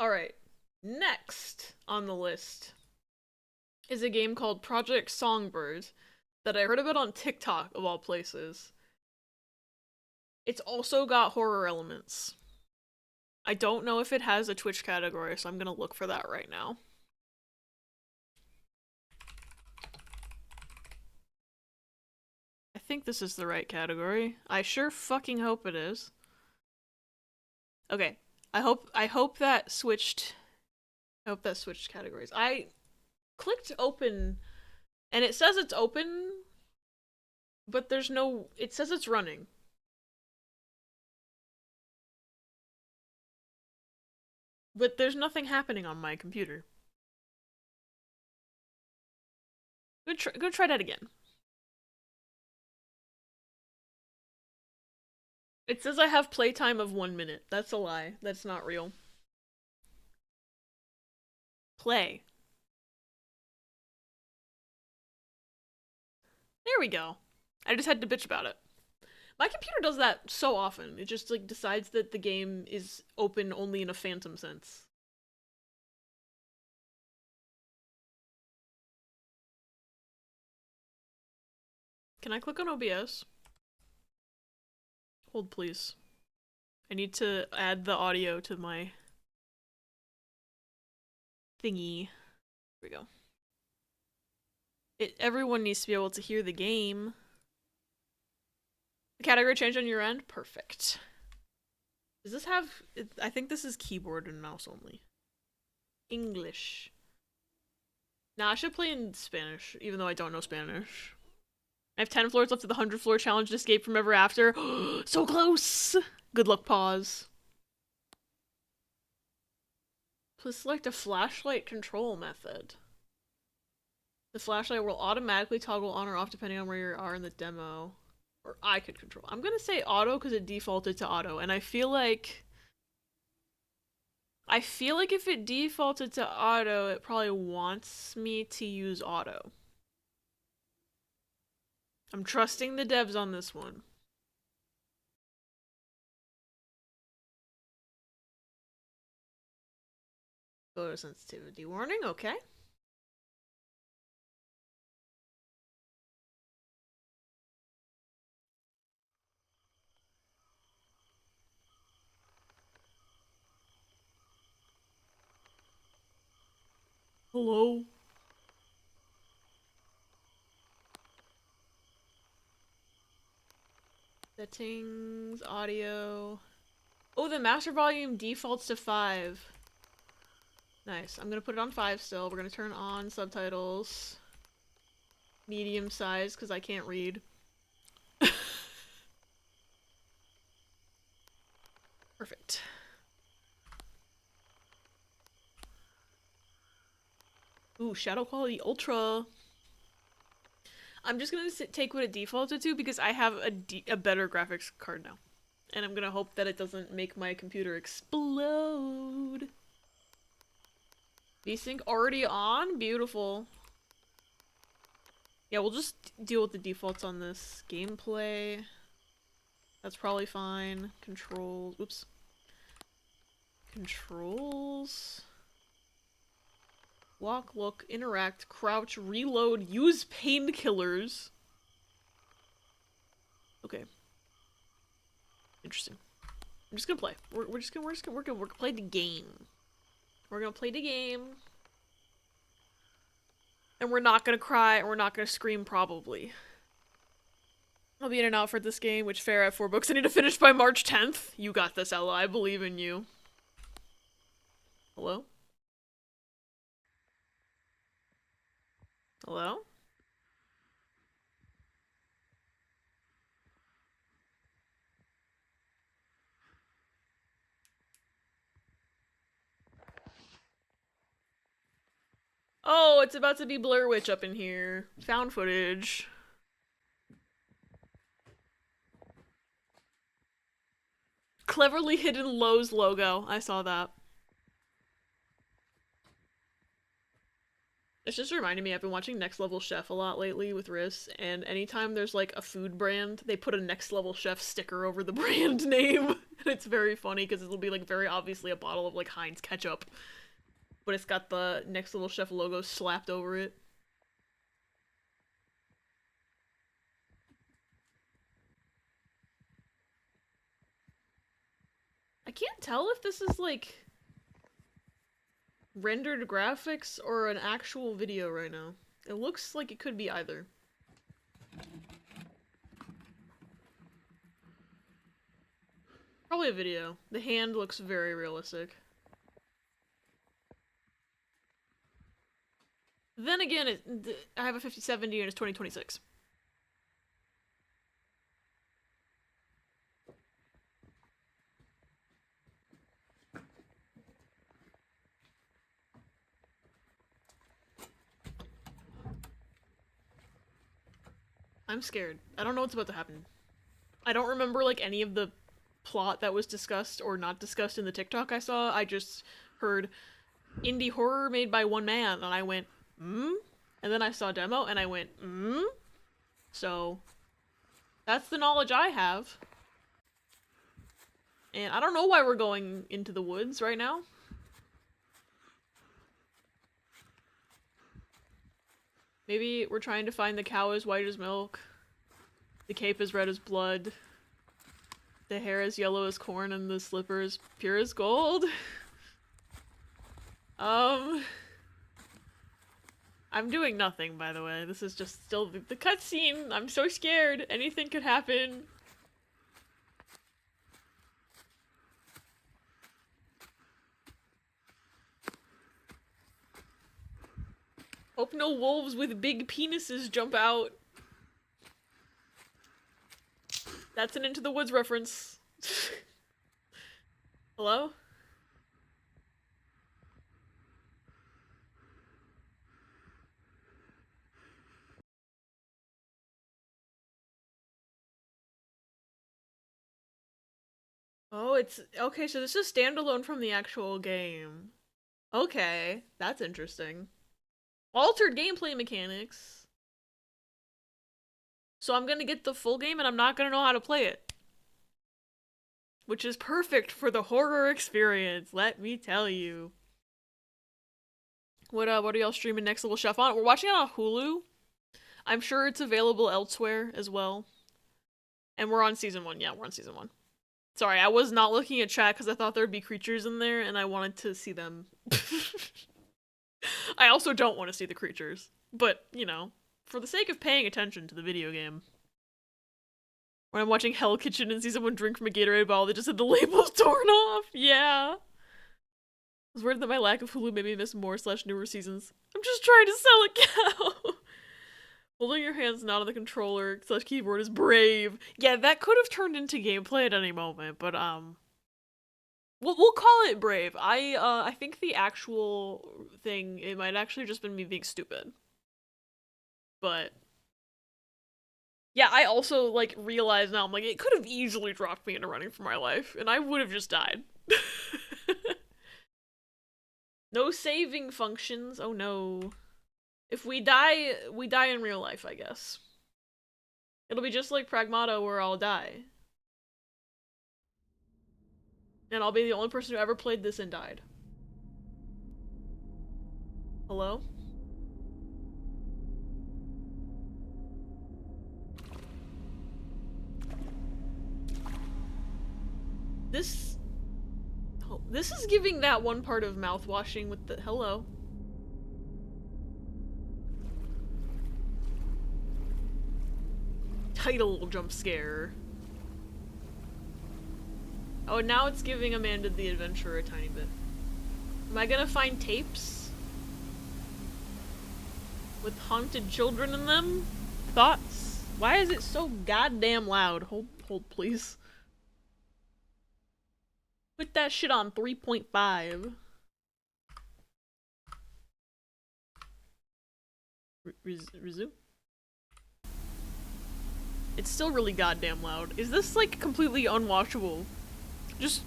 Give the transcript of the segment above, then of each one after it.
Alright, next on the list is a game called Project Songbird that I heard about on TikTok, of all places. It's also got horror elements. I don't know if it has a Twitch category, so I'm gonna look for that right now. I think this is the right category. I sure fucking hope it is. Okay. I hope that switched categories. I clicked open and it says it's open, but there's no it says it's running. But there's nothing happening on my computer. Go try that again. It says I have playtime of 1 minute. That's a lie. That's not real. Play. There we go. I just had to bitch about it. My computer does that so often. It just like decides that the game is open only in a phantom sense. Can I click on OBS? Hold please. I need to add the audio to my thingy. Here we go. Everyone needs to be able to hear the game. The category change on your end? Perfect. Does this have... I think this is keyboard and mouse only. English. Nah, I should play in Spanish, even though I don't know Spanish. I have 10 floors left of the 100-floor challenge to escape from ever after. So close! Good luck, pause. Please select a flashlight control method. The flashlight will automatically toggle on or off depending on where you are in the demo. Or I could control. I'm gonna say auto because it defaulted to auto, and I feel like if it defaulted to auto, it probably wants me to use auto. I'm trusting the devs on this one. Photosensitivity warning, okay. Hello? Settings, audio. Oh, the master volume defaults to 5. Nice. I'm gonna put it on 5 still. We're gonna turn on subtitles. Medium size, because I can't read. Perfect. Ooh, shadow quality ultra. I'm just gonna take what it defaulted to because I have a better graphics card now. And I'm gonna hope that it doesn't make my computer explode. VSync already on? Beautiful. Yeah, we'll just deal with the defaults on this. Gameplay. That's probably fine. Controls. Oops. Controls. Walk, look, interact, crouch, reload, use painkillers. Okay. Interesting. I'm just gonna play. We're gonna play the game. We're gonna play the game. And we're not gonna cry and we're not gonna scream probably. I'll be in and out for this game, which fair at 4 books I need to finish by March 10th. You got this, Ella. I believe in you. Hello? Hello? Oh, it's about to be Blair Witch up in here. Found footage. Cleverly hidden Lowe's logo. I saw that. It's just reminding me, I've been watching Next Level Chef a lot lately with Riss, and anytime there's like a food brand, they put a Next Level Chef sticker over the brand name. And it's very funny because it'll be like very obviously a bottle of like Heinz ketchup, but it's got the Next Level Chef logo slapped over it. I can't tell if this is like rendered graphics or an actual video right now. It looks like it could be either. Probably a video. The hand looks very realistic. Then again, I have a 5070 and it's 2026. I'm scared. I don't know what's about to happen. I don't remember like any of the plot that was discussed or not discussed in the TikTok I saw. I just heard indie horror made by one man and I went, hmm? And then I saw a demo and I went, hmm? So that's the knowledge I have. And I don't know why we're going into the woods right now. Maybe we're trying to find the cow as white as milk. The cape is red as blood. The hair is yellow as corn and the slipper is pure as gold. I'm doing nothing, by the way. This is just still the cutscene. I'm so scared. Anything could happen. Hope no wolves with big penises jump out. That's an Into the Woods reference. Hello? Oh, it's okay, so this is standalone from the actual game. Okay, that's interesting. Altered gameplay mechanics. So I'm gonna get the full game and I'm not gonna know how to play it. Which is perfect for the horror experience, let me tell you. What are y'all streaming Next Level Chef on? We're watching it on Hulu. I'm sure it's available elsewhere as well. And we're on season 1. Yeah, we're on season 1. Sorry, I was not looking at chat because I thought there'd be creatures in there and I wanted to see them. I also don't want to see the creatures. But, you know, for the sake of paying attention to the video game. When I'm watching Hell Kitchen and see someone drink from a Gatorade bottle, they just had the labels torn off. Yeah. I was worried that my lack of Hulu made me miss more/newer seasons. I'm just trying to sell a cow. Holding your hands not on the controller/keyboard is brave. Yeah, that could have turned into gameplay at any moment, but we'll call it brave. I think the actual thing, it might actually just been me being stupid. But yeah, I also like realize now, I'm like, it could have easily dropped me into running for my life, and I would have just died. No saving functions. Oh no. If we die in real life, I guess. It'll be just like Pragmata where I'll die. And I'll be the only person who ever played this and died. Hello? This is giving that one part of mouthwashing with the hello. Title jump scare. Oh, now it's giving Amanda the Adventurer a tiny bit. Am I gonna find tapes? With haunted children in them? Thoughts? Why is it so goddamn loud? Hold please. Put that shit on 3.5. Resume? It's still really goddamn loud. Is this like completely unwatchable? Just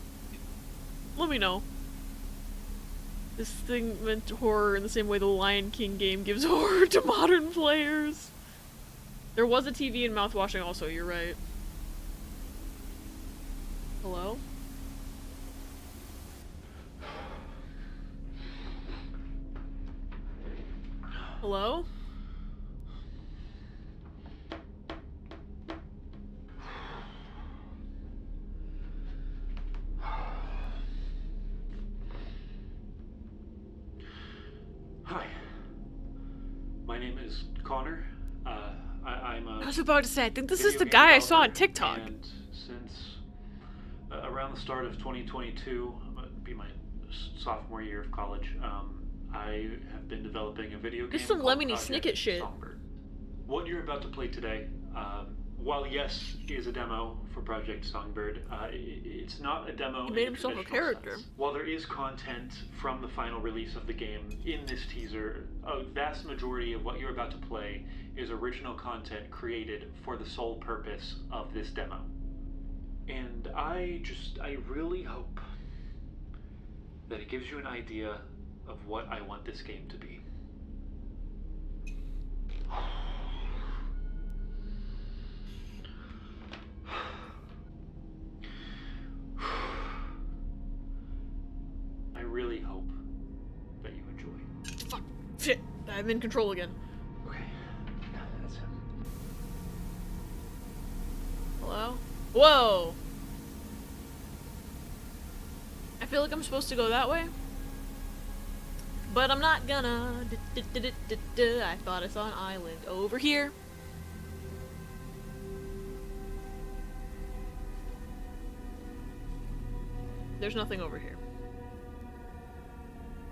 let me know. This thing meant horror in the same way the Lion King game gives horror to modern players. There was a TV and mouthwashing also, you're right. Hello? Hello? Hi. My name is Connor. I'm a I was about to say, I think this is video the game guy I saw on developer, TikTok. and since around the start of 2022, it'd be my sophomore year of college, I have been developing a video This game is some called Lemony Snicket Project shit. Songbird. What you're about to play today, while yes, is a demo for Project Songbird, it's not a demo He made in the himself a traditional character. sense. While there is content from the final release of the game in this teaser, a vast majority of what you're about to play is original content created for the sole purpose of this demo. And I really hope that it gives you an idea of what I want this game to be. I really hope that you enjoy. Fuck. Shit. I'm in control again. Okay, that's him. Hello? Whoa! I feel like I'm supposed to go that way. But I'm not gonna. I thought I saw an island over here. There's nothing over here.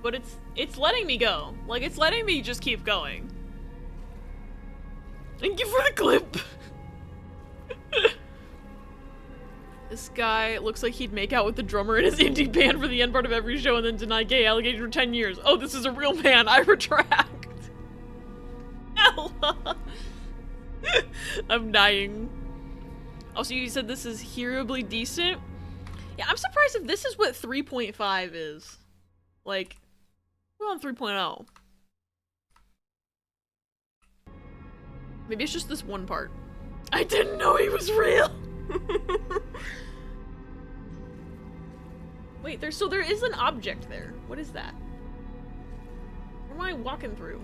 But it's letting me go. Like, it's letting me just keep going. Thank you for the clip! This guy looks like he'd make out with the drummer in his indie band for the end part of every show and then deny gay allegations for 10 years. Oh, this is a real man. I retract. Ella. I'm dying. Also, you said this is hearably decent? Yeah, I'm surprised if this is what 3.5 is. Like, we're on 3.0. Maybe it's just this one part. I didn't know he was real! Wait, there is an object there. What is that? Where am I walking through?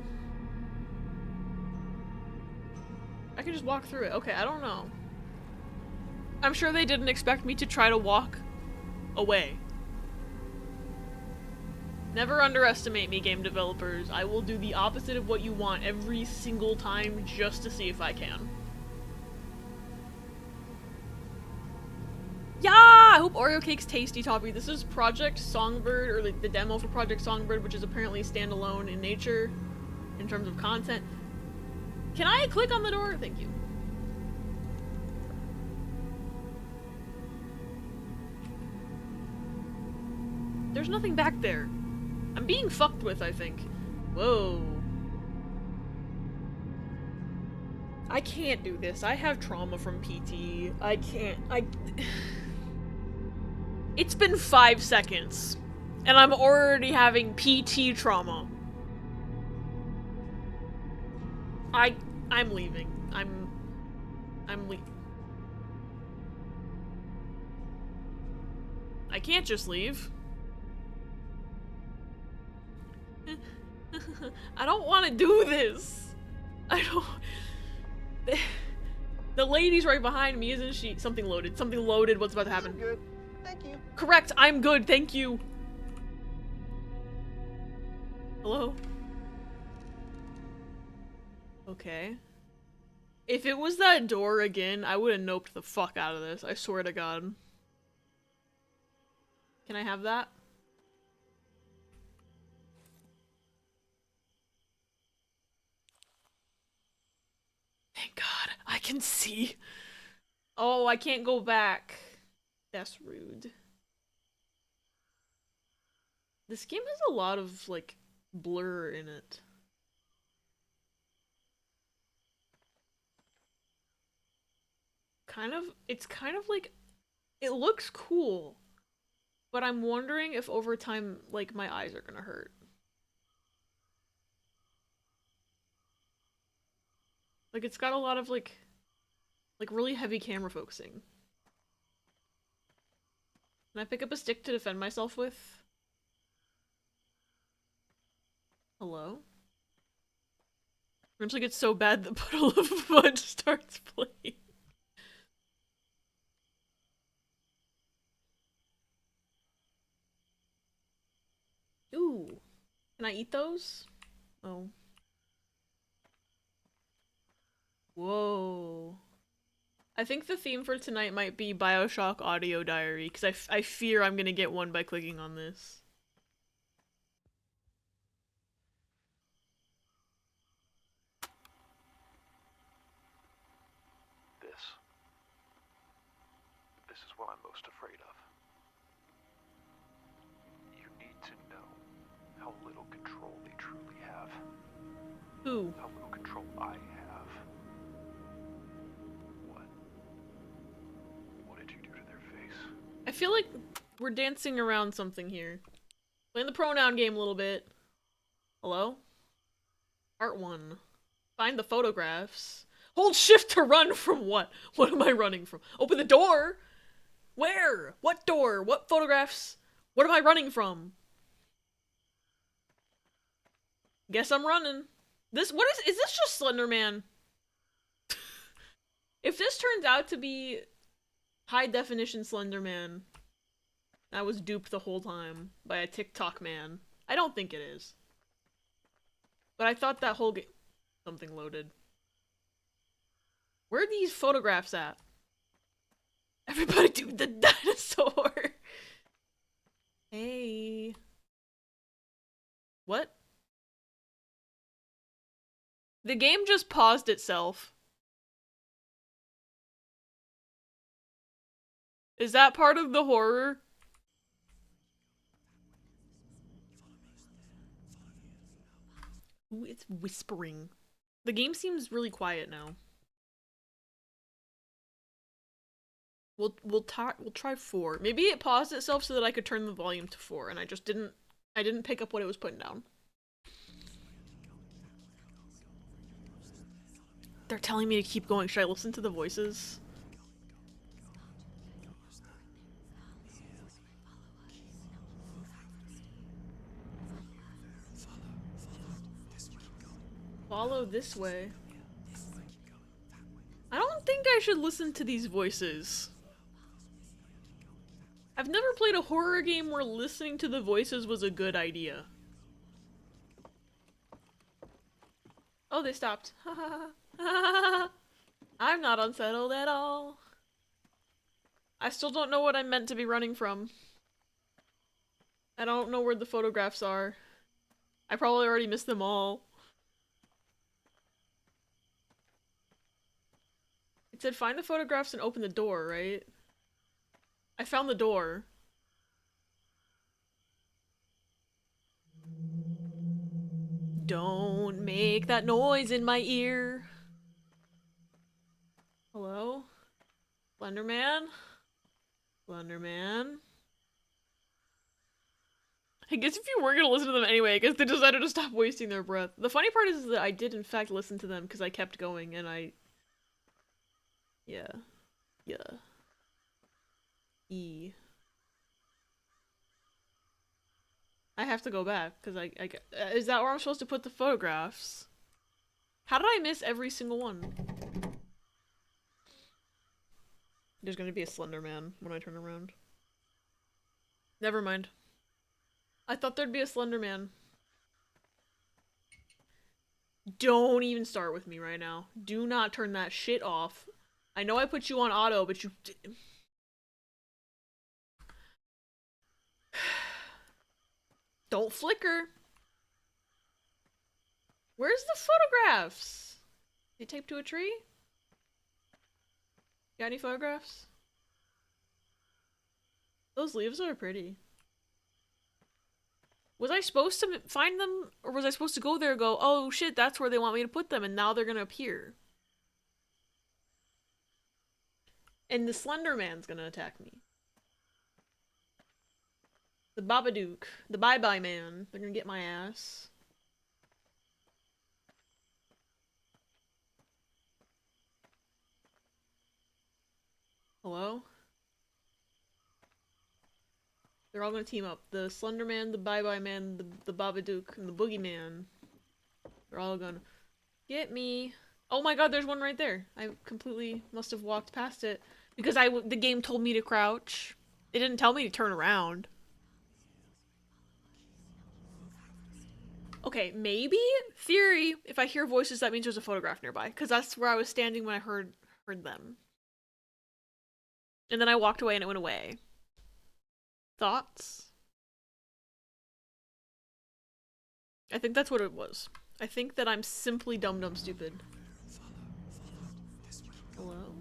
I can just walk through it. Okay, I don't know. I'm sure they didn't expect me to try to walk away. Never underestimate me, game developers. I will do the opposite of what you want every single time just to see if I can. Yeah! I hope Oreo Cake's tasty, Toppy. This is Project Songbird, or the demo for Project Songbird, which is apparently standalone in nature in terms of content. Can I click on the door? Thank you. There's nothing back there. I'm being fucked with, I think. Whoa. I can't do this. I have trauma from PT. I can't. It's been 5 seconds, and I'm already having PT trauma. I'm leaving. I'm leaving. I can't just leave. I don't want to do this. I don't. The lady's right behind me, isn't she? Something loaded. Something loaded. What's about to happen? I'm good. Thank you. Correct. I'm good. Thank you. Hello? Okay. If it was that door again, I would have noped the fuck out of this. I swear to God. Can I have that? Thank God. I can see. Oh, I can't go back. That's rude. This game has a lot of, like, blur in it. It's kind of like, it looks cool, But I'm wondering if over time, like, my eyes are gonna hurt. Like, it's got a lot of, like really heavy camera focusing. Can I pick up a stick to defend myself with? Hello? Eventually gets so bad the puddle of mud starts playing. Ooh. Can I eat those? Oh. Whoa. I think the theme for tonight might be Bioshock Audio Diary, because I fear I'm gonna get one by clicking on this. This is what I'm most afraid of. You need to know how little control they truly have. Who? How little control I have. What did you do to their face? I feel like we're dancing around something here. Playing the pronoun game a little bit. Hello? Part 1. Find the photographs. Hold shift to run from what? What am I running from? Open the door? Where? What door? What photographs? What am I running from? Guess I'm running. Is this just Slender Man? If this turns out to be high definition Slender Man, I was duped the whole time by a TikTok man. I don't think it is. But I thought that whole game... Something loaded. Where are these photographs at? Everybody do the dinosaur! Hey. What? The game just paused itself. Is that part of the horror? Ooh, it's whispering. The game seems really quiet now. We'll try 4. Maybe it paused itself so that I could turn the volume to 4, and I didn't pick up what it was putting down. They're telling me to keep going. Should I listen to the voices? Follow this way. I don't think I should listen to these voices. I've never played a horror game where listening to the voices was a good idea. Oh, they stopped. I'm not unsettled at all. I still don't know what I'm meant to be running from. I don't know where the photographs are. I probably already missed them all. It said find the photographs and open the door, right? I found the door. Don't make that noise in my ear. Hello? Slenderman? Slenderman? I guess if you weren't gonna listen to them anyway, I guess they decided to stop wasting their breath. The funny part is that I did in fact listen to them because I kept going and yeah. Yeah. E. I have to go back because is that where I'm supposed to put the photographs? How did I miss every single one? There's gonna be a Slender Man when I turn around. Never mind. I thought there'd be a Slender Man. Don't even start with me right now. Do not turn that shit off. I know I put you on auto, but you... Don't flicker. Where's the photographs? They taped to a tree? Got any photographs? Those leaves are pretty. Was I supposed to find them? Or was I supposed to go there and go, oh shit, that's where they want me to put them, and now they're gonna appear? And the Slender Man's gonna attack me. The Babadook. The Bye-Bye Man. They're gonna get my ass. Hello? They're all gonna team up. The Slender Man, the Bye-Bye Man, the Babadook, and the Boogeyman. They're all gonna get me. Oh my god, there's one right there. I completely must have walked past it. Because the game told me to crouch. It didn't tell me to turn around. Okay, maybe? Theory, if I hear voices, that means there's a photograph nearby. Because that's where I was standing when I heard them. And then I walked away and it went away. Thoughts? I think that's what it was. I think that I'm simply dumb stupid. Hello?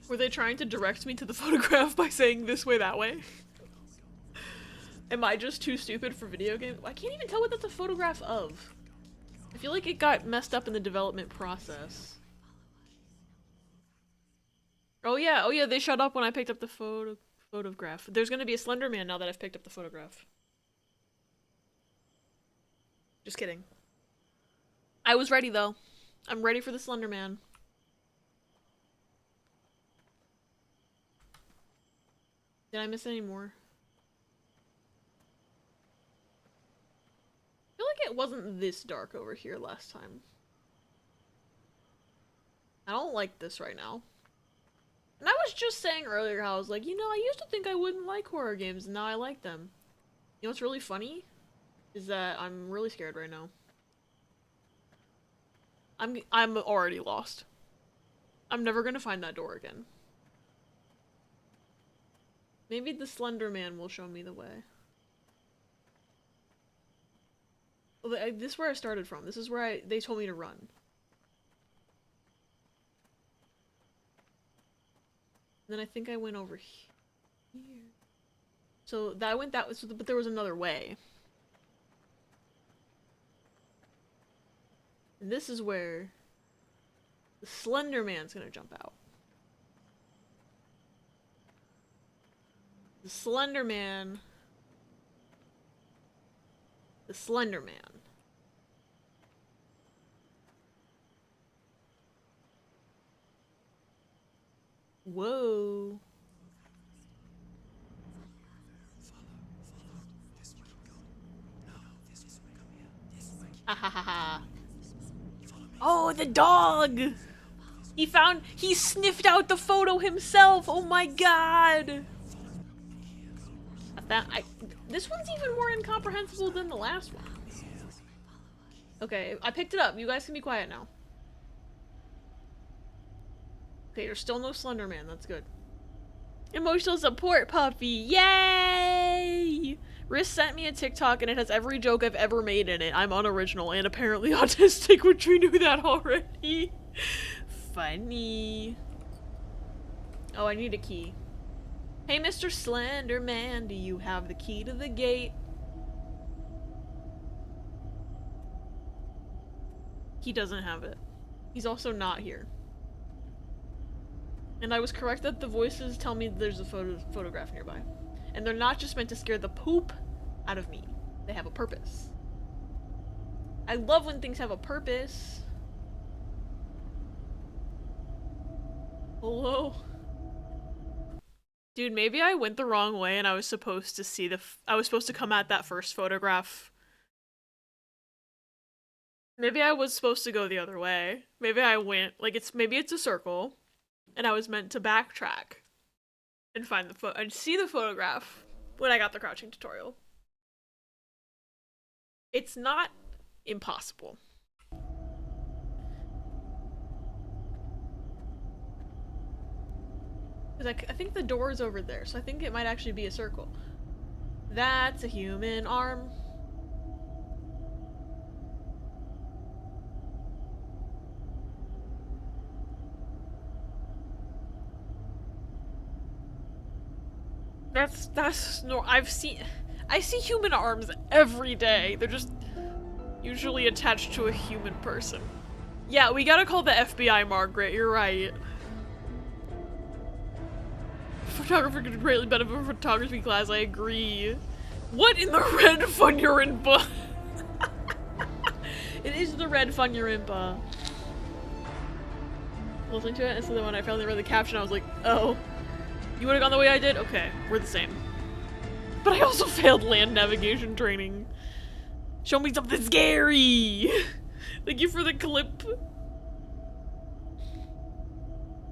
Were they trying to direct me to the photograph by saying this way, that way? Am I just too stupid for video games? I can't even tell what that's a photograph of. I feel like it got messed up in the development process. Oh yeah, they shut up when I picked up the photograph. There's gonna be a Slender Man now that I've picked up the photograph. Just kidding. I was ready though. I'm ready for the Slender Man. Did I miss any more? I feel like it wasn't this dark over here last time. I don't like this right now. And I was just saying earlier how I was like, you know, I used to think I wouldn't like horror games, and now I like them. You know what's really funny? Is that I'm really scared right now. I'm already lost. I'm never gonna find that door again. Maybe the Slender Man will show me the way. Well, this is where I started from. This is where they told me to run. And then I think I went over here. So that went that way, but there was another way. And this is where the Slender Man's gonna jump out. The Slender Man. The Slender Man. Whoa. Ha ha ha ha. Oh, the dog! He sniffed out the photo himself! Oh my god! This one's even more incomprehensible than the last one. Okay, I picked it up. You guys can be quiet now. Okay, there's still no Slender Man. That's good. Emotional support puppy! Yay! Riz sent me a TikTok and it has every joke I've ever made in it. I'm unoriginal and apparently autistic, which we knew that already. Funny. Oh, I need a key. Hey, Mr. Slender Man, do you have the key to the gate? He doesn't have it. He's also not here. And I was correct that the voices tell me there's a photograph nearby. And they're not just meant to scare the poop out of me. They have a purpose. I love when things have a purpose. Hello? Dude, maybe I went the wrong way and I was supposed to see I was supposed to come at that first photograph. Maybe I was supposed to go the other way. Maybe I went, like, maybe it's a circle. And I was meant to backtrack. And find and see the photograph when I got the crouching tutorial. It's not impossible. Because I think the door is over there, so I think it might actually be a circle. That's a human arm. That's no. I see human arms every day. They're just usually attached to a human person. Yeah, we gotta call the FBI, Margaret. You're right. photographer could greatly benefit from a photography class. I agree. What in the red Funyurimpa? It is the red Funyurimpa. Listening to it, and so then when I finally read the caption, I was like, oh. You would've gone the way I did? Okay, we're the same. But I also failed land navigation training. Show me something scary! Thank you for the clip.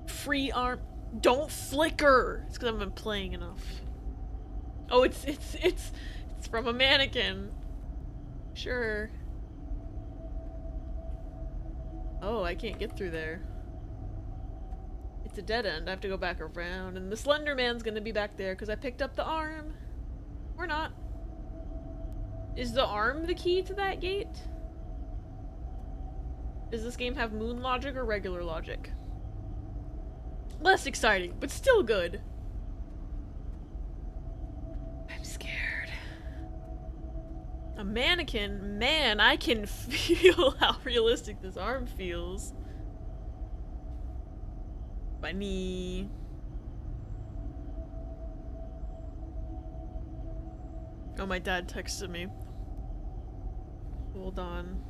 Free arm. Don't flicker! It's because I haven't been playing enough. Oh, it's from a mannequin. Sure. Oh, I can't get through there. It's a dead end. I have to go back around, and the Slender Man's gonna be back there because I picked up the arm. Or not. Is the arm the key to that gate? Does this game have moon logic or regular logic? Less exciting, but still good. I'm scared. A mannequin? Man, I can feel how realistic this arm feels. Funny. Oh, my dad texted me. Hold on.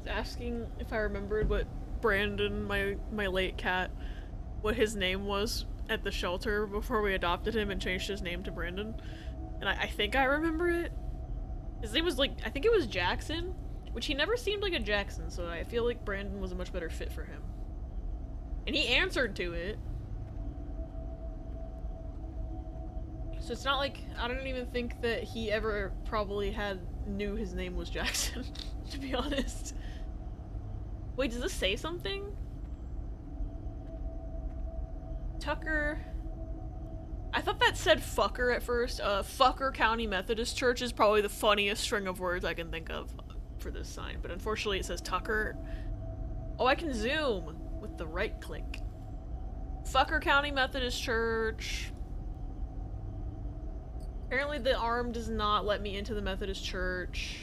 Asking if I remembered what Brandon, my late cat, what his name was at the shelter before we adopted him and changed his name to Brandon. And I think I remember it. His name was like, I think it was Jackson, which he never seemed like a Jackson, so I feel like Brandon was a much better fit for him. And he answered to it. So it's not like, I don't even think that he ever probably knew his name was Jackson, to be honest. Wait, does this say something? Tucker... I thought that said fucker at first. Fucker County Methodist Church is probably the funniest string of words I can think of for this sign, but unfortunately it says Tucker. Oh, I can zoom with the right click. Fucker County Methodist Church. Apparently the arm does not let me into the Methodist Church.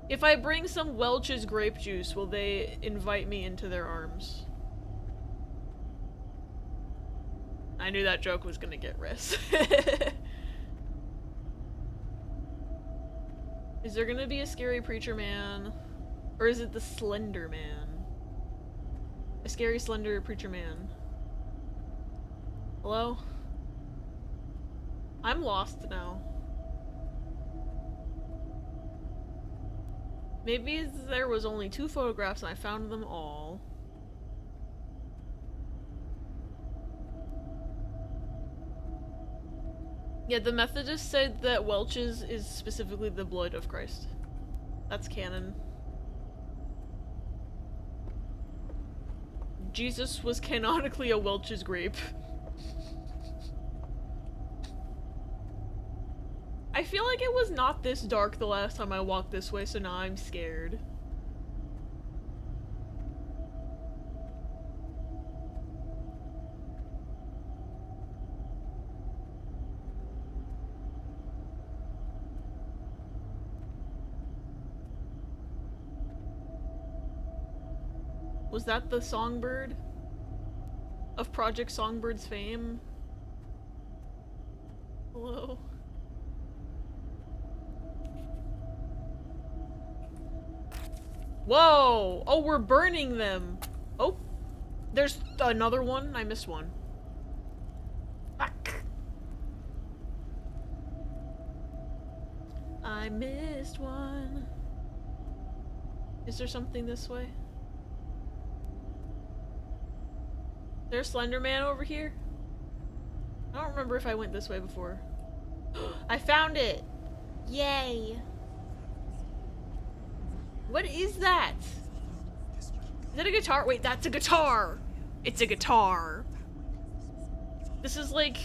If I bring some Welch's grape juice, will they invite me into their arms? I knew that joke was gonna get risk. Is there gonna be a scary preacher man? Or is it the Slender Man? A scary slender preacher man. Hello? I'm lost now. Maybe there was only 2 photographs and I found them all. Yeah, the Methodists said that Welch's is specifically the blood of Christ. That's canon. Jesus was canonically a Welch's grape. I feel like it was not this dark the last time I walked this way, so now I'm scared. Was that the Songbird? Of Project Songbird's fame? Hello? Whoa! Oh, we're burning them! Oh! There's another one? I missed one. Fuck! I missed one. Is there something this way? There's Slender Man over here? I don't remember if I went this way before. I found it! Yay! What is that? Is that a guitar? Wait, that's a guitar! It's a guitar. This is like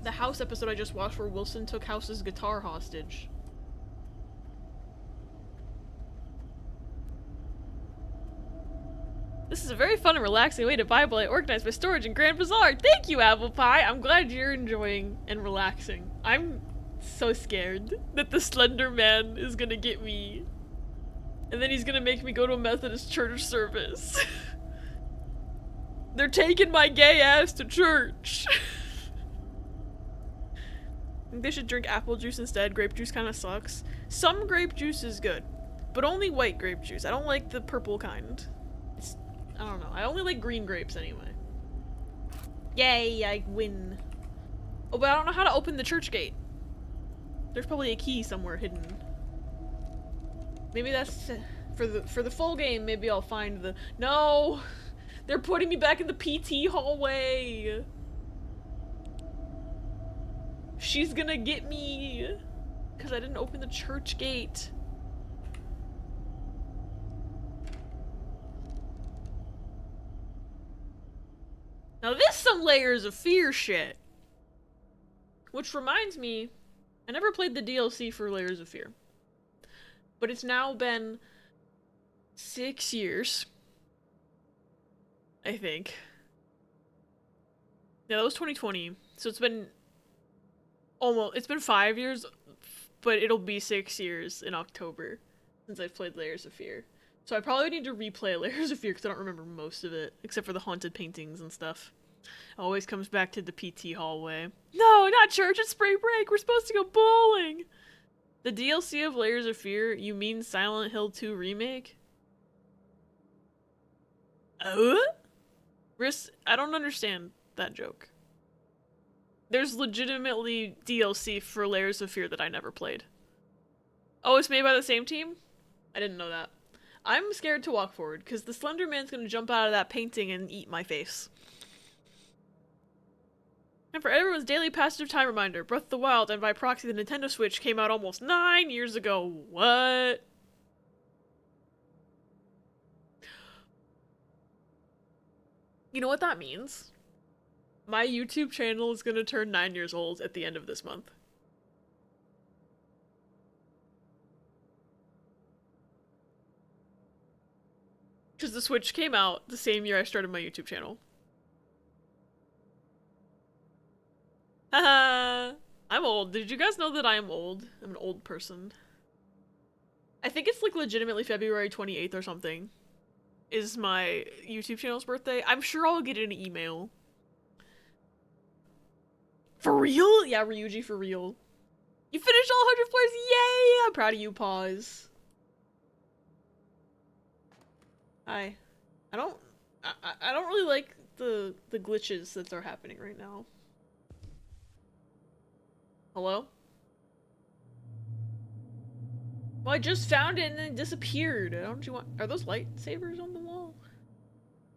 the House episode I just watched where Wilson took House's guitar hostage. This is a very fun and relaxing way to Bible. I organize my storage in Grand Bazaar. Thank you, Apple Pie. I'm glad you're enjoying and relaxing. I'm so scared that the Slender Man is gonna get me. And then he's gonna make me go to a Methodist church service. They're taking my gay ass to church. I think they should drink apple juice instead. Grape juice kind of sucks. Some grape juice is good, but only white grape juice. I don't like the purple kind. I don't know. I only like green grapes anyway. Yay, I win. Oh, but I don't know how to open the church gate. There's probably a key somewhere hidden. Maybe that's for the full game. Maybe I'll find the. No, they're putting me back in the PT hallway. She's gonna get me because I didn't open the church gate. Now this is some Layers of Fear shit. Which reminds me, I never played the DLC for Layers of Fear. But it's now been 6 years. I think. Yeah, that was 2020. So it's been 5 years, but it'll be 6 years in October since I've played Layers of Fear. So I probably need to replay Layers of Fear because I don't remember most of it, except for the haunted paintings and stuff. Always comes back to the PT hallway. No, not church, it's spring break, we're supposed to go bowling! The DLC of Layers of Fear, you mean Silent Hill 2 Remake? I don't understand that joke. There's legitimately DLC for Layers of Fear that I never played. Oh, it's made by the same team? I didn't know that. I'm scared to walk forward, because the Slender Man's gonna jump out of that painting and eat my face. And for everyone's daily passive time reminder, Breath of the Wild and by proxy the Nintendo Switch came out almost 9 years ago. What? You know what that means? My YouTube channel is gonna turn 9 years old at the end of this month. Because the Switch came out the same year I started my YouTube channel. Haha! I'm old. Did you guys know that I am old? I'm an old person. I think it's like legitimately February 28th or something is my YouTube channel's birthday. I'm sure I'll get an email. For real? Yeah, Ryuji, for real. You finished all 100 floors! Yay! I'm proud of you, Pause. Hi. I don't really like the glitches that are happening right now. Hello? Well, I just found it and then it disappeared. Don't you want— are those lightsabers on the wall?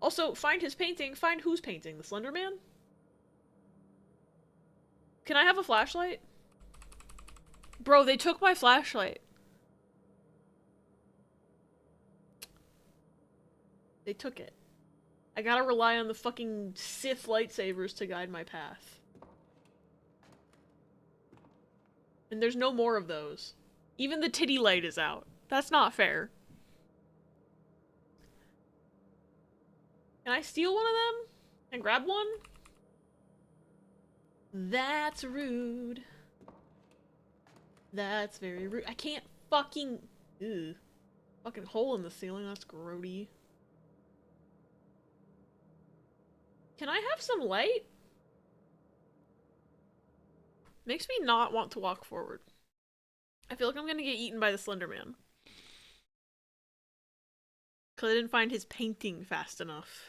Also, find his painting. Find whose painting? The Slender Man? Can I have a flashlight? Bro, they took my flashlight. They took it. I gotta rely on the fucking Sith lightsabers to guide my path. And there's no more of those. Even the titty light is out. That's not fair. Can I steal one of them? And grab one? That's rude. That's very rude. I can't fucking... Ew. Fucking hole in the ceiling, that's grody. Can I have some light? Makes me not want to walk forward. I feel like I'm gonna get eaten by the Slender Man. Because I didn't find his painting fast enough.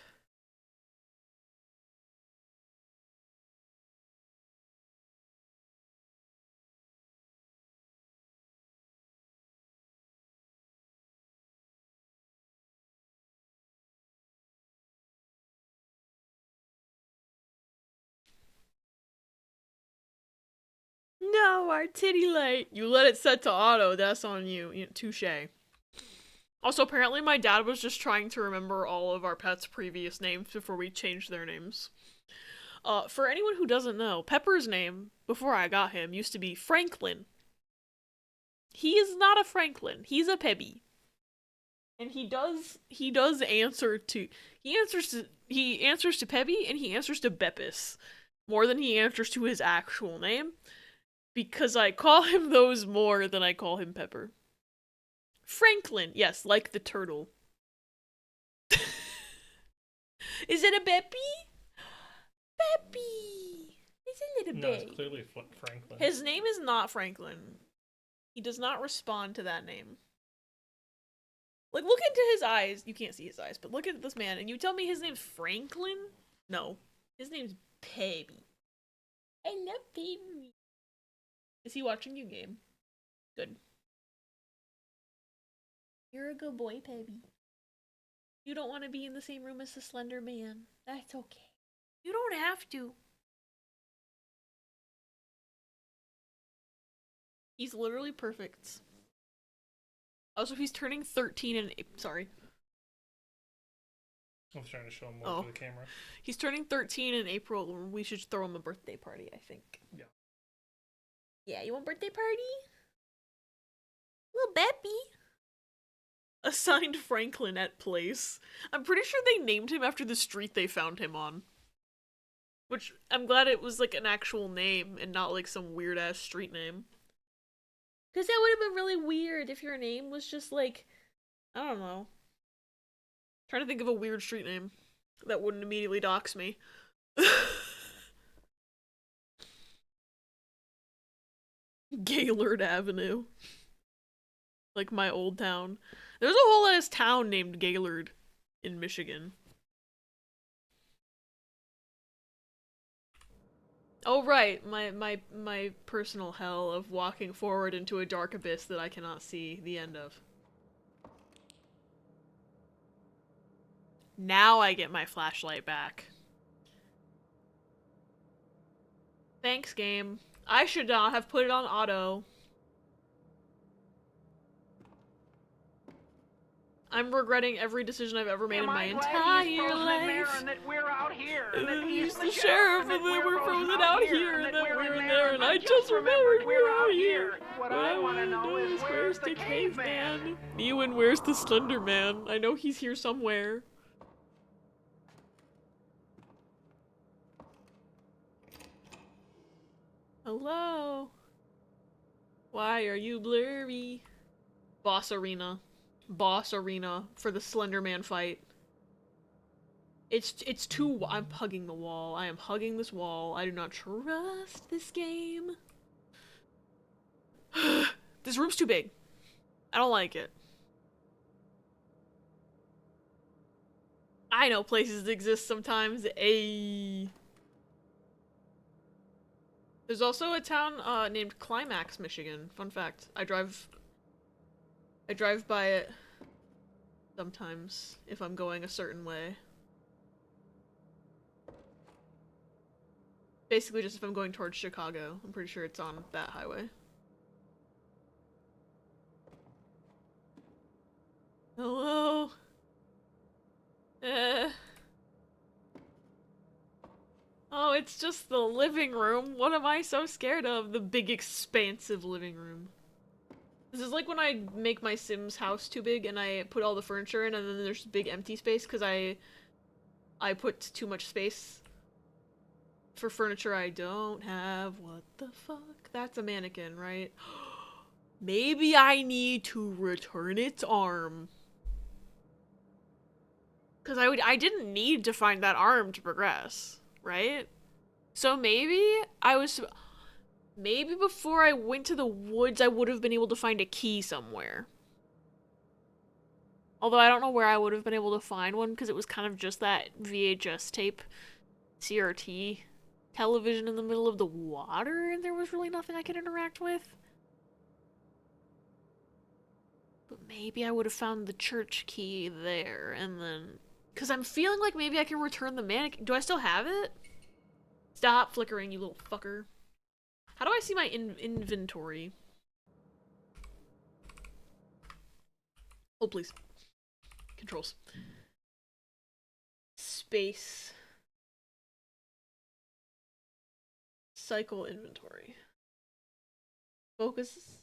No, our titty light. You let it set to auto, that's on you. Touche. Also, apparently my dad was just trying to remember all of our pets' previous names before we changed their names. For anyone who doesn't know, Pepper's name, before I got him, used to be Franklin. He is not a Franklin. He's a Pebby. And he does answer to he answers to Pebby and he answers to Beppis more than he answers to his actual name because I call him those more than I call him Pepper. Franklin, yes, like the turtle. Is it a Beppy? Beppy! It's a little No, baby. it's clearly Franklin. His name is not Franklin. He does not respond to that name. Like, look into his eyes. You can't see his eyes, but look at this man, and you tell me his name's Franklin? No. His name's Pebby. I love Pebby. Is he watching you, game? Good. You're a good boy, Pebby. You don't want to be in the same room as the Slender Man. That's okay. You don't have to. He's literally perfect. Also, he's turning 13 in sorry. I was trying to show him more to the camera. He's turning 13 in April. We should throw him a birthday party, I think. Yeah. Yeah, you want birthday party? Little Beppy. Assigned Franklin at place. I'm pretty sure they named him after the street they found him on. Which, I'm glad it was like an actual name and not like some weird ass street name. Because that would have been really weird if your name was just like, I don't know. Trying to think of a weird street name that wouldn't immediately dox me. Gaylord Avenue. Like my old town. There's a whole ass town named Gaylord in Michigan. Oh right, my personal hell of walking forward into a dark abyss that I cannot see the end of. Now I get my flashlight back. Thanks, game. I should not have put it on auto. I'm regretting every decision I've ever made in my entire life. That we're out here, and that he's the sheriff, and then we're frozen out here, and then we're in there, and I just remembered we're out here. What I want to know is where's the caveman? Ewan, where's the Slender Man? I know he's here somewhere. Hello? Why are you blurry? Boss arena for the Slender Man fight. It's too. I'm hugging the wall. I am hugging this wall. I do not trust this game. This room's too big. I don't like it. I know places exist sometimes. There's also a town named Climax, Michigan. Fun fact. I drive by it sometimes if I'm going a certain way. Basically just if I'm going towards Chicago. I'm pretty sure it's on that highway. Hello? Oh, it's just the living room. What am I so scared of? The big expansive living room. This is like when I make my Sims house too big and I put all the furniture in and then there's big empty space because I put too much space for furniture I don't have. What the fuck? That's a mannequin, right? Maybe I need to return its arm. Because I didn't need to find that arm to progress, right? So maybe before I went to the woods, I would have been able to find a key somewhere. Although I don't know where I would have been able to find one because it was kind of just that VHS tape, CRT television in the middle of the water and there was really nothing I could interact with. But maybe I would have found the church key there and then... Because I'm feeling like maybe I can return the mannequin. Do I still have it? Stop flickering, you little fucker. How do I see my inventory? Hold, please. Controls. Space. Cycle inventory. Focus.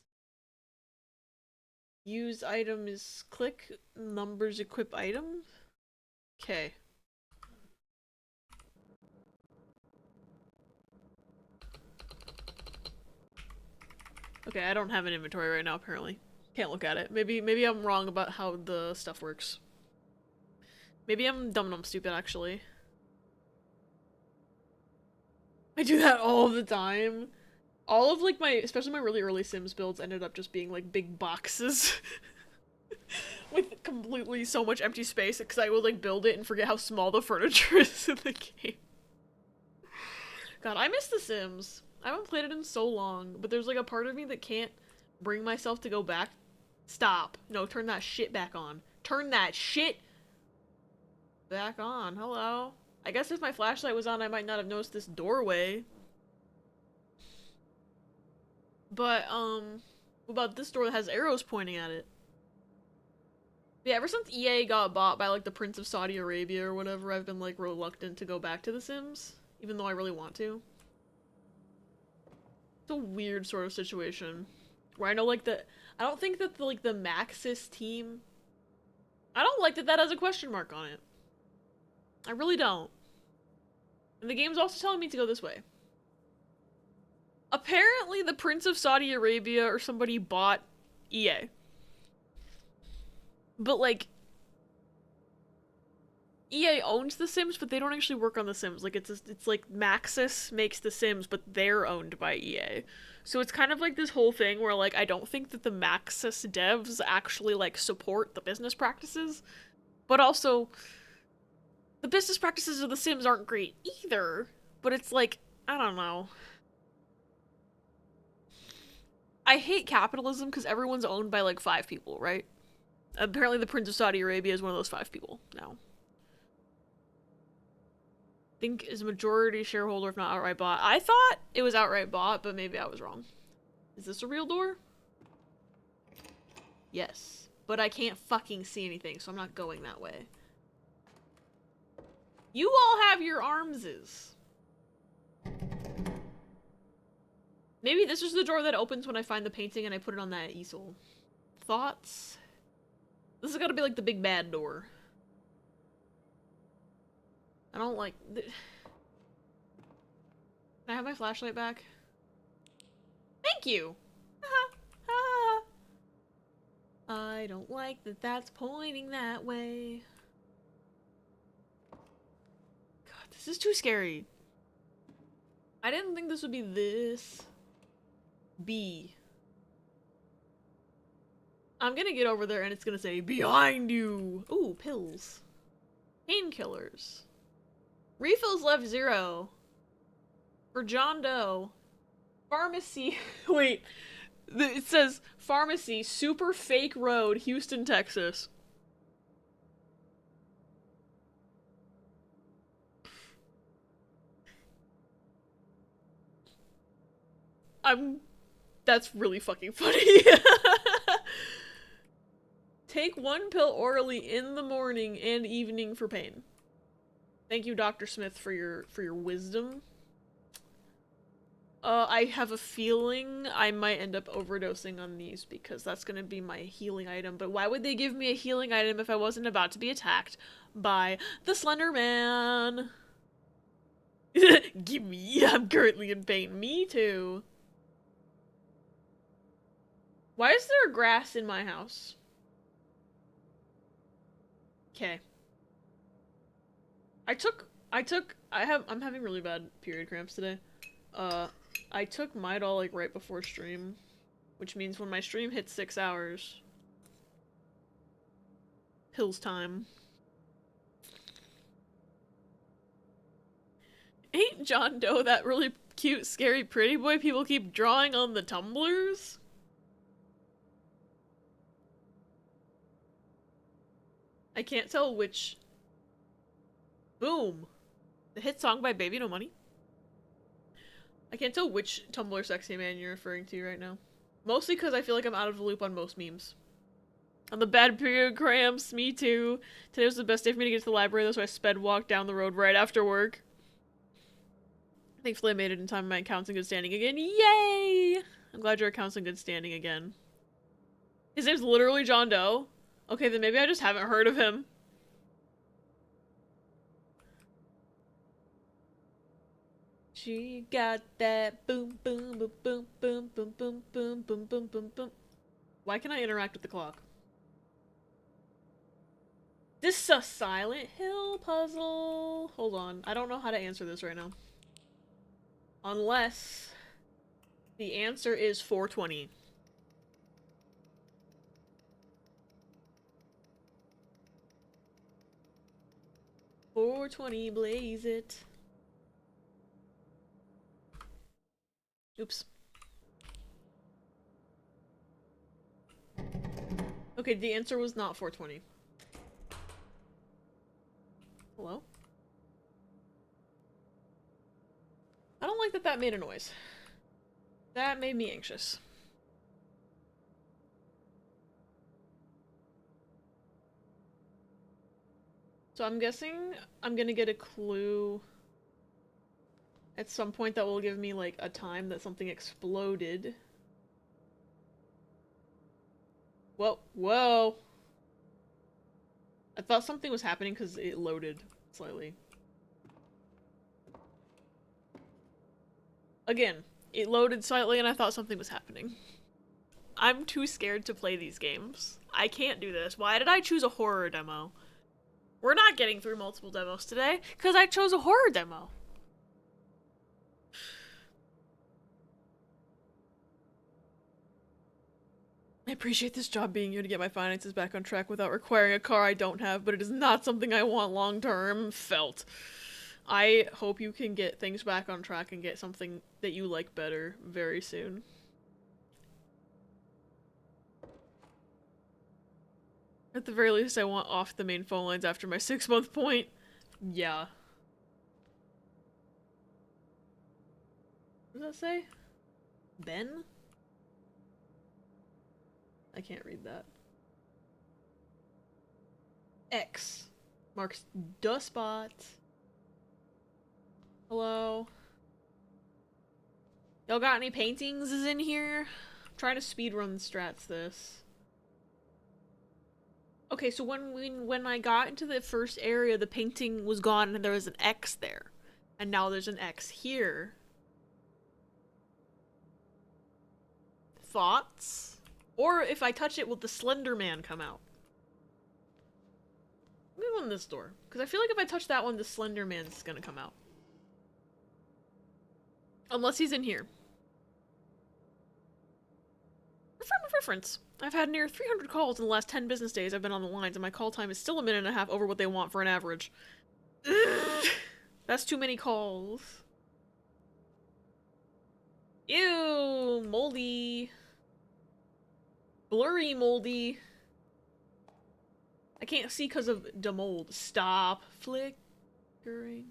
Use item is click numbers equip item. Okay. Okay, I don't have an inventory right now, apparently. Can't look at it. Maybe I'm wrong about how the stuff works. Maybe I'm dumb stupid, actually. I do that all the time. All of, like, especially my really early Sims builds ended up just being, like, big boxes. With completely so much empty space, because I would, like, build it and forget how small the furniture is in the game. God, I miss The Sims. I haven't played it in so long, but there's, like, a part of me that can't bring myself to go back. Stop. No, turn that shit back on. Turn that shit back on. Hello. I guess if my flashlight was on, I might not have noticed this doorway. But, what about this door that has arrows pointing at it? Yeah, ever since EA got bought by, like, the Prince of Saudi Arabia or whatever, I've been, like, reluctant to go back to The Sims. Even though I really want to. It's a weird sort of situation. Where I know, like, I don't think that, the Maxis team... I don't like that has a question mark on it. I really don't. And the game's also telling me to go this way. Apparently, the Prince of Saudi Arabia or somebody bought EA. But, like, EA owns The Sims, but they don't actually work on The Sims. Like, it's like Maxis makes The Sims, but they're owned by EA. So it's kind of like this whole thing where, like, I don't think that the Maxis devs actually, like, support the business practices. But also, the business practices of The Sims aren't great either. But it's like, I don't know. I hate capitalism because everyone's owned by, like, 5 people, right? Apparently the Prince of Saudi Arabia is one of those 5 people now. I think is a majority shareholder if not outright bought. I thought it was outright bought, but maybe I was wrong. Is this a real door? Yes. But I can't fucking see anything, so I'm not going that way. You all have your armses. Maybe this is the door that opens when I find the painting and I put it on that easel. Thoughts? This has got to be like the big bad door. I don't like... Can I have my flashlight back? Thank you! I don't like that that's pointing that way. God, this is too scary. I didn't think this would be this. B. I'm gonna get over there and it's gonna say, behind you! Ooh, pills. Painkillers. Refills left 0. For John Doe. Pharmacy. Wait. It says, pharmacy, Super Fake Road, Houston, Texas. That's really fucking funny. Take 1 pill orally in the morning and evening for pain. Thank you, Dr. Smith, for your wisdom. I have a feeling I might end up overdosing on these because that's gonna be my healing item. But why would they give me a healing item if I wasn't about to be attacked by the Slender Man? Give me, I'm currently in pain. Me too. Why is there grass in my house? Okay. I'm having really bad period cramps today. I took Midol, like, right before stream. Which means when my stream hits 6 hours... Pills time. Ain't John Doe that really cute, scary, pretty boy people keep drawing on the tumblers? I can't tell which... Boom! The hit song by Baby No Money? I can't tell which Tumblr sexy man you're referring to right now. Mostly because I feel like I'm out of the loop on most memes. On the bad period cramps, me too. Today was the best day for me to get to the library, though, so I sped walked down the road right after work. Thankfully I made it in time, my account's in good standing again. Yay! I'm glad your account's in good standing again. His name's literally John Doe? Okay, then maybe I just haven't heard of him. She got that boom boom boom boom boom boom boom boom boom boom boom boom. Why can I interact with the clock? This is a Silent Hill puzzle. Hold on. I don't know how to answer this right now. Unless the answer is 420. .420, blaze it. Oops. Okay, the answer was not 420. Hello? I don't like that that made a noise. That made me anxious. So I'm guessing I'm gonna get a clue at some point that will give me, like, a time that something exploded. Whoa, whoa! I thought something was happening because it loaded slightly. Again, it loaded slightly and I thought something was happening. I'm too scared to play these games. I can't do this. Why did I choose a horror demo? We're not getting through multiple demos today, because I chose a horror demo. I appreciate this job being here to get my finances back on track without requiring a car I don't have, but it is not something I want long term. Felt. I hope you can get things back on track and get something that you like better very soon. At the very least, I want off the main phone lines after my 6-month point. Yeah. What does that say? Ben? I can't read that. X marks the spot. Hello? Y'all got any paintings in here? I'm trying to speedrun strats this. Okay, so when I got into the first area, the painting was gone and there was an X there. And now there's an X here. Thoughts? Or if I touch it, will the Slender Man come out? Let me go in this door. Because I feel like if I touch that one, the Slender Man's gonna come out. Unless he's in here. For frame of reference, I've had near 300 calls in the last 10 business days I've been on the lines, and my call time is still a minute and a half over what they want for an average. Ugh, that's too many calls. Ew, moldy. Blurry moldy. I can't see because of demold. Stop flickering.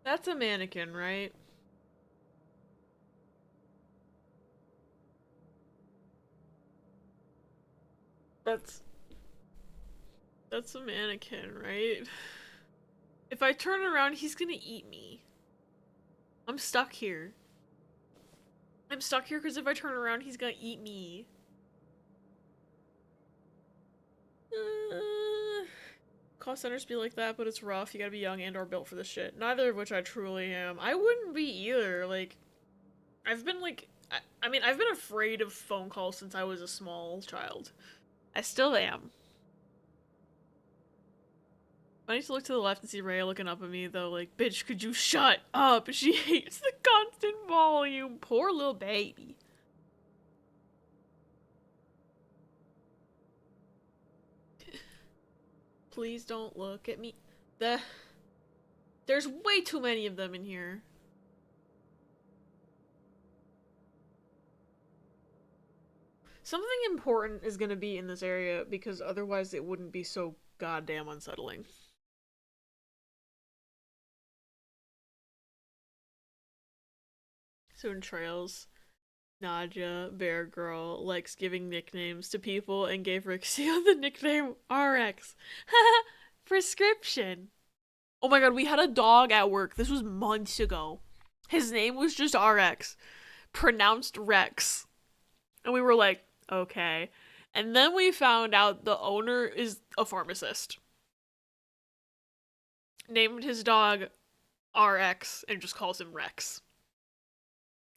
That's a mannequin, right? That's a mannequin, right? If I turn around, he's gonna eat me. I'm stuck here. I'm stuck here because if I turn around, he's gonna eat me. Call centers be like that, but it's rough. You gotta be young and or built for this shit. Neither of which I truly am. I wouldn't be either. Like, I've been like, I mean, I've been afraid of phone calls since I was a small child. I still am. I need to look to the left and see Rhea looking up at me, though, like, bitch, could you shut up? She hates the constant volume. Poor little baby. Please don't look at me. There's way too many of them in here. Something important is gonna be in this area, because otherwise it wouldn't be so goddamn unsettling. So in Trails, Nadia, Bear Girl, likes giving nicknames to people and gave Rixia the nickname RX. Prescription. Oh my god, we had a dog at work. This was months ago. His name was just RX. Pronounced Rex. And we were like, okay. And then we found out the owner is a pharmacist. Named his dog RX and just calls him Rex.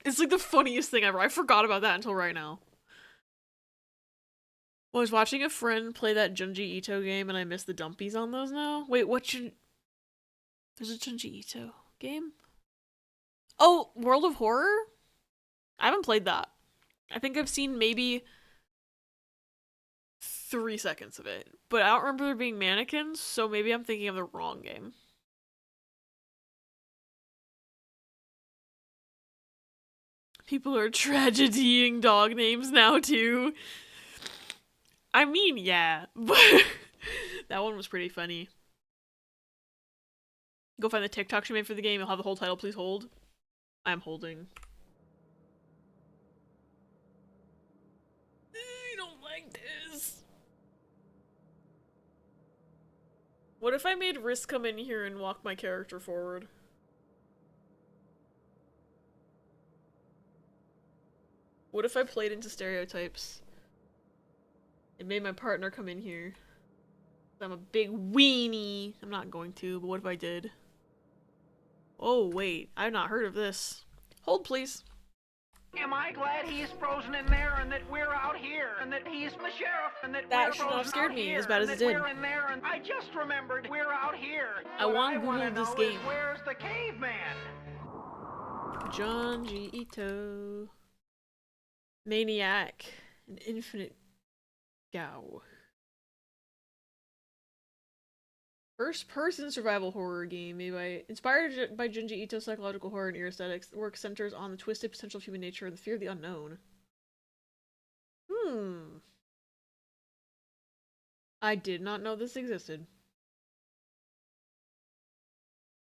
It's like the funniest thing ever. I forgot about that until right now. I was watching a friend play that Junji Ito game and I missed the dumpies on those now. Wait, there's a Junji Ito game? Oh, World of Horror? I haven't played that. I think I've seen maybe 3 seconds of it. But I don't remember there being mannequins, so maybe I'm thinking of the wrong game. People are tragedying dog names now, too. I mean, yeah, but that one was pretty funny. Go find the TikTok she made for the game. You'll have the whole title. Please hold. I'm holding. I don't like this. What if I made Risk come in here and walk my character forward? What if I played into stereotypes? It made my partner come in here. I'm a big weenie. I'm not going to, but what if I did? Oh, wait. I've not heard of this. Hold, please. Am I glad he's frozen in there and that we're out here and that he's the sheriff and that That we're should not have frozen scared out me here as bad as and it that did. we're in there and I just remembered we're out here. I What want I wanna Google this know is game. where's the caveman? Junji Ito. Maniac. An infinite Gao. First-person survival horror game inspired by Junji Ito's psychological horror and eerie aesthetics. The work centers on the twisted potential of human nature and the fear of the unknown. I did not know this existed.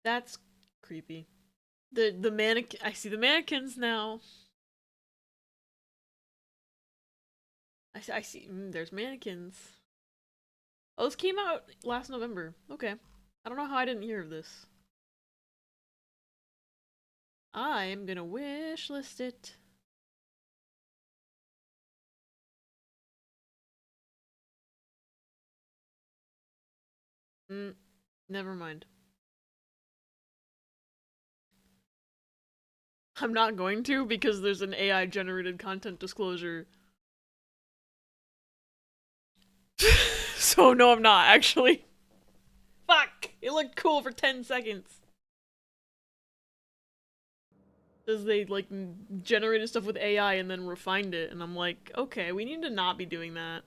That's creepy. The mannequin. I see the mannequins now. I see. There's mannequins. Oh, this came out last November. Okay. I don't know how I didn't hear of this. I am gonna wishlist it. Never mind. I'm not going to because there's an AI generated content disclosure. So no, I'm not actually. Fuck! It looked cool for 10 seconds. Says they like generated stuff with AI and then refined it, and I'm like, okay, we need to not be doing that.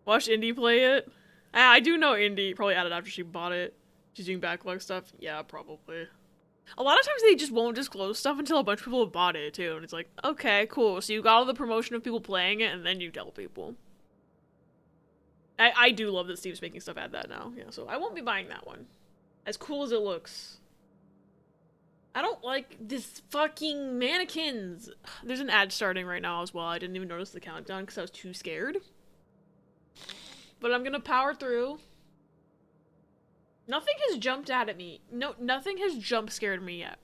Watch Indy play it. I do know Indy probably added after she bought it. She's doing backlog stuff. Yeah, probably. A lot of times they just won't disclose stuff until a bunch of people have bought it too, and it's like, okay, cool. So you got all the promotion of people playing it, and then you tell people. I do love that Steve's making stuff add that now. Yeah, so I won't be buying that one. As cool as it looks. I don't like this fucking mannequins. There's an ad starting right now as well. I didn't even notice the countdown because I was too scared. But I'm gonna power through. Nothing has jumped out at me. No, nothing has jump scared me yet.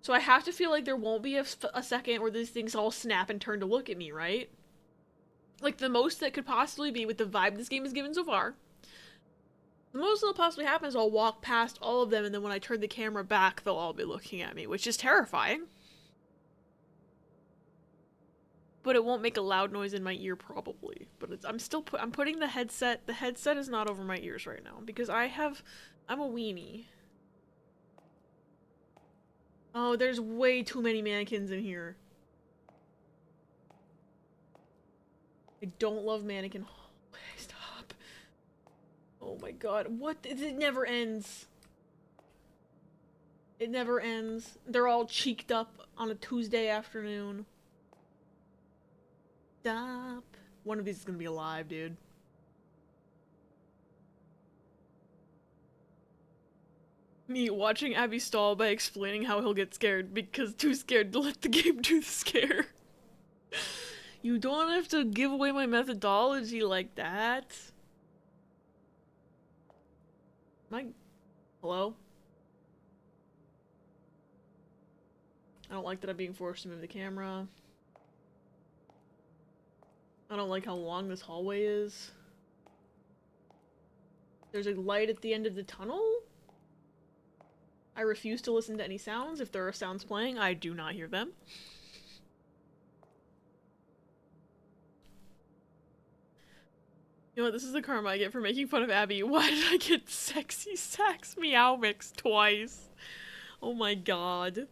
So I have to feel like there won't be a second where these things all snap and turn to look at me, right? Like, the most that could possibly be with the vibe this game has given so far. The most that'll possibly happen is I'll walk past all of them, and then when I turn the camera back, they'll all be looking at me, which is terrifying. But it won't make a loud noise in my ear, probably. But I'm putting the headset is not over my ears right now, because I'm a weenie. Oh, there's way too many mannequins in here. I don't love mannequin. Oh, stop. Oh my god. What? It never ends. It never ends. They're all cheeked up on a Tuesday afternoon. Stop. One of these is gonna be alive, dude. Me watching Abby stall by explaining how he'll get scared because too scared to let the game do the scare. You don't have to give away my methodology like that. Hello? I don't like that I'm being forced to move the camera. I don't like how long this hallway is. There's a light at the end of the tunnel? I refuse to listen to any sounds. If there are sounds playing, I do not hear them. You know what, this is the karma I get for making fun of Abby. Why did I get sexy sax meow mix twice? Oh my god.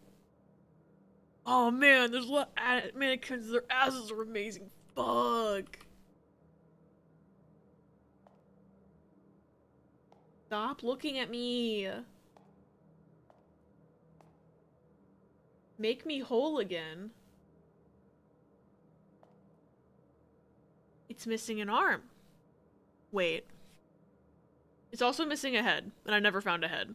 Oh man, there's a lot of mannequins, their asses are amazing. Fuck. Stop looking at me. Make me whole again. It's missing an arm. Wait. It's also missing a head, and I never found a head.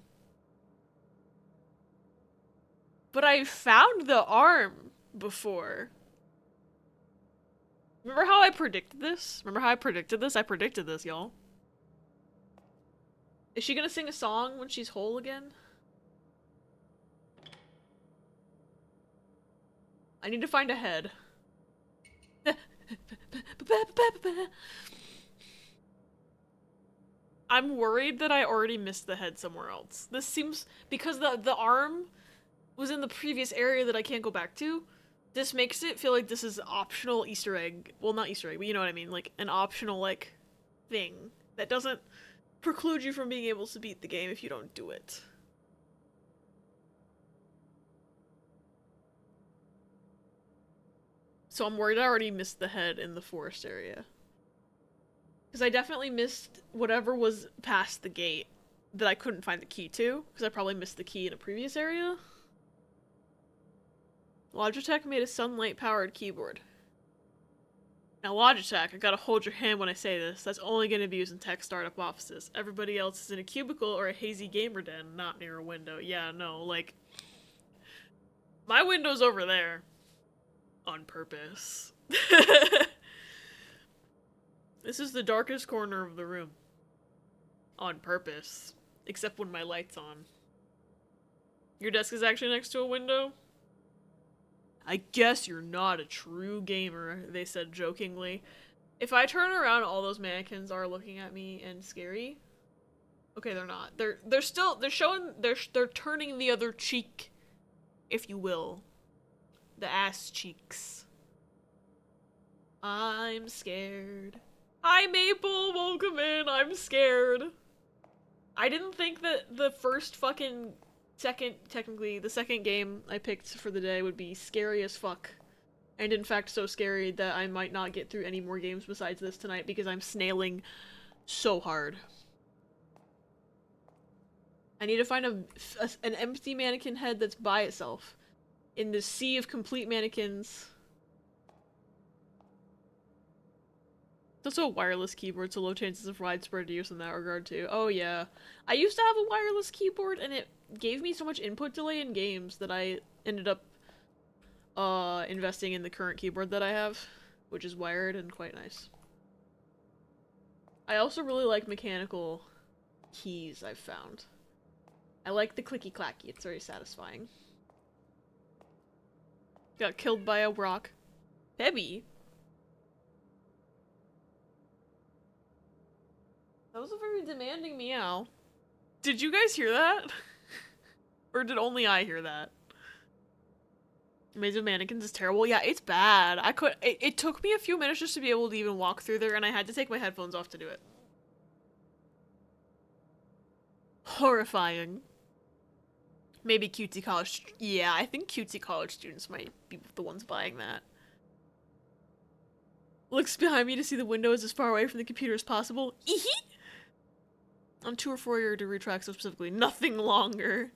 But I found the arm before. Remember how I predicted this? I predicted this, y'all. Is she gonna sing a song when she's whole again? I need to find a head. I'm worried that I already missed the head somewhere else. This seems... because the arm was in the previous area that I can't go back to, this makes it feel like this is optional Easter egg. Well, not Easter egg, but you know what I mean. Like, an optional, like, thing that doesn't preclude you from being able to beat the game if you don't do it. So I'm worried I already missed the head in the forest area. Because I definitely missed whatever was past the gate that I couldn't find the key to, because I probably missed the key in a previous area. Logitech made a sunlight-powered keyboard. Now Logitech, I gotta hold your hand when I say this, that's only gonna be used in tech startup offices. Everybody else is in a cubicle or a hazy gamer den, not near a window. Yeah, no, like... my window's over there. On purpose. This is the darkest corner of the room. On purpose. Except when my light's on. Your desk is actually next to a window? I guess you're not a true gamer, they said jokingly. If I turn around, all those mannequins are looking at me and scary. Okay, they're not. They're turning the other cheek, if you will. The ass cheeks. I'm scared. Hi, Maple! Welcome in! I'm scared. I didn't think that the first fucking the second game I picked for the day would be scary as fuck. And in fact so scary that I might not get through any more games besides this tonight because I'm snailing so hard. I need to find an empty mannequin head that's by itself. In the sea of complete mannequins. It's also a wireless keyboard, so low chances of widespread use in that regard too. Oh yeah. I used to have a wireless keyboard and it gave me so much input delay in games that I ended up investing in the current keyboard that I have, which is wired and quite nice. I also really like mechanical keys I've found. I like the clicky clacky, it's very satisfying. Got killed by a rock. Pebby? That was a very demanding meow. Did you guys hear that? Or did only I hear that? Maze of Mannequins is terrible. Yeah, it's bad. It took me a few minutes just to be able to even walk through there, and I had to take my headphones off to do it. Horrifying. Maybe cutesy college... yeah, I think cutesy college students might be the ones buying that. Looks behind me to see the window is as far away from the computer as possible. Eehee! On 2 or 4 year degree tracks, so specifically nothing longer.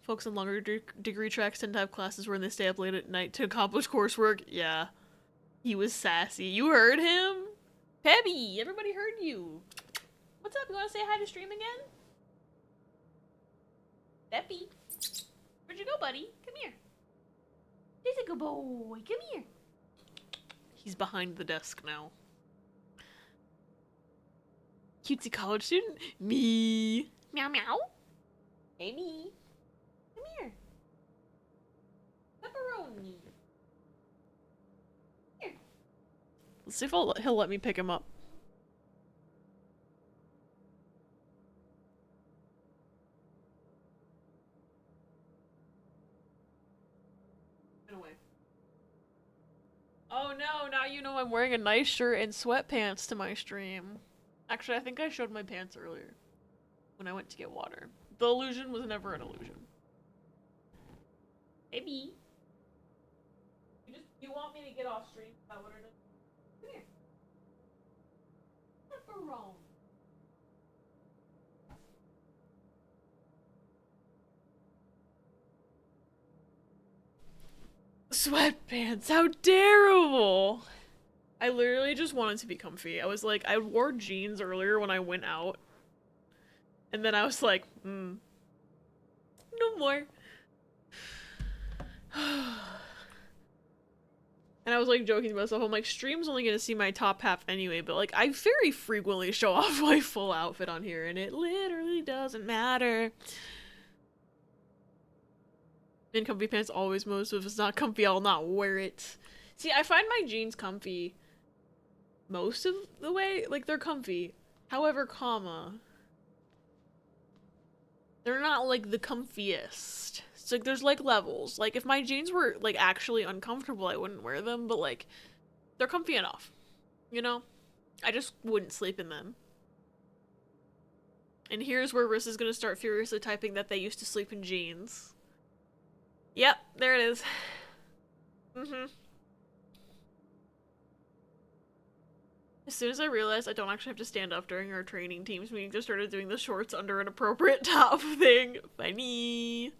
Folks on longer degree tracks tend to have classes where they stay up late at night to accomplish coursework. Yeah. He was sassy. You heard him? Pebby! Everybody heard you. What's up? You want to say hi to stream again? Peppy. Where'd you go, buddy? Come here. He's a good boy. Come here. He's behind the desk now. Cutesy college student? Me. Meow meow. Hey, me. Come here. Pepperoni. Here. Let's see if he'll let me pick him up. Oh no, now you know I'm wearing a nice shirt and sweatpants to my stream. Actually, I think I showed my pants earlier when I went to get water. The illusion was never an illusion. Baby. You want me to get off stream? Is that what it is? Come here. Pepperoni. Sweatpants, how terrible! I literally just wanted to be comfy. I was like, I wore jeans earlier when I went out. And then I was like, no more. And I was like joking to myself, I'm like, stream's only gonna see my top half anyway, but like, I very frequently show off my full outfit on here, and it literally doesn't matter. In comfy pants always most, so if it's not comfy, I'll not wear it. See, I find my jeans comfy most of the way, like, they're comfy. However, they're not, like, the comfiest. It's like, there's, like, levels. Like, if my jeans were, like, actually uncomfortable, I wouldn't wear them, but, like, they're comfy enough. You know? I just wouldn't sleep in them. And here's where Riss is gonna start furiously typing that they used to sleep in jeans. Yep, there it is. As soon as I realized I don't actually have to stand up during our training teams meeting, just started doing the shorts under an appropriate top thing. Funny.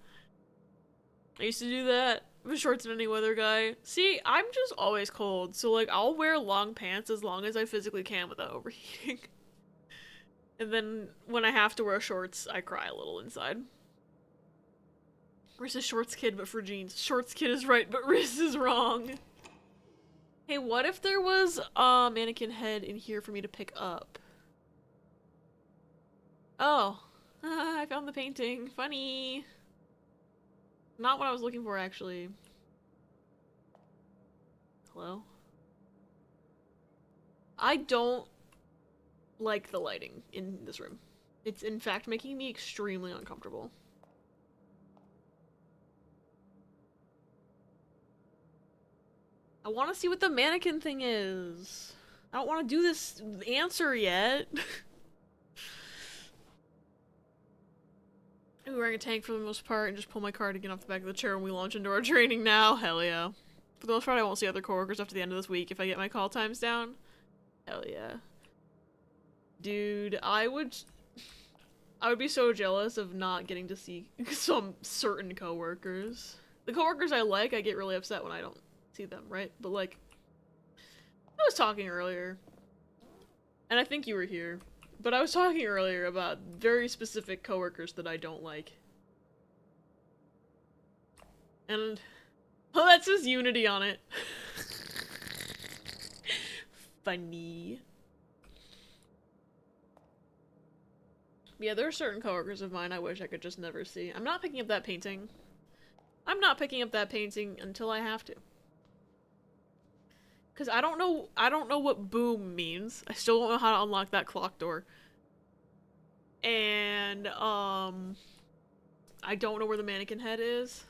I used to do that with shorts in any weather, guy. See, I'm just always cold, so like I'll wear long pants as long as I physically can without overheating. And then when I have to wear shorts, I cry a little inside. Riss is shorts kid, but for jeans. Shorts kid is right, but Riss is wrong. Hey, what if there was a mannequin head in here for me to pick up? Oh. I found the painting. Funny. Not what I was looking for, actually. Hello? I don't like the lighting in this room. It's in fact making me extremely uncomfortable. I want to see what the mannequin thing is. I don't want to do this answer yet. I'm wearing a tank for the most part and just pull my cardigan off the back of the chair when we launch into our training now. Hell yeah. For the most part, I won't see other coworkers after the end of this week if I get my call times down. Hell yeah. Dude, I would be so jealous of not getting to see some certain coworkers. The coworkers I like, I get really upset when I don't see them, right? But like, I was talking earlier, and I think you were here, but I was talking earlier about very specific coworkers that I don't like. And, oh, that says Unity on it. Funny. Yeah, there are certain coworkers of mine I wish I could just never see. I'm not picking up that painting. I'm not picking up that painting until I have to. Cause I don't know what boom means. I still don't know how to unlock that clock door. And, I don't know where the mannequin head is.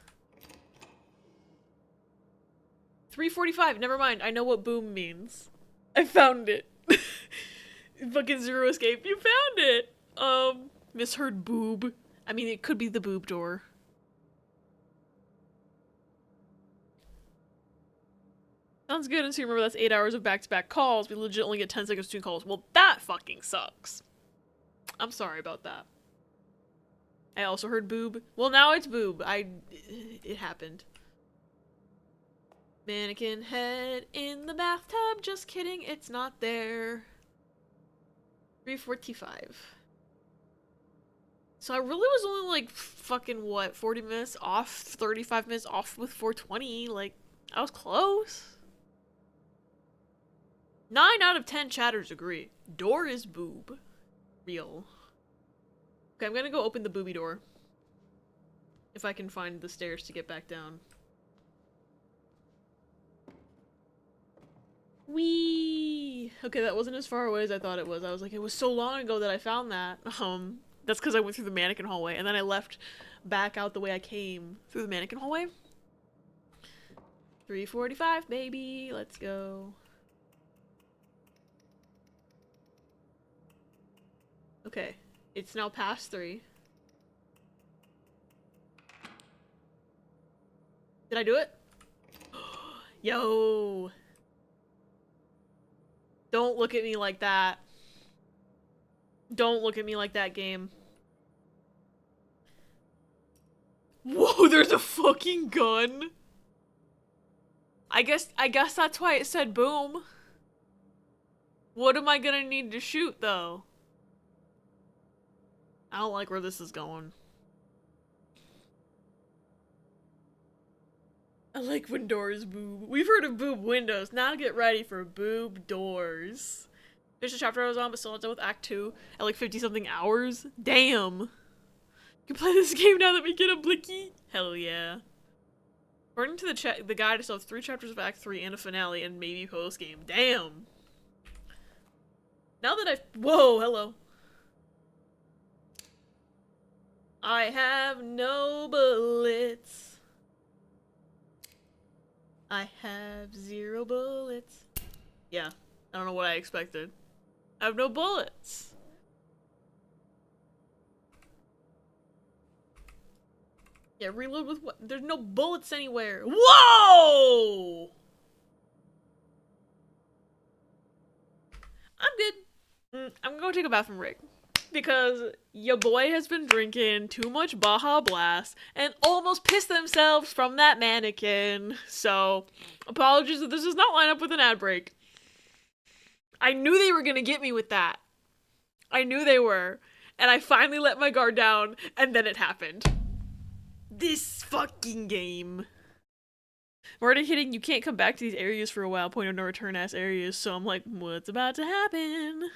3:45, never mind. I know what boom means. I found it. Fucking Zero Escape, you found it! Misheard boob. I mean, it could be the boob door. Sounds good until you remember that's 8 hours of back-to-back calls. We legit only get 10 seconds between calls. Well, that fucking sucks. I'm sorry about that. I also heard boob. Well, now it's boob. It happened. Mannequin head in the bathtub. Just kidding, it's not there. 3:45. So I really was only like fucking what, 40 minutes off, 35 minutes off with 420. Like, I was close. 9 out of 10 chatters agree. Door is boob. Real. Okay, I'm gonna go open the booby door. If I can find the stairs to get back down. Wee. Okay, that wasn't as far away as I thought it was. I was like, it was so long ago that I found that. That's because I went through the mannequin hallway, and then I left back out the way I came through the mannequin hallway. 3:45, baby. Let's go. Okay, it's now past 3. Did I do it? Yo! Don't look at me like that. Don't look at me like that, game. Whoa, there's a fucking gun! I guess that's why it said boom. What am I gonna need to shoot, though? I don't like where this is going. I like when doors boob. We've heard of boob windows. Now get ready for boob doors. There's a chapter I was on, but still not done with Act 2 at like 50-something hours. Damn. You can play this game now that we get a blicky? Hell yeah. According to the guide, I still have 3 chapters of Act 3 and a finale and maybe post-game. Damn. Now that whoa, hello. I have no bullets. I have 0 bullets. Yeah, I don't know what I expected. I have no bullets. Yeah, reload with what? There's no bullets anywhere. Whoa! I'm good. I'm gonna go take a bathroom break. Because your boy has been drinking too much Baja Blast and almost pissed themselves from that mannequin. So, apologies if this does not line up with an ad break. I knew they were gonna get me with that. I knew they were. And I finally let my guard down, and then it happened. This fucking game. I'm already hitting you can't come back to these areas for a while, point of no return ass areas, so I'm like, what's about to happen?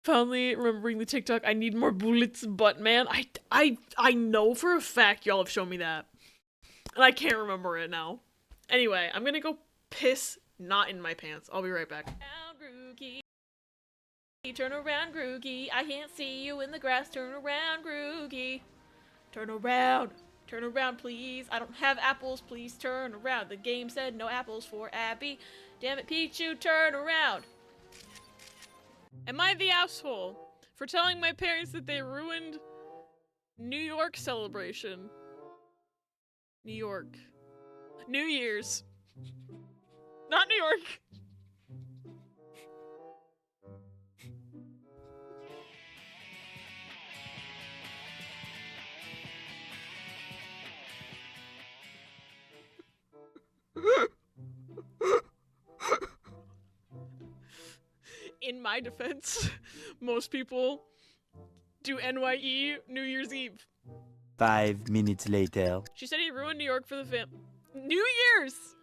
Finally remembering the TikTok, I need more bullets, but man, I know for a fact y'all have shown me that. And I can't remember it now. Anyway, I'm gonna go piss not in my pants. I'll be right back. Turn around, Groogie. I can't see you in the grass. Turn around, Groogie. Turn around. Turn around, please. I don't have apples. Please turn around. The game said no apples for Abby. Damn it, Pichu, turn around. Am I the asshole for telling my parents that they ruined New York celebration? New York. New Year's. Not New York. In my defense, most people do NYE New Year's Eve. 5 minutes later. She said he ruined New York for the New Year's!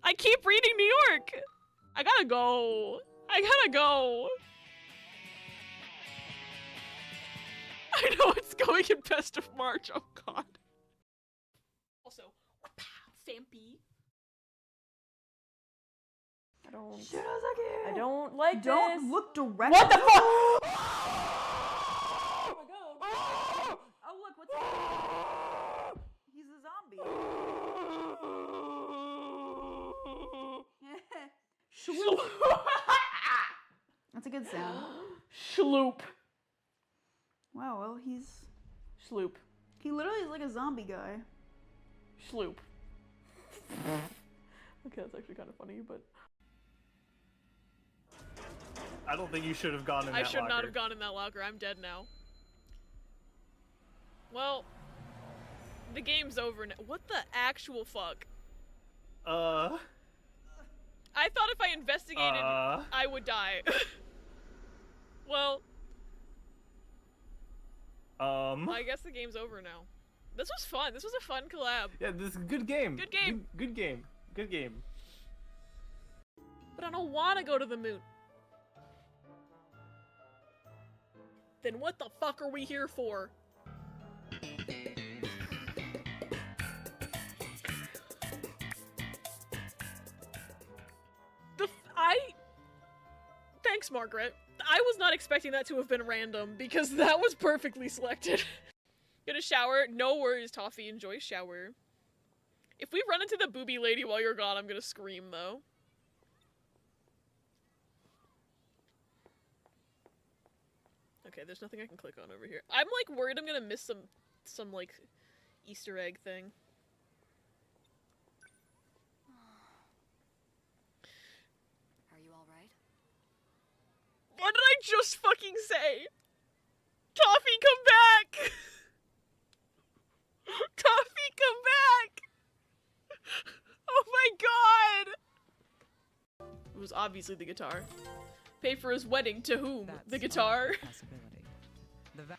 I keep reading New York! I gotta go. I gotta go. I know it's going in best of March, oh god. Also, Fampy. I don't like Don't this. look directly. What the fuck? Oh my god. Oh look, what's that? He's a zombie. Shloop. That's a good sound. Schloop. Wow, well he's... Schloop. He literally is like a zombie guy. Schloop. Okay, that's actually kind of funny, but... I don't think you should have gone in that I should locker. not have gone in that locker. I'm dead now. Well, the game's over now. What the actual fuck? I thought if I investigated, I would die. Well, I guess the game's over now. This was fun. This was a fun collab. Yeah, this is a good game. Good game. Good game. Good game. But I don't want to go to the moon. Then what the fuck are we here for? Thanks, Margaret. I was not expecting that to have been random, because that was perfectly selected. Gonna shower? No worries, Toffee. Enjoy shower. If we run into the booby lady while you're gone, I'm gonna scream, though. Okay, there's nothing I can click on over here. I'm, like, worried I'm gonna miss some, like, Easter egg thing. Are you alright? What did I just fucking say? Toffee, come back! Toffee, come back! Oh my god! It was obviously the guitar. Pay for his wedding to whom? That's The guitar? a possibility. Imagine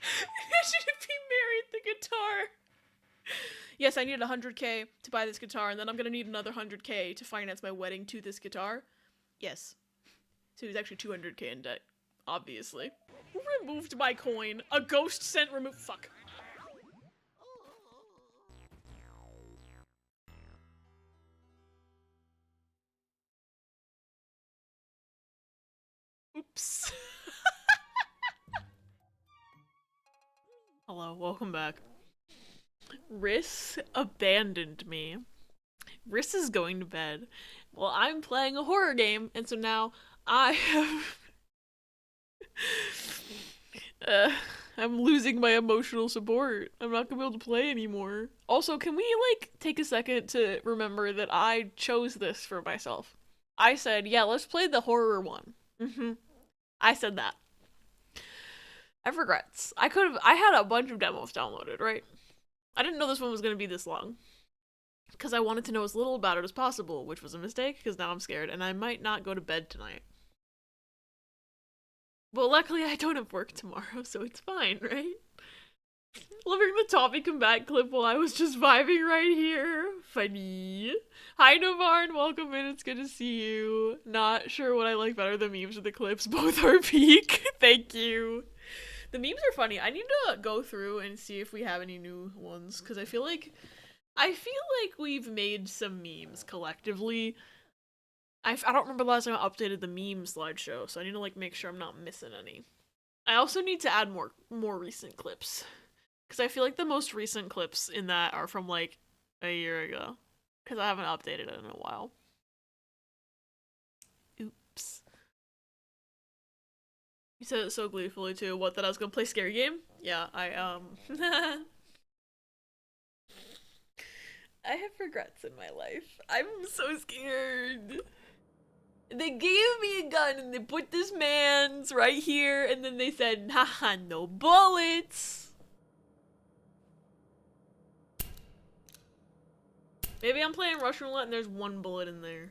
if he married the guitar! Yes, I needed 100k to buy this guitar, and then I'm gonna need another 100k to finance my wedding to this guitar. Yes. So he's actually 200k in debt. Obviously. Who removed my coin? A ghost sent remove- fuck. Oops. Hello, welcome back. Riss abandoned me. Riss is going to bed. Well, I'm playing a horror game, and so now I have... I'm losing my emotional support. I'm not gonna be able to play anymore. Also, can we, like, take a second to remember that I chose this for myself? I said, yeah, let's play the horror one. I said that. I have regrets. I had a bunch of demos downloaded, right? I didn't know this one was gonna be this long. Because I wanted to know as little about it as possible, which was a mistake, because now I'm scared, and I might not go to bed tonight. But luckily I don't have work tomorrow, so it's fine, right? Loving the Toffee come back clip while I was just vibing right here. Funny. Hi Navarre, welcome in, it's good to see you. Not sure what I like better, the memes or the clips. Both are peak. Thank you. The memes are funny. I need to go through and see if we have any new ones, because I feel like we've made some memes collectively. I don't remember the last time I updated the meme slideshow, so I need to, like, make sure I'm not missing any. I also need to add more recent clips, because I feel like the most recent clips in that are from, like, a year ago, because I haven't updated it in a while. Oops. You said it so gleefully, too. What, that I was gonna play Scary Game? Yeah, I have regrets in my life. I'm so scared. They gave me a gun and they put this man's right here, and then they said, haha, no bullets. Maybe I'm playing Russian roulette and there's one bullet in there.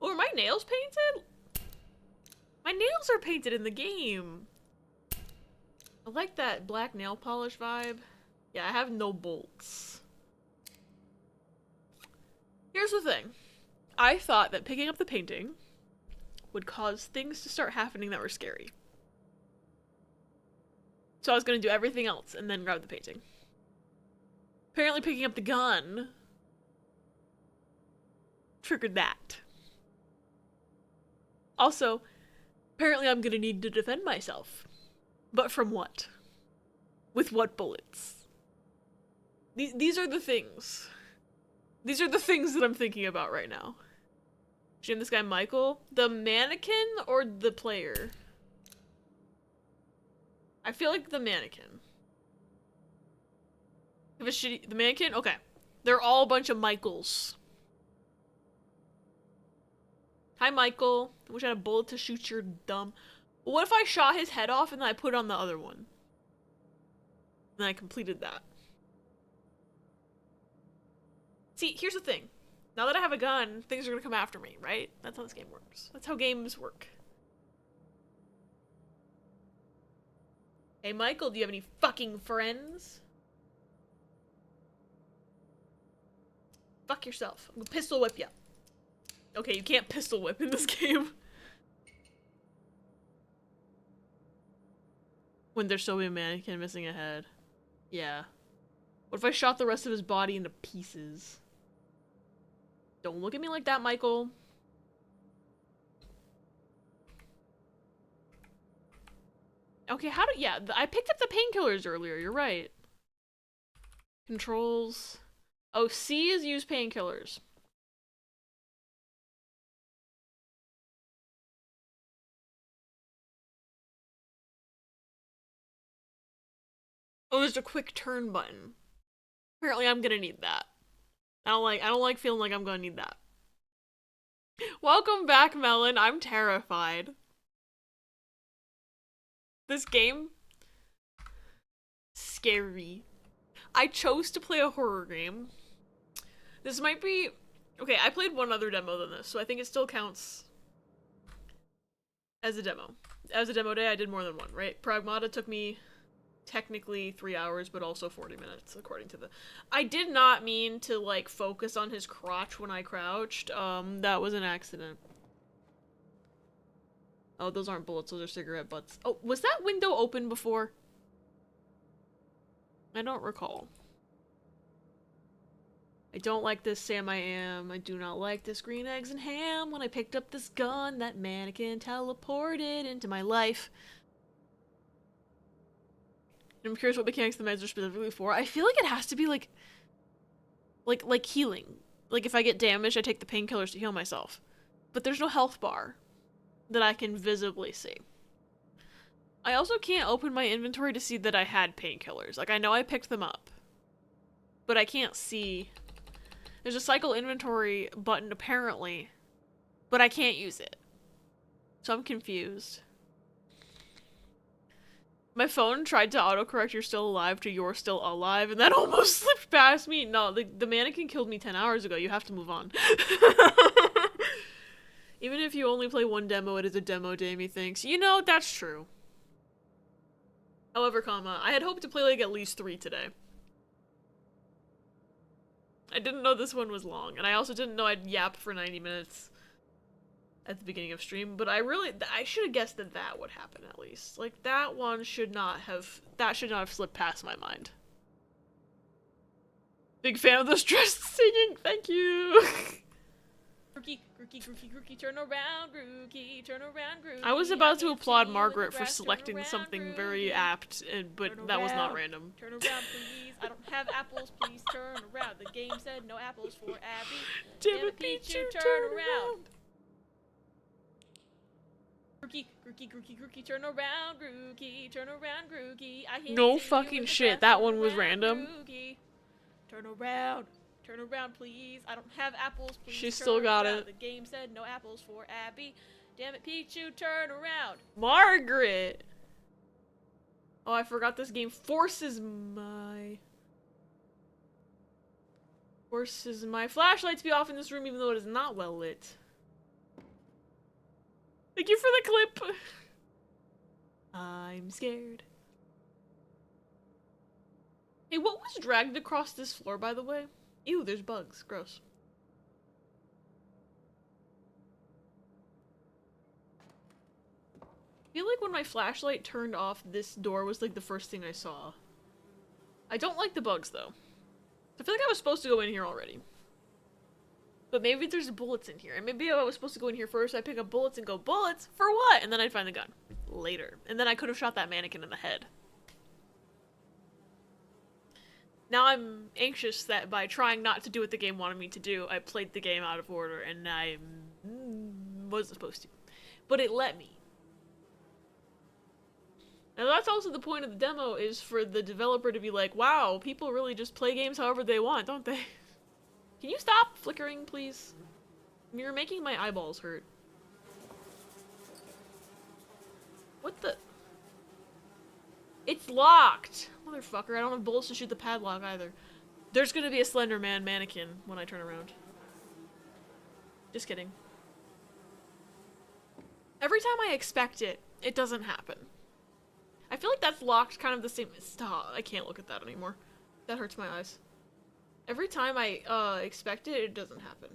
Oh, are my nails painted? My nails are painted in the game. I like that black nail polish vibe. Yeah, I have no bolts. Here's the thing. I thought that picking up the painting would cause things to start happening that were scary. So I was gonna do everything else and then grab the painting. Apparently picking up the gun triggered that. Also, apparently I'm gonna need to defend myself. But from what? With what bullets? These are the things. These are the things that I'm thinking about right now. Jim, this guy Michael? The mannequin or the player? I feel like the mannequin. If it's shitty, the mannequin? Okay. They're all a bunch of Michaels. Hi, Michael. I wish I had a bullet to shoot your dumb... What if I shot his head off and then I put on the other one? And I completed that. See, here's the thing. Now that I have a gun, things are gonna come after me, right? That's how this game works. That's how games work. Hey, Michael, do you have any fucking friends? Fuck yourself. I'm gonna pistol whip you. Okay, you can't pistol whip in this game. When there's so many mannequin missing a head. Yeah. What if I shot the rest of his body into pieces? Don't look at me like that, Michael. Okay, how do- yeah, I picked up the painkillers earlier, you're right. Controls. Oh, C is use painkillers. Oh, there's a quick turn button. Apparently I'm gonna need that. I don't like feeling like I'm gonna need that. Welcome back, Melon. I'm terrified. This game? Scary. I chose to play a horror game. This might be... Okay, I played one other demo than this, so I think it still counts as a demo. As a demo day, I did more than one, right? Pragmata took me technically 3 hours, but also 40 minutes, according to the... I did not mean to, like, focus on his crotch when I crouched. That was an accident. Oh, those aren't bullets, those are cigarette butts. Oh, was that window open before? I don't recall. I don't like this Sam I Am. I do not like this green eggs and ham. When I picked up this gun, that mannequin teleported into my life. I'm curious what mechanics the meds are specifically for. I feel like it has to be like healing. Like if I get damaged, I take the painkillers to heal myself. But there's no health bar that I can visibly see. I also can't open my inventory to see that I had painkillers. Like I know I picked them up, but I can't see. There's a cycle inventory button apparently, but I can't use it. So I'm confused. My phone tried to autocorrect "you're still alive" to "you're still alive," and that almost slipped past me. No, the mannequin killed me 10 hours ago. You have to move on. Even if you only play one demo, it is a demo day, methinks. You know, that's true. However, I had hoped to play like at least 3 today. I didn't know this one was long, and I also didn't know I'd yap for 90 minutes at the beginning of stream, but I should have guessed that that would happen at least. Like, that should not have slipped past my mind. Big fan of the stressed singing, thank you! Grooky, turn around, Grooky, turn around, Grooky. I was about to applaud Margaret for selecting something very apt, but that was not random. Turn around, please. I don't have apples, please turn around. The game said no apples for Abby. Damn it, Pichu, turn around. Grooky, turn around, Grooky. No fucking shit, that one was random. Turn around, please. I don't have apples, please. She still got it. The game said no apples for Abby. Damn it, Pichu, turn around. Margaret! Oh, I forgot this game forces my flashlight to be off in this room even though it is not well lit. Thank you for the clip. I'm scared. Hey, what was dragged across this floor, by the way? Ew, there's bugs. Gross. I feel like when my flashlight turned off, this door was like the first thing I saw. I don't like the bugs, though. I feel like I was supposed to go in here already. But maybe there's bullets in here. And maybe I was supposed to go in here first, I pick up bullets and go, bullets? For what? And then I'd find the gun. Later. And then I could have shot that mannequin in the head. Now I'm anxious that by trying not to do what the game wanted me to do, I played the game out of order and I wasn't supposed to. But it let me. Now that's also the point of the demo, is for the developer to be like, wow, people really just play games however they want, don't they? Can you stop flickering, please? You're making my eyeballs hurt. What the? It's locked! Motherfucker, I don't have bullets to shoot the padlock either. There's gonna be a Slender Man mannequin when I turn around. Just kidding. Every time I expect it, it doesn't happen. I feel like that's locked kind of the same- Stop, I can't look at that anymore. That hurts my eyes. Every time I, expect it, it doesn't happen.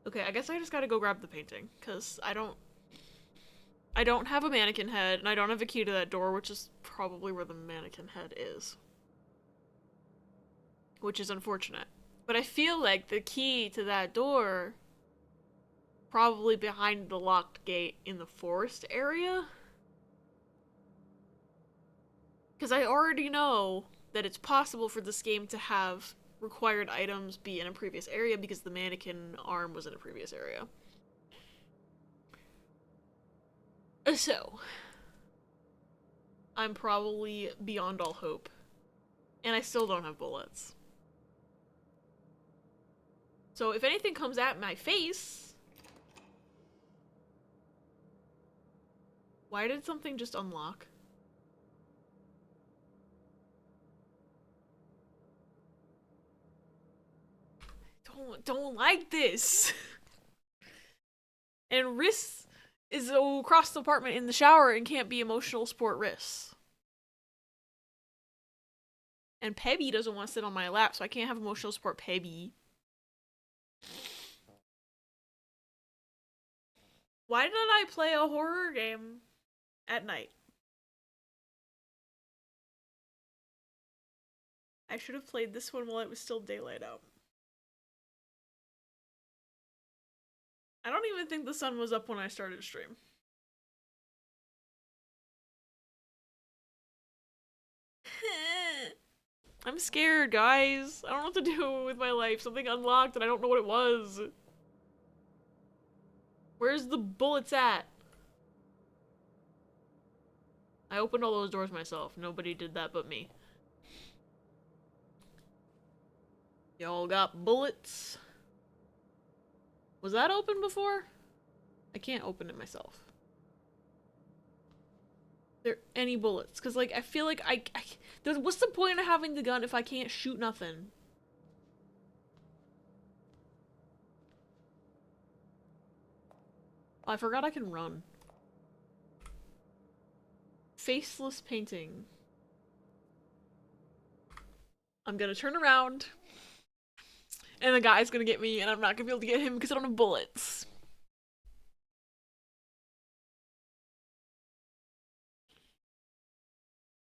Okay, I guess I just gotta go grab the painting, because I don't... I don't have a mannequin head, and I don't have a key to that door, which is probably where the mannequin head is. Which is unfortunate. But I feel like the key to that door probably behind the locked gate in the forest area. Because I already know that it's possible for this game to have required items be in a previous area because the mannequin arm was in a previous area. So, I'm probably beyond all hope. And I still don't have bullets. So if anything comes at my face... Why did something just unlock? Don't like this. And Riss is across the apartment in the shower and can't be emotional support Riss. And Pebby doesn't want to sit on my lap, so I can't have emotional support Pebby. Why did I play a horror game at night? I should have played this one while it was still daylight out. I don't even think the sun was up when I started stream. I'm scared, guys. I don't know what to do with my life. Something unlocked and I don't know what it was. Where's the bullets at? I opened all those doors myself. Nobody did that but me. Y'all got bullets? Was that open before? I can't open it myself. There any bullets? Cause like I feel like what's the point of having the gun if I can't shoot nothing? Oh, I forgot I can run. Faceless painting. I'm gonna turn around. And the guy's gonna get me and I'm not gonna be able to get him because I don't have bullets.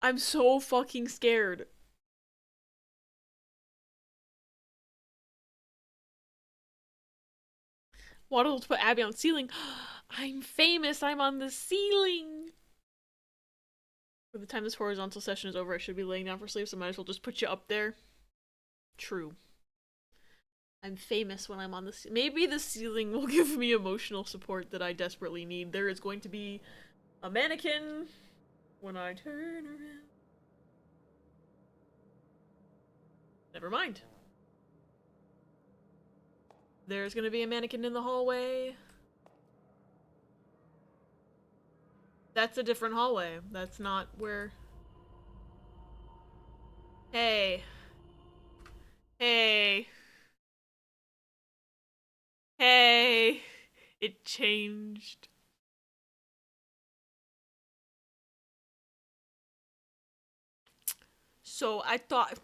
I'm so fucking scared. Waddle to put Abby on ceiling. I'm famous. I'm on the ceiling. By the time this horizontal session is over, I should be laying down for sleep, so I might as well just put you up there. True. I'm famous when I'm on the ceiling. Maybe the ceiling will give me emotional support that I desperately need. There is going to be a mannequin when I turn around. Never mind. There's gonna be a mannequin in the hallway. That's a different hallway. That's not where... Hey. Hey. Hey. It changed. So I thought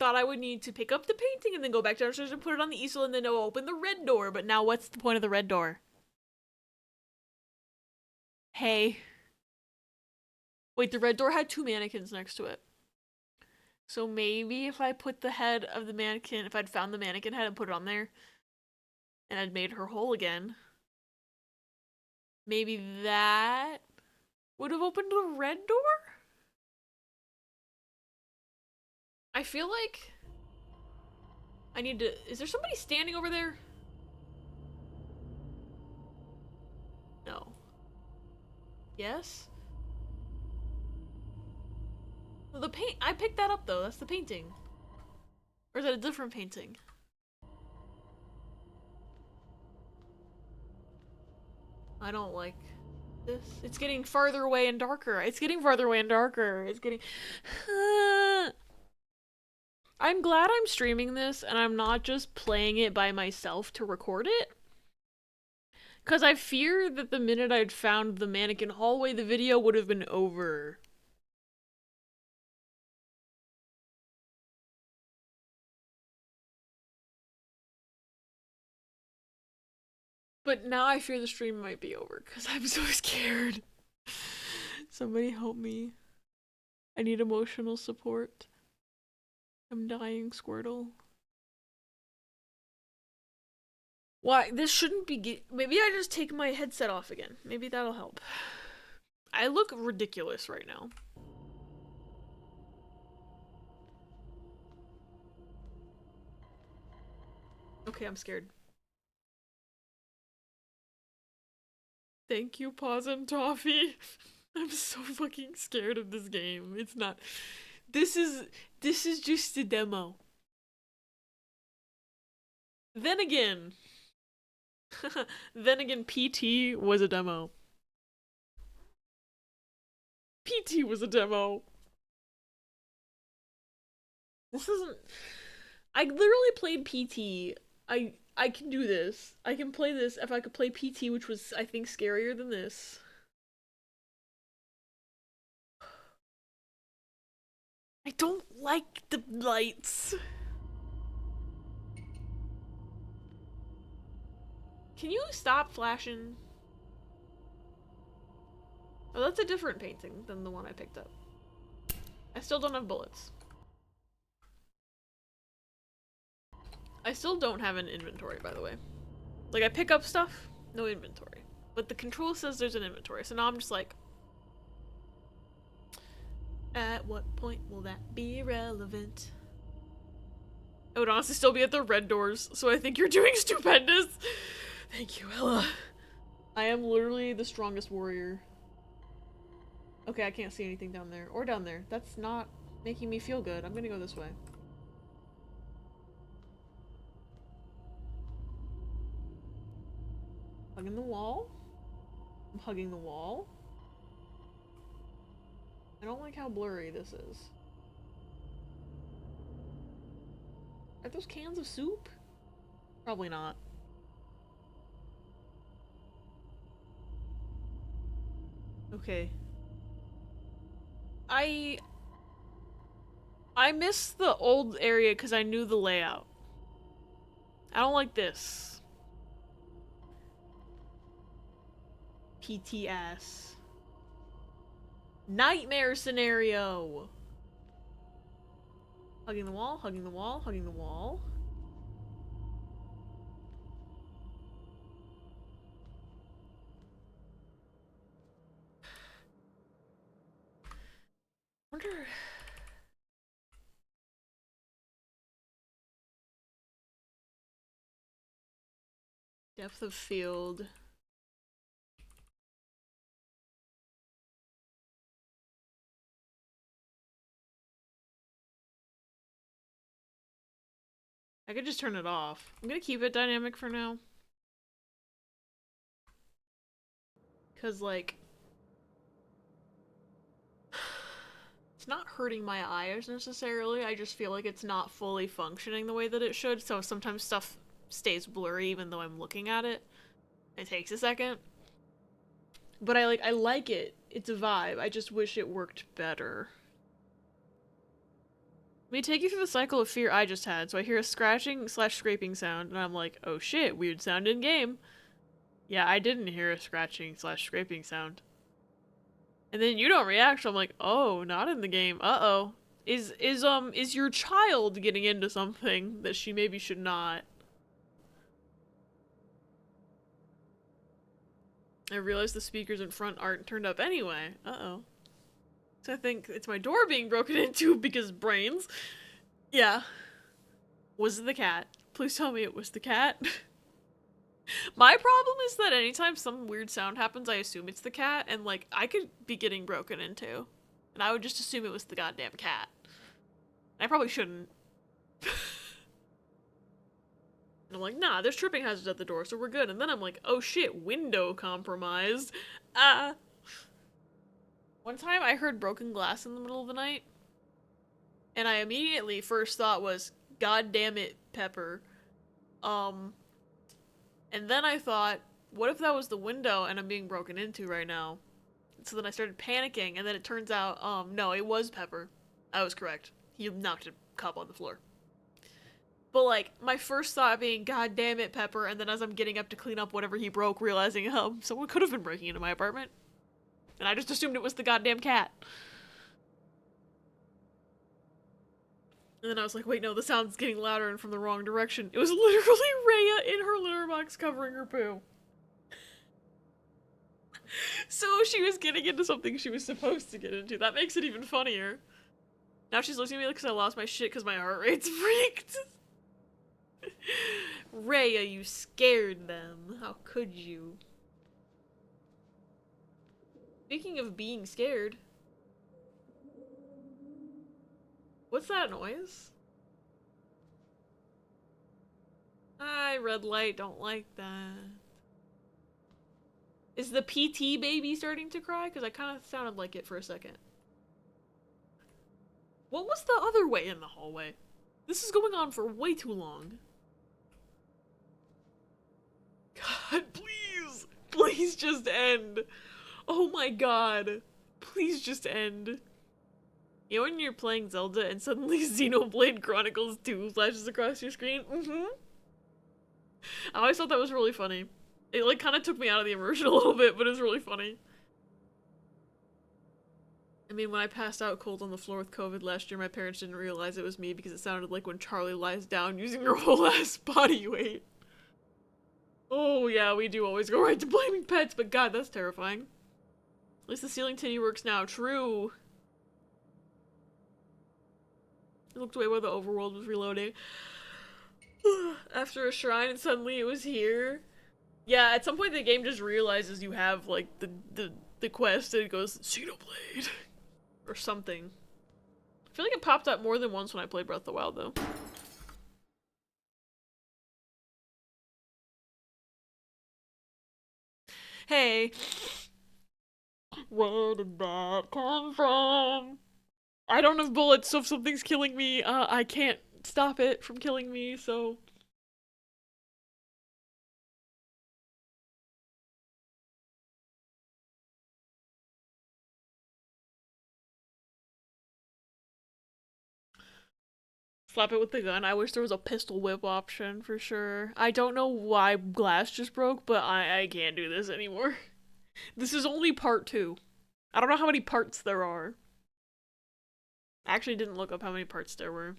I would need to pick up the painting and then go back downstairs and put it on the easel and then open the red door. But now what's the point of the red door? Hey. Wait, the red door had two mannequins next to it. So maybe if I put the head of the mannequin, if I'd found the mannequin head and put it on there, and I'd made her whole again, maybe that would have opened the red door? I feel like I need to... Is there somebody standing over there? No. Yes? The paint... I picked that up though, that's the painting. Or is that a different painting? I don't like this. It's getting farther away and darker. It's getting farther away and darker. It's getting... I'm glad I'm streaming this and I'm not just playing it by myself to record it. Because I fear that the minute I'd found the mannequin hallway, the video would have been over. But now I fear the stream might be over because I'm so scared. Somebody help me. I need emotional support. I'm dying, Squirtle. Why? This shouldn't be. Maybe I just take my headset off again. Maybe that'll help. I look ridiculous right now. Okay, I'm scared. Thank you, Paws and Toffee. I'm so fucking scared of this game. It's not. This is just a demo. Then again, PT was a demo. PT was a demo. This isn't. I literally played PT. I can do this. I can play this if I could play PT, which was, I think, scarier than this. I don't like the lights. Can you stop flashing? Oh, that's a different painting than the one I picked up. I still don't have bullets. I still don't have an inventory, by the way. Like, I pick up stuff, no inventory. But the control says there's an inventory, so now I'm just like... At what point will that be relevant? I would honestly still be at the red doors, so I think you're doing stupendous! Thank you, Ella. I am literally the strongest warrior. Okay, I can't see anything down there. Or down there. That's not making me feel good. I'm gonna go this way. Hugging the wall. I'm hugging the wall. I don't like how blurry this is. Are those cans of soup? Probably not. Okay. I miss the old area because I knew the layout. I don't like this. PTS. Nightmare scenario! Hugging the wall, hugging the wall, hugging the wall. Wonder... Depth of field. I could just turn it off. I'm gonna keep it dynamic for now. Cause like... It's not hurting my eyes necessarily, I just feel like it's not fully functioning the way that it should, so sometimes stuff stays blurry even though I'm looking at it. It takes a second. But I like it. It's a vibe. I just wish it worked better. Let me take you through the cycle of fear I just had. So I hear a scratching / scraping sound, and I'm like, oh shit, weird sound in game. Yeah, I didn't hear a scratching / scraping sound. And then you don't react, so I'm like, oh, not in the game. Uh-oh. Is your child getting into something that she maybe should not? I realized the speakers in front aren't turned up anyway. Uh-oh. So I think it's my door being broken into because brains. Yeah. Was it the cat? Please tell me it was the cat. My problem is that anytime some weird sound happens, I assume it's the cat, and like, I could be getting broken into. And I would just assume it was the goddamn cat. I probably shouldn't. And I'm like, nah, there's tripping hazards at the door, so we're good. And then I'm like, oh shit, window compromised. One time I heard broken glass in the middle of the night. And I immediately first thought was, god damn it, Pepper. And then I thought, what if that was the window and I'm being broken into right now? So then I started panicking, and then it turns out, no, it was Pepper. I was correct. He knocked a cup on the floor. But, like, my first thought being, god damn it, Pepper, and then as I'm getting up to clean up whatever he broke, realizing, someone could have been breaking into my apartment. And I just assumed it was the goddamn cat. And then I was like, wait, no, the sound's getting louder and from the wrong direction. It was literally Rhea in her litter box covering her poo. So she was getting into something she was supposed to get into. That makes it even funnier. Now she's looking at me because I lost my shit because my heart rate's freaked. Rhea, you scared them. How could you? Speaking of being scared. What's that noise? Hi, red light, don't like that. Is the PT baby starting to cry? Because I kind of sounded like it for a second. What was the other way in the hallway? This is going on for way too long. God, please! Please just end! Oh my god. Please just end. You know when you're playing Zelda and suddenly Xenoblade Chronicles 2 flashes across your screen? Mm-hmm. I always thought that was really funny. It like kind of took me out of the immersion a little bit, but it was really funny. I mean, when I passed out cold on the floor with COVID last year, my parents didn't realize it was me because it sounded like when Charlie lies down using her whole ass body weight. Oh yeah, we do always go right to blaming pets, but god, that's terrifying. At least the ceiling titty works now. True. I looked away while the overworld was reloading. After a shrine and suddenly it was here. Yeah, at some point the game just realizes you have, like, the quest and it goes, Xenoblade. Or something. I feel like it popped up more than once when I played Breath of the Wild, though. Hey. Where did that come from? I don't have bullets, so if something's killing me, I can't stop it from killing me, so... Slap it with the gun. I wish there was a pistol whip option for sure. I don't know why glass just broke, but I can't do this anymore. This is only part 2. I don't know how many parts there are. I actually didn't look up how many parts there were.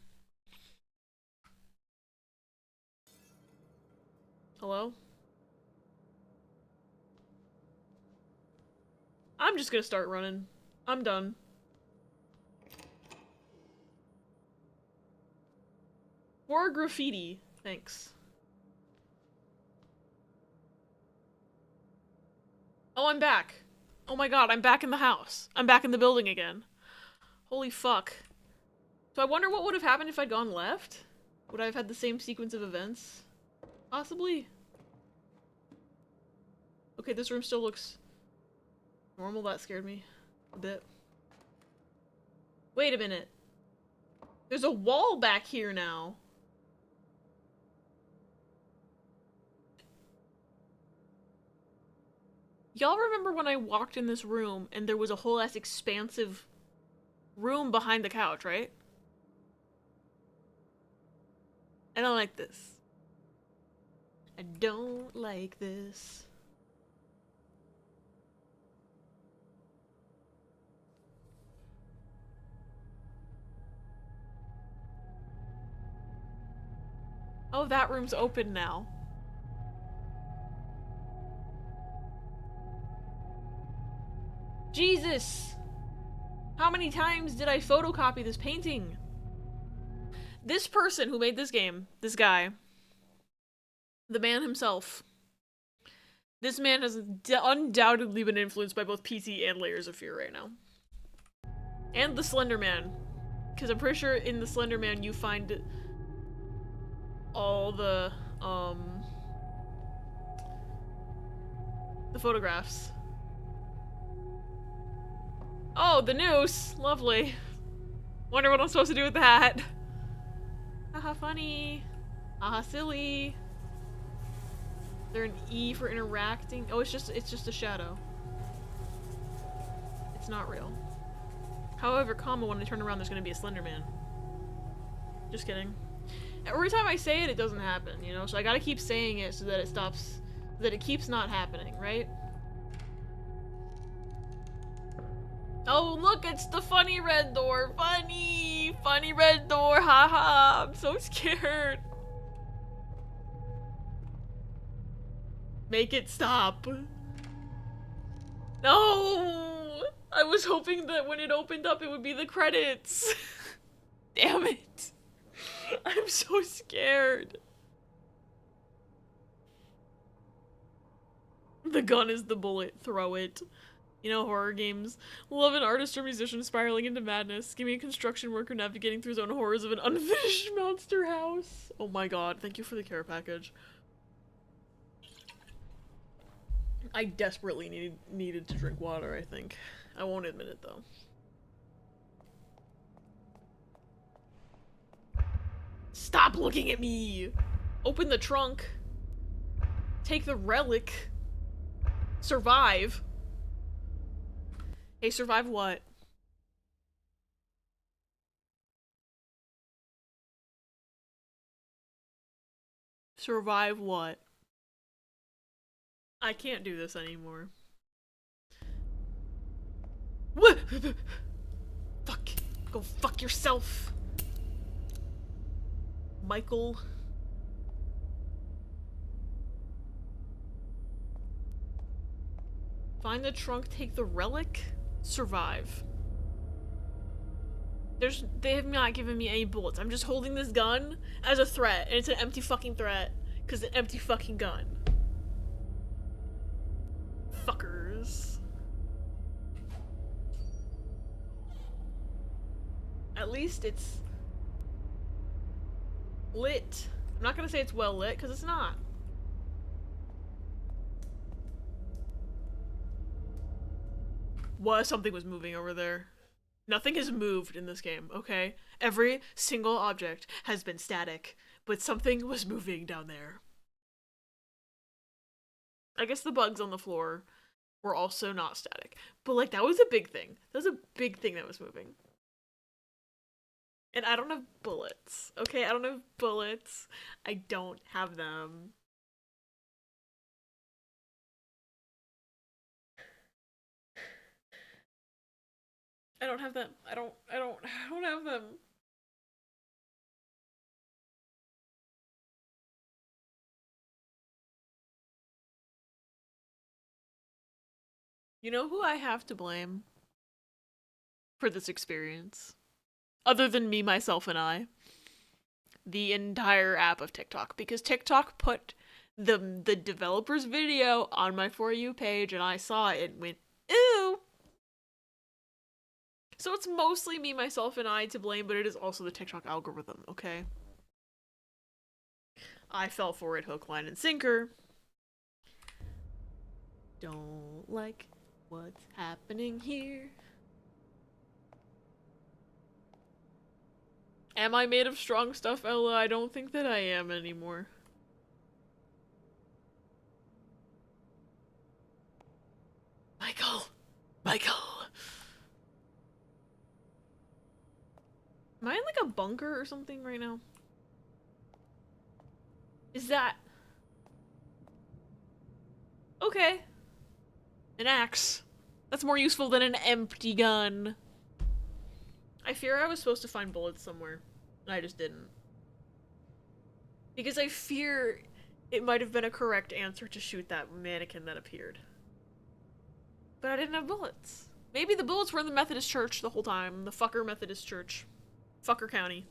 Hello? I'm just gonna start running. I'm done. More graffiti. Thanks. Oh, I'm back. Oh my god, I'm back in the house. I'm back in the building again. Holy fuck. So I wonder what would have happened if I'd gone left? Would I have had the same sequence of events? Possibly. Okay, this room still looks normal. That scared me a bit. Wait a minute. There's a wall back here now. Y'all remember when I walked in this room and there was a whole ass expansive room behind the couch, right? I don't like this. I don't like this. Oh, that room's open now. Jesus! How many times did I photocopy this painting? This person who made this game, this guy, the man himself, this man has undoubtedly been influenced by both PT and Layers of Fear right now. And the Slender Man. Because I'm pretty sure in the Slender Man you find all the photographs. Oh, the noose! Lovely. Wonder what I'm supposed to do with that. Haha, funny. Haha, silly. Is there an E for interacting? Oh, it's just a shadow. It's not real. However, comma, when I turn around, there's gonna be a Slender Man. Just kidding. Every time I say it, it doesn't happen, you know? So I gotta keep saying it so that it stops, so that it keeps not happening, right? Oh, look, it's the funny red door. Funny! Funny red door. Haha. I'm so scared. Make it stop. No! I was hoping that when it opened up, it would be the credits. Damn it. I'm so scared. The gun is the bullet. Throw it. You know, horror games. Love an artist or musician spiraling into madness. Give me a construction worker navigating through his own horrors of an unfinished monster house. Oh my god, thank you for the care package. I desperately needed to drink water, I think. I won't admit it, though. Stop looking at me! Open the trunk. Take the relic. Survive. Hey, survive what? Survive what? I can't do this anymore. What? Fuck. Go fuck yourself. Michael. Find the trunk, take the relic, survive. They have not given me any bullets. I'm just holding this gun as a threat, and it's an empty fucking threat, because it's an empty fucking gun. Fuckers. At least it's lit. I'm not gonna say it's well lit, because it's not. What? Something was moving over there. Nothing has moved in this game, okay? Every single object has been static, but something was moving down there. I guess the bugs on the floor were also not static. But, like, that was a big thing. That was a big thing that was moving. And I don't have bullets, okay? I don't have bullets. I don't have them. I don't have them. I don't have them. You know who I have to blame for this experience? Other than me, myself, and I. The entire app of TikTok. Because TikTok put the developer's video on my For You page, and I saw it and went, ew! So it's mostly me, myself, and I to blame, but it is also the TikTok algorithm, okay? I fell for it hook, line, and sinker. Don't like what's happening here. Am I made of strong stuff, Ella? I don't think that I am anymore. Michael! Michael! Am I in like a bunker or something right now? Is that... Okay. An axe. That's more useful than an empty gun. I fear I was supposed to find bullets somewhere, and I just didn't. Because I fear it might have been a correct answer to shoot that mannequin that appeared. But I didn't have bullets. Maybe the bullets were in the Methodist church the whole time. The fucker Methodist church. Fucker County.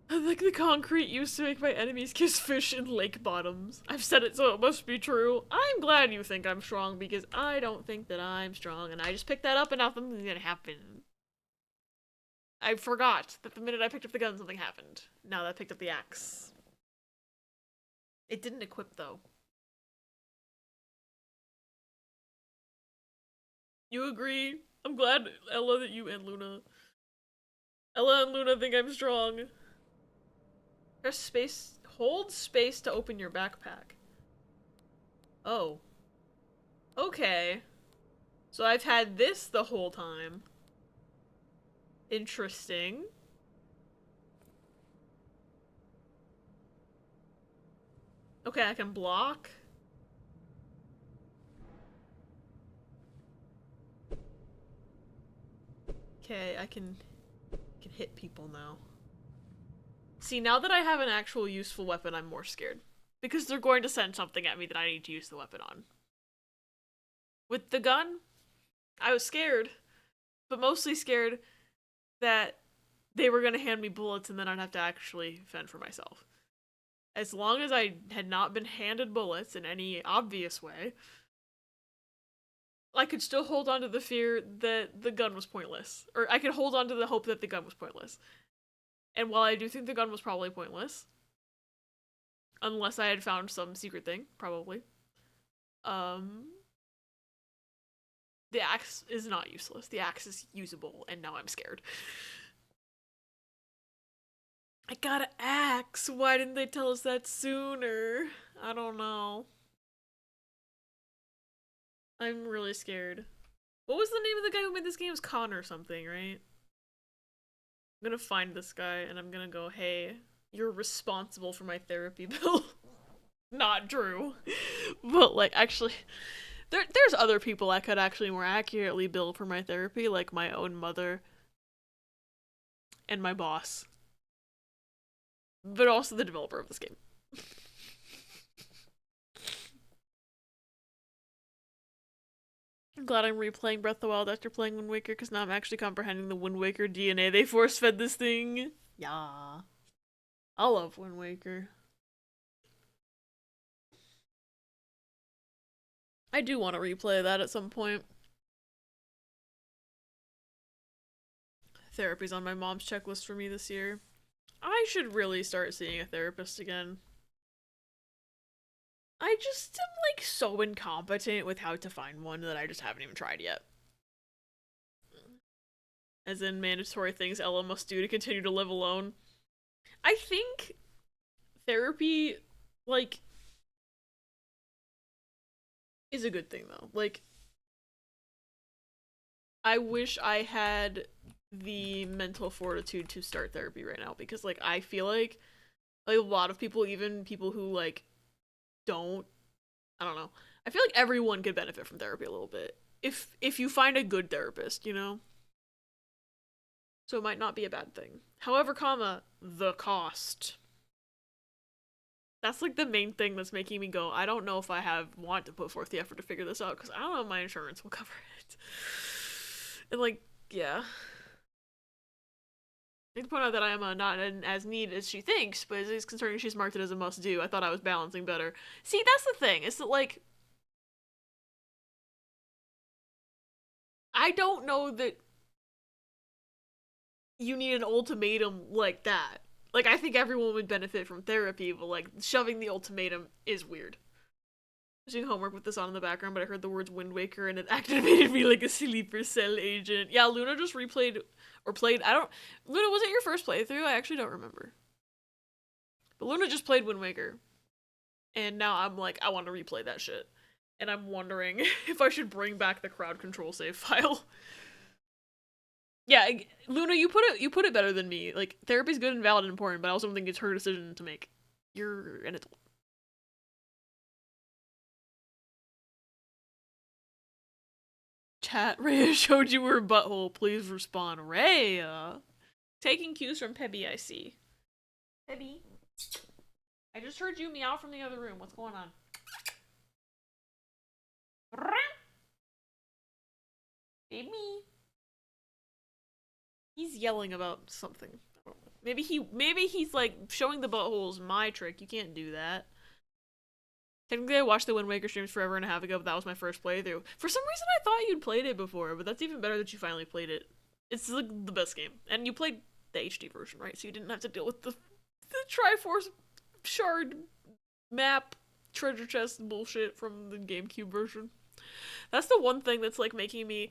Like the concrete used to make my enemies kiss fish in lake bottoms. I've said it, so it must be true. I'm glad you think I'm strong, because I don't think that I'm strong, and I just picked that up and now something's gonna happen. I forgot that the minute I picked up the gun, something happened. Now that I picked up the axe. It didn't equip, though. You agree? I'm glad, Ella, that you and Luna... Ella and Luna think I'm strong. Press space... Hold space to open your backpack. Oh. Okay. So I've had this the whole time. Interesting. Okay, I can block. Okay, I can hit people now. See, now that I have an actual useful weapon, I'm more scared. Because they're going to send something at me that I need to use the weapon on. With the gun, I was scared. But mostly scared that they were going to hand me bullets and then I'd have to actually fend for myself. As long as I had not been handed bullets in any obvious way, I could still hold on to the fear that the gun was pointless. Or I could hold on to the hope that the gun was pointless. And while I do think the gun was probably pointless, unless I had found some secret thing, probably, the axe is not useless. The axe is usable, and now I'm scared. I got an axe! Why didn't they tell us that sooner? I don't know. I'm really scared. What was the name of the guy who made this game? It was Con or something, right? I'm gonna find this guy, and I'm gonna go, hey, you're responsible for my therapy bill. Not true. But, like, actually... There's other people I could actually more accurately bill for my therapy, like my own mother and my boss. But also the developer of this game. I'm glad I'm replaying Breath of the Wild after playing Wind Waker, because now I'm actually comprehending the Wind Waker DNA they force-fed this thing. Yeah. I love Wind Waker. I do want to replay that at some point. Therapy's on my mom's checklist for me this year. I should really start seeing a therapist again. I just am, like, so incompetent with how to find one that I just haven't even tried yet. As in mandatory things Ella must do to continue to live alone. I think therapy, like, is a good thing, though. Like, I wish I had the mental fortitude to start therapy right now, because, like, I feel like a lot of people, even people who, like, don't, I don't know, I feel like everyone could benefit from therapy a little bit. If you find a good therapist, you know? So it might not be a bad thing. However, the cost. That's, like, the main thing that's making me go, I don't know if I want to put forth the effort to figure this out, because I don't know if my insurance will cover it. And, like, yeah. I need to point out that I am not in as need as she thinks, but it's concerning she's marked it as a must-do. I thought I was balancing better. See, that's the thing, is that, like, I don't know that you need an ultimatum like that. Like, I think everyone would benefit from therapy, but, like, shoving the ultimatum is weird. I was doing homework with this on in the background, but I heard the words Wind Waker and it activated me like a sleeper cell agent. Yeah, Luna just replayed, or played, Luna, was it your first playthrough? I actually don't remember. But Luna just played Wind Waker. And now I'm like, I want to replay that shit. And I'm wondering if I should bring back the crowd control save file. Yeah, Luna, you put it better than me. Like, therapy's good and valid and important, but I also don't think it's her decision to make. You're an adult. Chat, Rhea showed you her butthole. Please respond. Rhea! Taking cues from Pebby, I see. Pebby? I just heard you meow from the other room. What's going on? Baby. He's yelling about something. Maybe he's like showing the buttholes my trick. You can't do that. Technically, I watched the Wind Waker streams forever and a half ago, but that was my first playthrough. For some reason, I thought you'd played it before, but that's even better that you finally played it. It's like the best game. And you played the HD version, right? So you didn't have to deal with the Triforce shard map treasure chest bullshit from the GameCube version. That's the one thing that's like making me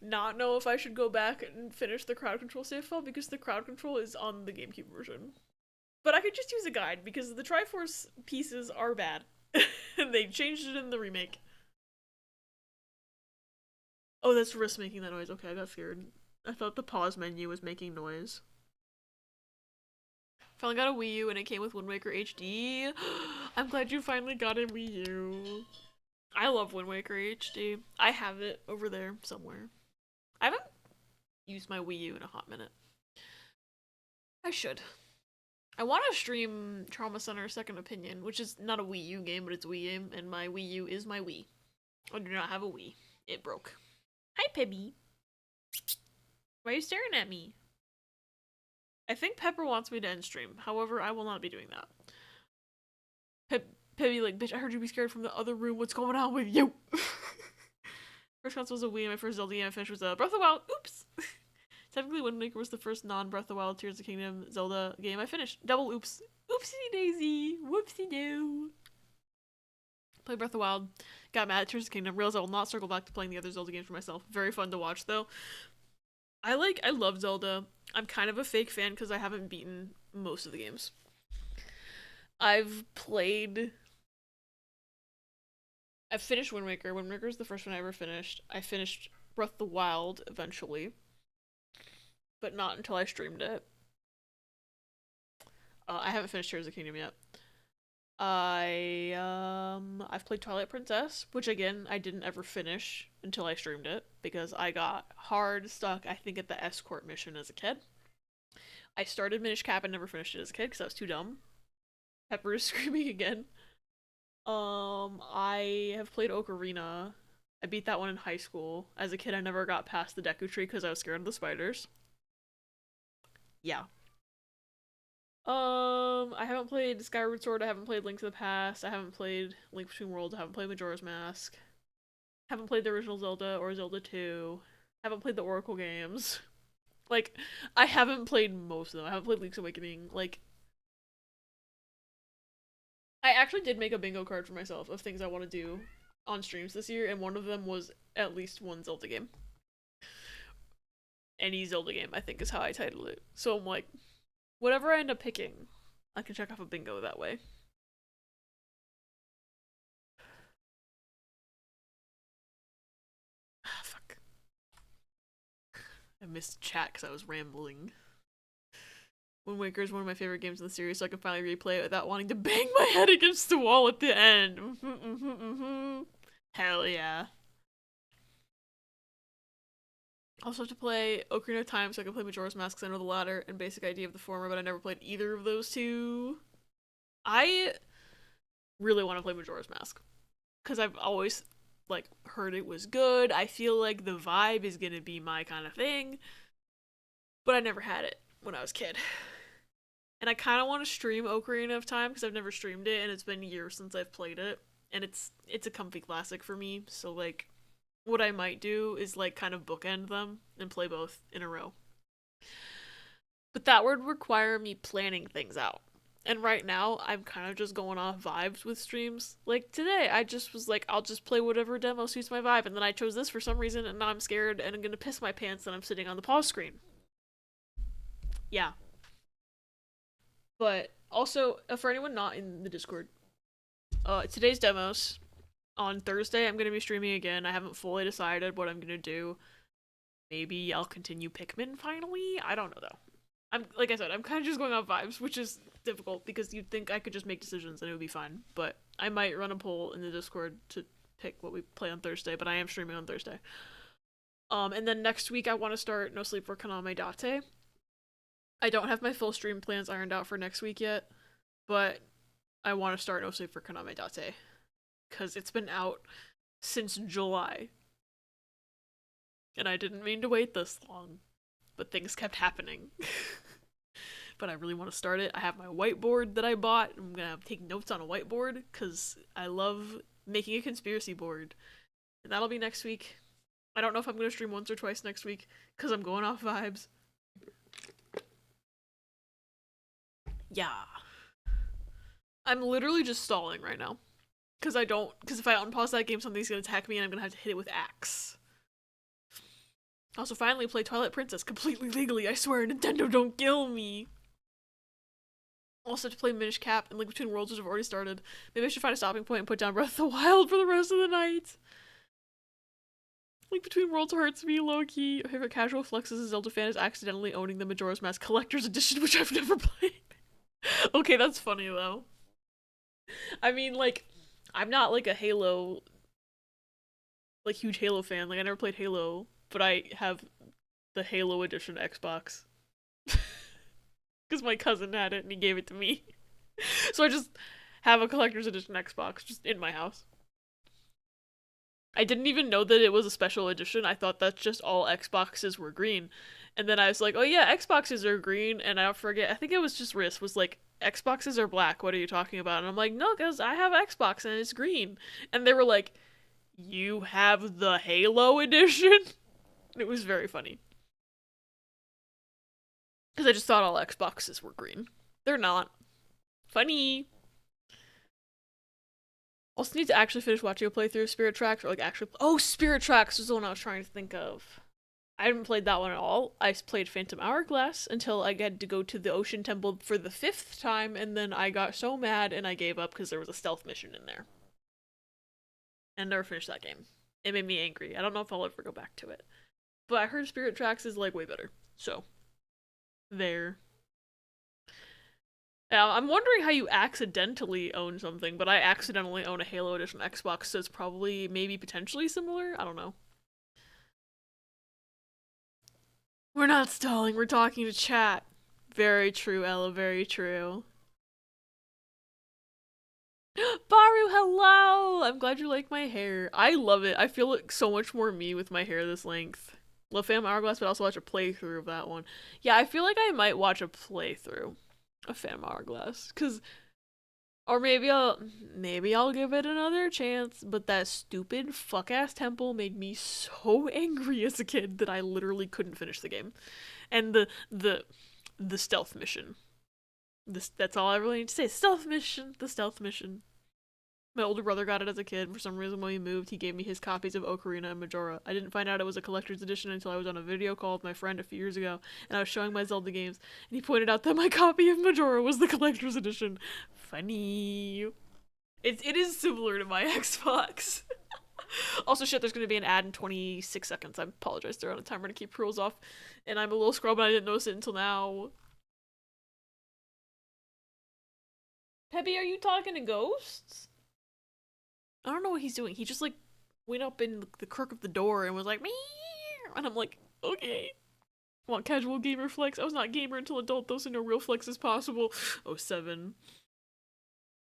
not know if I should go back and finish the crowd control save file, because the crowd control is on the GameCube version. But I could just use a guide, because the Triforce pieces are bad. And they changed it in the remake. Oh, that's Riss making that noise. Okay, I got scared. I thought the pause menu was making noise. Finally got a Wii U and it came with Wind Waker HD. I'm glad you finally got a Wii U. I love Wind Waker HD. I have it over there somewhere. I haven't use my Wii U in a hot minute. I should. I want to stream Trauma Center Second Opinion, which is not a Wii U game, but it's a Wii game, and my Wii U is my Wii. I do not have a Wii. It broke. Hi, Pibby. Why are you staring at me? I think Pepper wants me to end stream. However, I will not be doing that. Pibby, like, bitch, I heard you be scared from the other room. What's going on with you? First console was a Wii, and my first Zelda game I finished was Breath of the Wild. Oops! Technically, Wind Waker was the first non-Breath of the Wild Tears of the Kingdom Zelda game I finished. Double oops. Oopsie daisy. Whoopsie doo. Played Breath of the Wild. Got mad at Tears of the Kingdom. Realized I will not circle back to playing the other Zelda games for myself. Very fun to watch, though. I love Zelda. I'm kind of a fake fan because I haven't beaten most of the games. I've finished Wind Waker. Wind Waker is the first one I ever finished. I finished Breath of the Wild eventually, but not until I streamed it. I haven't finished Tears of the Kingdom yet. I've played Twilight Princess, which again I didn't ever finish until I streamed it because I got hard stuck, I think, at the escort mission as a kid. I started Minish Cap and never finished it as a kid because I was too dumb. Pepper is screaming again. I have played Ocarina. I beat that one in high school. As a kid, I never got past the Deku Tree because I was scared of the spiders. Yeah. I haven't played Skyward Sword, I haven't played Link to the Past, I haven't played Link Between Worlds, I haven't played Majora's Mask, haven't played the original Zelda or Zelda 2, haven't played the Oracle games. Like, I haven't played most of them. I haven't played Link's Awakening. Like, I actually did make a bingo card for myself of things I want to do on streams this year, and one of them was at least one Zelda game. Any Zelda game, I think, is how I titled it. So I'm like, whatever I end up picking, I can check off a bingo that way. Ah, fuck. I missed chat because I was rambling. Wind Waker is one of my favorite games in the series, so I can finally replay it without wanting to bang my head against the wall at the end. Hell yeah. Also have to play Ocarina of Time so I can play Majora's Mask because I know the latter and basic idea of the former, but I never played either of those two. I really want to play Majora's Mask because I've always like heard it was good. I feel like the vibe is gonna be my kind of thing, but I never had it when I was a kid. And I kind of want to stream Ocarina of Time because I've never streamed it and it's been years since I've played it, and it's a comfy classic for me. So like, what I might do is like kind of bookend them and play both in a row. But that would require me planning things out. And right now, I'm kind of just going off vibes with streams. Like today, I just was like, I'll just play whatever demo suits my vibe, and then I chose this for some reason, and now I'm scared and I'm gonna piss my pants and I'm sitting on the pause screen. Yeah. But also, for anyone not in the Discord, today's demos. On Thursday, I'm gonna be streaming again. I haven't fully decided what I'm gonna do. Maybe I'll continue Pikmin finally? I don't know though. Like I said, I'm kind of just going off vibes, which is difficult because you'd think I could just make decisions and it would be fine. But I might run a poll in the Discord to pick what we play on Thursday, but I am streaming on Thursday. And then next week I want to start No Sleep for Kaname Date. I don't have my full stream plans ironed out for next week yet, but I want to start No Sleep for Kaname Date. Because it's been out since July. And I didn't mean to wait this long, but things kept happening. But I really want to start it. I have my whiteboard that I bought. I'm gonna take notes on a whiteboard, because I love making a conspiracy board. And that'll be next week. I don't know if I'm gonna stream once or twice next week, because I'm going off vibes. Yeah. I'm literally just stalling right now. Because if I unpause that game, something's gonna attack me and I'm gonna have to hit it with axe. Also, finally play Twilight Princess completely legally, I swear, Nintendo don't kill me! Also to play Minish Cap and Link Between Worlds, which I've already started. Maybe I should find a stopping point and put down Breath of the Wild for the rest of the night. Link Between Worlds hurts me, low-key. My favorite casual flex as a Zelda fan is accidentally owning the Majora's Mask Collector's Edition, which I've never played. Okay, that's funny, though. I mean, like, I'm not, like, a Halo, like, huge Halo fan. Like, I never played Halo, but I have the Halo Edition Xbox. Because my cousin had it and he gave it to me. So I just have a collector's edition Xbox just in my house. I didn't even know that it was a special edition. I thought that just all Xboxes were green. And then I was like, oh yeah, Xboxes are green. And I forget, I think it was just Riss was like, Xboxes are black. What are you talking about? And I'm like, no, because I have Xbox and it's green. And they were like, you have the Halo edition? It was very funny. Because I just thought all Xboxes were green. They're not. Funny. Also need to actually finish watching a playthrough of Spirit Tracks, or like actually. Oh, Spirit Tracks was the one I was trying to think of. I haven't played that one at all. I played Phantom Hourglass until I had to go to the Ocean Temple for the 5th time, and then I got so mad and I gave up because there was a stealth mission in there. And never finished that game. It made me angry. I don't know if I'll ever go back to it. But I heard Spirit Tracks is like way better. So, there. Now, I'm wondering how you accidentally own something, but I accidentally own a Halo Edition Xbox, so it's probably, maybe potentially similar? I don't know. We're not stalling, we're talking to chat. Very true, Ella, very true. Baru, hello! I'm glad you like my hair. I love it. I feel like so much more me with my hair this length. Love Phantom Hourglass, but also watch a playthrough of that one. Yeah, I feel like I might watch a playthrough of Phantom Hourglass, cause, or maybe I'll give it another chance. But that stupid fuck ass temple made me so angry as a kid that I literally couldn't finish the game, and the stealth mission. That's all I really need to say. Stealth mission. The stealth mission. My older brother got it as a kid. For some reason, when we moved, he gave me his copies of Ocarina and Majora. I didn't find out it was a collector's edition until I was on a video call with my friend a few years ago, and I was showing my Zelda games, and he pointed out that my copy of Majora was the collector's edition. Funny. It is similar to my Xbox. Also, shit, there's going to be an ad in 26 seconds. I apologize, they're on a timer to keep rules off, and I'm a little scrub, and I didn't notice it until now. Peppy, are you talking to ghosts? I don't know what he's doing. He just like went up in the crook of the door and was like, meow, and I'm like, okay. Want casual gamer flex? I was not gamer until adult, though, so no real flex is possible. Oh, 7.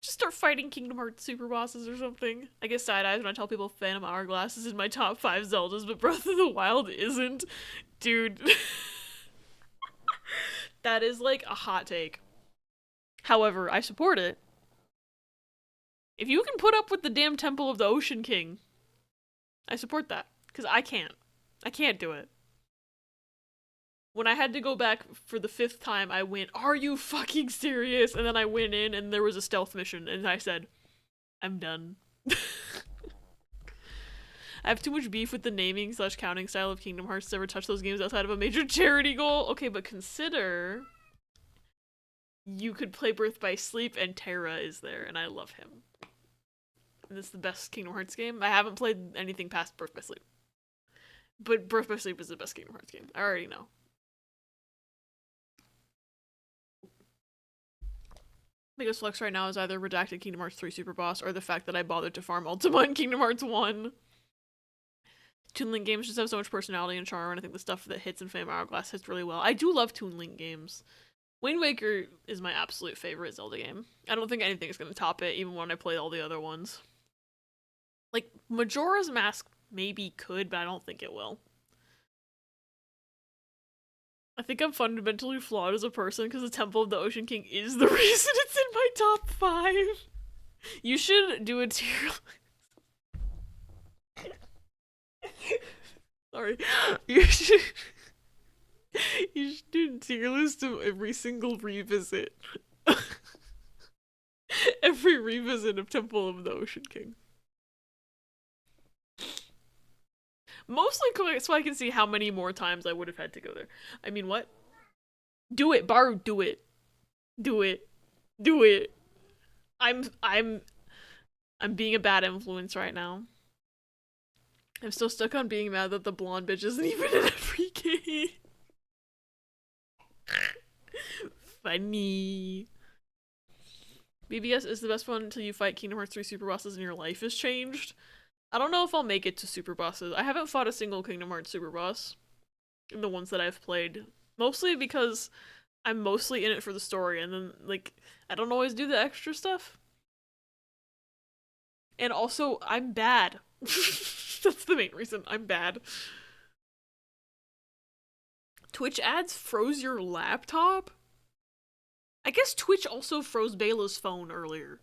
Just start fighting Kingdom Hearts super bosses or something. I get side eyes when I tell people Phantom Hourglass is in my top 5 Zeldas, but Breath of the Wild isn't. Dude. That is like a hot take. However, I support it. If you can put up with the damn Temple of the Ocean King, I support that. Because I can't. I can't do it. When I had to go back for the 5th time, I went, are you fucking serious? And then I went in and there was a stealth mission, and I said, I'm done. I have too much beef with the naming / counting style of Kingdom Hearts to ever touch those games outside of a major charity goal. Okay, but consider you could play Birth by Sleep and Terra is there, and I love him. And this is the best Kingdom Hearts game. I haven't played anything past Birth by Sleep. But Birth by Sleep is the best Kingdom Hearts game. I already know. Biggest flex right now is either redacted Kingdom Hearts 3 Super Boss or the fact that I bothered to farm Ultima in Kingdom Hearts 1. Toon Link games just have so much personality and charm, and I think the stuff that hits in Phantom Hourglass hits really well. I do love Toon Link games. Wind Waker is my absolute favorite Zelda game. I don't think anything is going to top it, even when I play all the other ones. Like, Majora's Mask maybe could, but I don't think it will. I think I'm fundamentally flawed as a person because the Temple of the Ocean King is the reason it's in my top 5. You should do a tier list. Sorry. You should do a tier list of every single revisit. Every revisit of Temple of the Ocean King. Mostly so I can see how many more times I would have had to go there. I mean, what? Do it, Baru, do it. Do it. Do it. I'm being a bad influence right now. I'm still stuck on being mad that the blonde bitch isn't even in every game. Funny. BBS is the best one until you fight Kingdom Hearts 3 super bosses and your life is changed. I don't know if I'll make it to super bosses. I haven't fought a single Kingdom Hearts super boss. in the ones that I've played. Mostly because I'm mostly in it for the story, and then, like, I don't always do the extra stuff. And also, I'm bad. That's the main reason. I'm bad. Twitch ads froze your laptop? I guess Twitch also froze Bayla's phone earlier.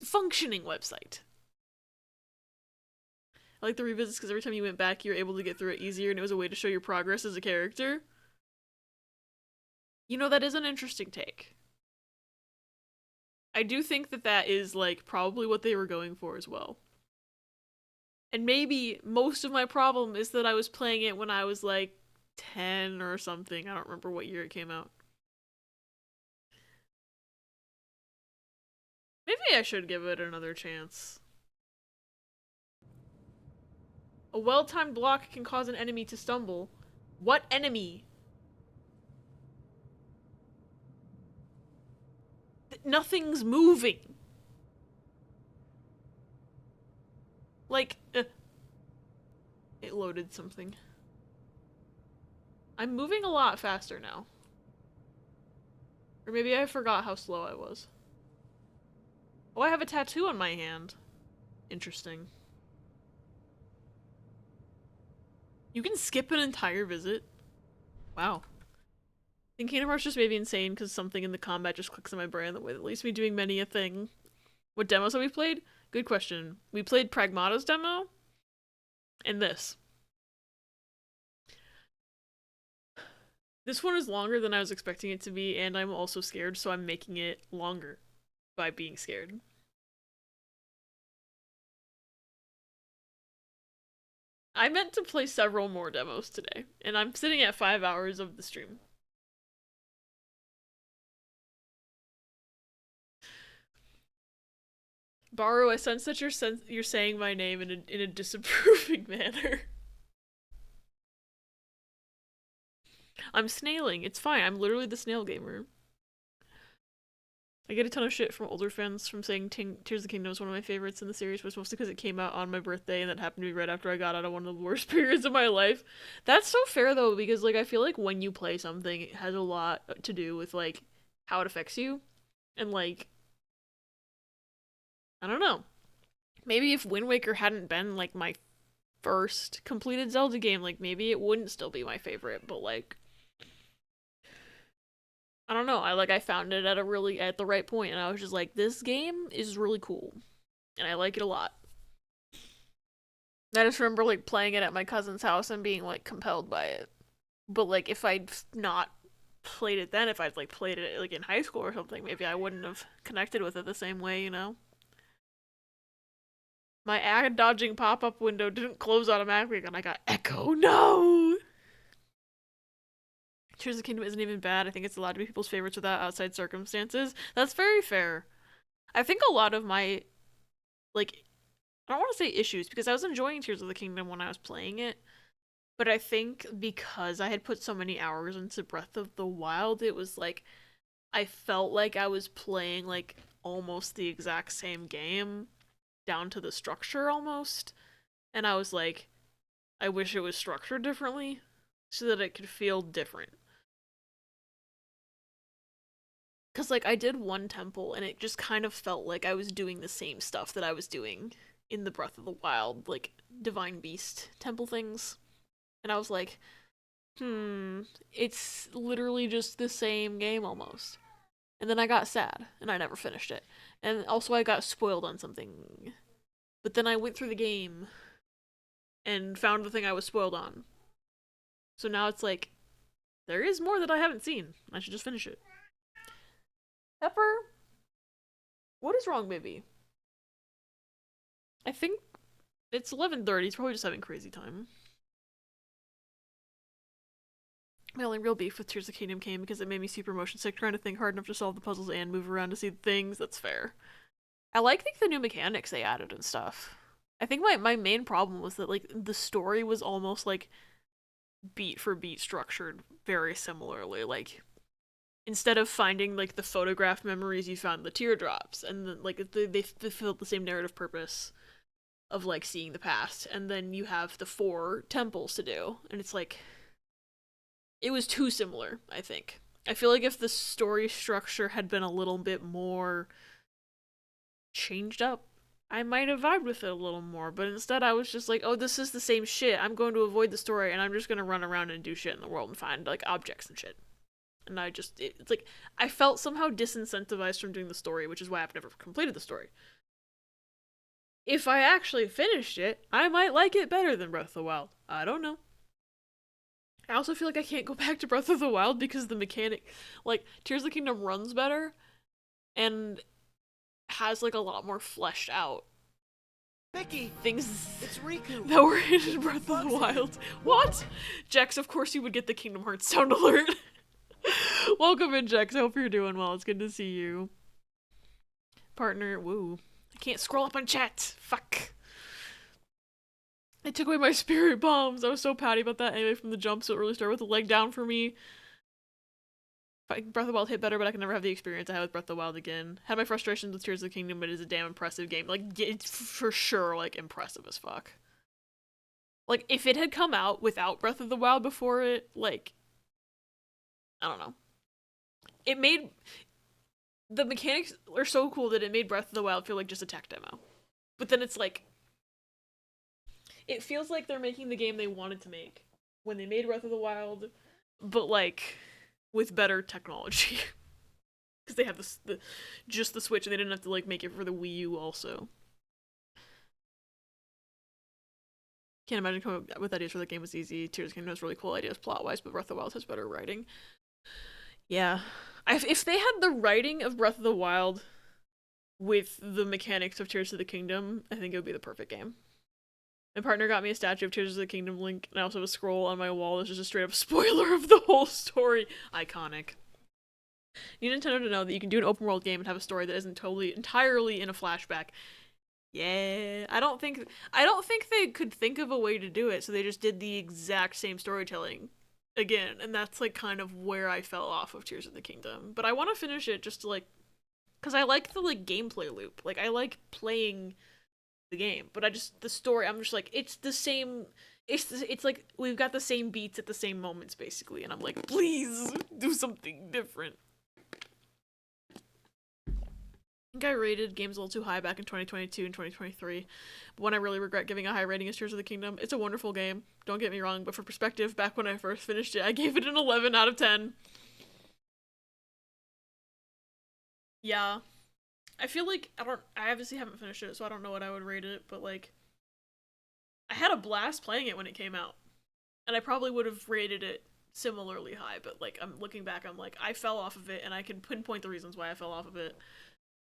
Functioning website. I like the revisits because every time you went back, you were able to get through it easier, and it was a way to show your progress as a character. You know, that is an interesting take. I do think that that is, like, probably what they were going for as well. And maybe most of my problem is that I was playing it when I was, like, 10 or something. I don't remember what year it came out. Maybe I should give it another chance. A well-timed block can cause an enemy to stumble. What enemy? Nothing's moving. Like, it loaded something. I'm moving a lot faster now. Or maybe I forgot how slow I was. Oh, I have a tattoo on my hand. Interesting. You can skip an entire visit? Wow. I think Kingdom Hearts just made me insane because something in the combat just clicks in my brain the way that leaves me doing many a thing. What demos have we played? Good question. We played Pragmata's demo, and this. This one is longer than I was expecting it to be, and I'm also scared, so I'm making it longer by being scared. I meant to play several more demos today, and I'm sitting at 5 hours of the stream. Baru, I sense that you're saying my name in a disapproving manner. I'm snailing. It's fine. I'm literally the snail gamer. I get a ton of shit from older fans from saying Tears of the Kingdom is one of my favorites in the series, but it's mostly because it came out on my birthday and that happened to be right after I got out of one of the worst periods of my life. That's so fair though, because like I feel like when you play something, it has a lot to do with like how it affects you. And like, I don't know. Maybe if Wind Waker hadn't been like my first completed Zelda game, like maybe it wouldn't still be my favorite, but like I don't know. I found it at the right point, and I was just like, this game is really cool, and I like it a lot. I just remember like playing it at my cousin's house and being like compelled by it. But like if I'd not played it then, if I'd like played it like in high school or something, maybe I wouldn't have connected with it the same way, you know? My ad dodging pop-up window didn't close automatically, and I got echo. No! Tears of the Kingdom isn't even bad. I think it's allowed to be people's favorites without outside circumstances. That's very fair. I think a lot of my, like, I don't want to say issues, because I was enjoying Tears of the Kingdom when I was playing it, but I think because I had put so many hours into Breath of the Wild, it was like, I felt like I was playing, like, almost the exact same game, down to the structure almost, and I was like, I wish it was structured differently, so that it could feel different. Because, like, I did one temple, and it just kind of felt like I was doing the same stuff that I was doing in the Breath of the Wild, like, Divine Beast temple things. And I was like, it's literally just the same game almost. And then I got sad, and I never finished it. And also I got spoiled on something. But then I went through the game, and found the thing I was spoiled on. So now it's like, there is more that I haven't seen. I should just finish it. Pepper? What is wrong, baby? I think it's 11:30. He's probably just having crazy time. My only real beef with Tears of the Kingdom came because it made me super motion sick trying to think hard enough to solve the puzzles and move around to see things. That's fair. I like the new mechanics they added and stuff. I think my main problem was that like the story was almost like beat for beat structured very similarly. Like instead of finding like the photograph memories, you found the teardrops, and then like they fulfilled the same narrative purpose of like seeing the past. And then you have the 4 temples to do, and it's like it was too similar, I think. I feel like if the story structure had been a little bit more changed up, I might have vibed with it a little more, but instead I was just like, oh, this is the same shit. I'm going to avoid the story, and I'm just going to run around and do shit in the world and find, like, objects and shit. And it's like, I felt somehow disincentivized from doing the story, which is why I've never completed the story. If I actually finished it, I might like it better than Breath of the Wild. I don't know. I also feel like I can't go back to Breath of the Wild because the mechanic, like, Tears of the Kingdom runs better, and has, like, a lot more fleshed out Mickey, things it's Riku. that were in Breath of the Wild. What? Jex, of course you would get the Kingdom Hearts sound alert. Welcome in, Jex. I hope you're doing well. It's good to see you. Partner, woo. I can't scroll up on chat. Fuck. They took away my spirit bombs. I was so patty about that anyway from the jump, so it really started with the leg down for me. Breath of the Wild hit better, but I can never have the experience I had with Breath of the Wild again. Had my frustrations with Tears of the Kingdom, but it is a damn impressive game. Like, it's for sure, like, impressive as fuck. Like, if it had come out without Breath of the Wild before it, like, I don't know. It made... The mechanics are so cool that it made Breath of the Wild feel like just a tech demo. But then it's like... It feels like they're making the game they wanted to make when they made Breath of the Wild, but, like... with better technology. Because they have just the Switch and they didn't have to, like, make it for the Wii U also. Can't imagine coming up with ideas for the game was easy. Tears of the Kingdom has really cool ideas plot-wise, but Breath of the Wild has better writing. Yeah. If they had the writing of Breath of the Wild with the mechanics of Tears of the Kingdom, I think it would be the perfect game. My partner got me a statue of Tears of the Kingdom Link, and I also have a scroll on my wall that's just a straight up spoiler of the whole story. Iconic. You need Nintendo to know that you can do an open world game and have a story that isn't entirely in a flashback. Yeah, I don't think they could think of a way to do it, so they just did the exact same storytelling again, and that's, like, kind of where I fell off of Tears of the Kingdom. But I want to finish it just to, like, because I like the, like, gameplay loop. Like, I like playing the game, but the story, I'm just like, it's the same, it's like, we've got the same beats at the same moments, basically, and I'm like, please, do something different. I think I rated games a little too high back in 2022 and 2023, but one I really regret giving a high rating is Tears of the Kingdom. It's a wonderful game, don't get me wrong, but for perspective, back when I first finished it, I gave it an 11 out of 10. Yeah. I feel like, I obviously haven't finished it, so I don't know what I would rate it, but, like, I had a blast playing it when it came out, and I probably would have rated it similarly high, but, like, I'm looking back, I'm like, I fell off of it, and I can pinpoint the reasons why I fell off of it,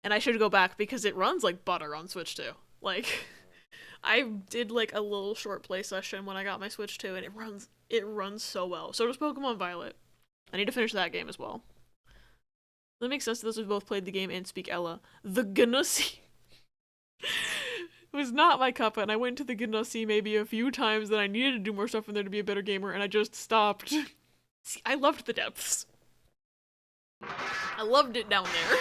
and I should go back because it runs like butter on Switch 2. Like, I did, like, a little short play session when I got my Switch 2, and it runs so well. So does Pokemon Violet. I need to finish that game as well. That makes sense to those who both played the game and speak Ella. The Gnussi was not my cup, and I went to the Gnussi maybe a few times, that I needed to do more stuff in there to be a better gamer, and I just stopped. See, I loved the depths. I loved it down there.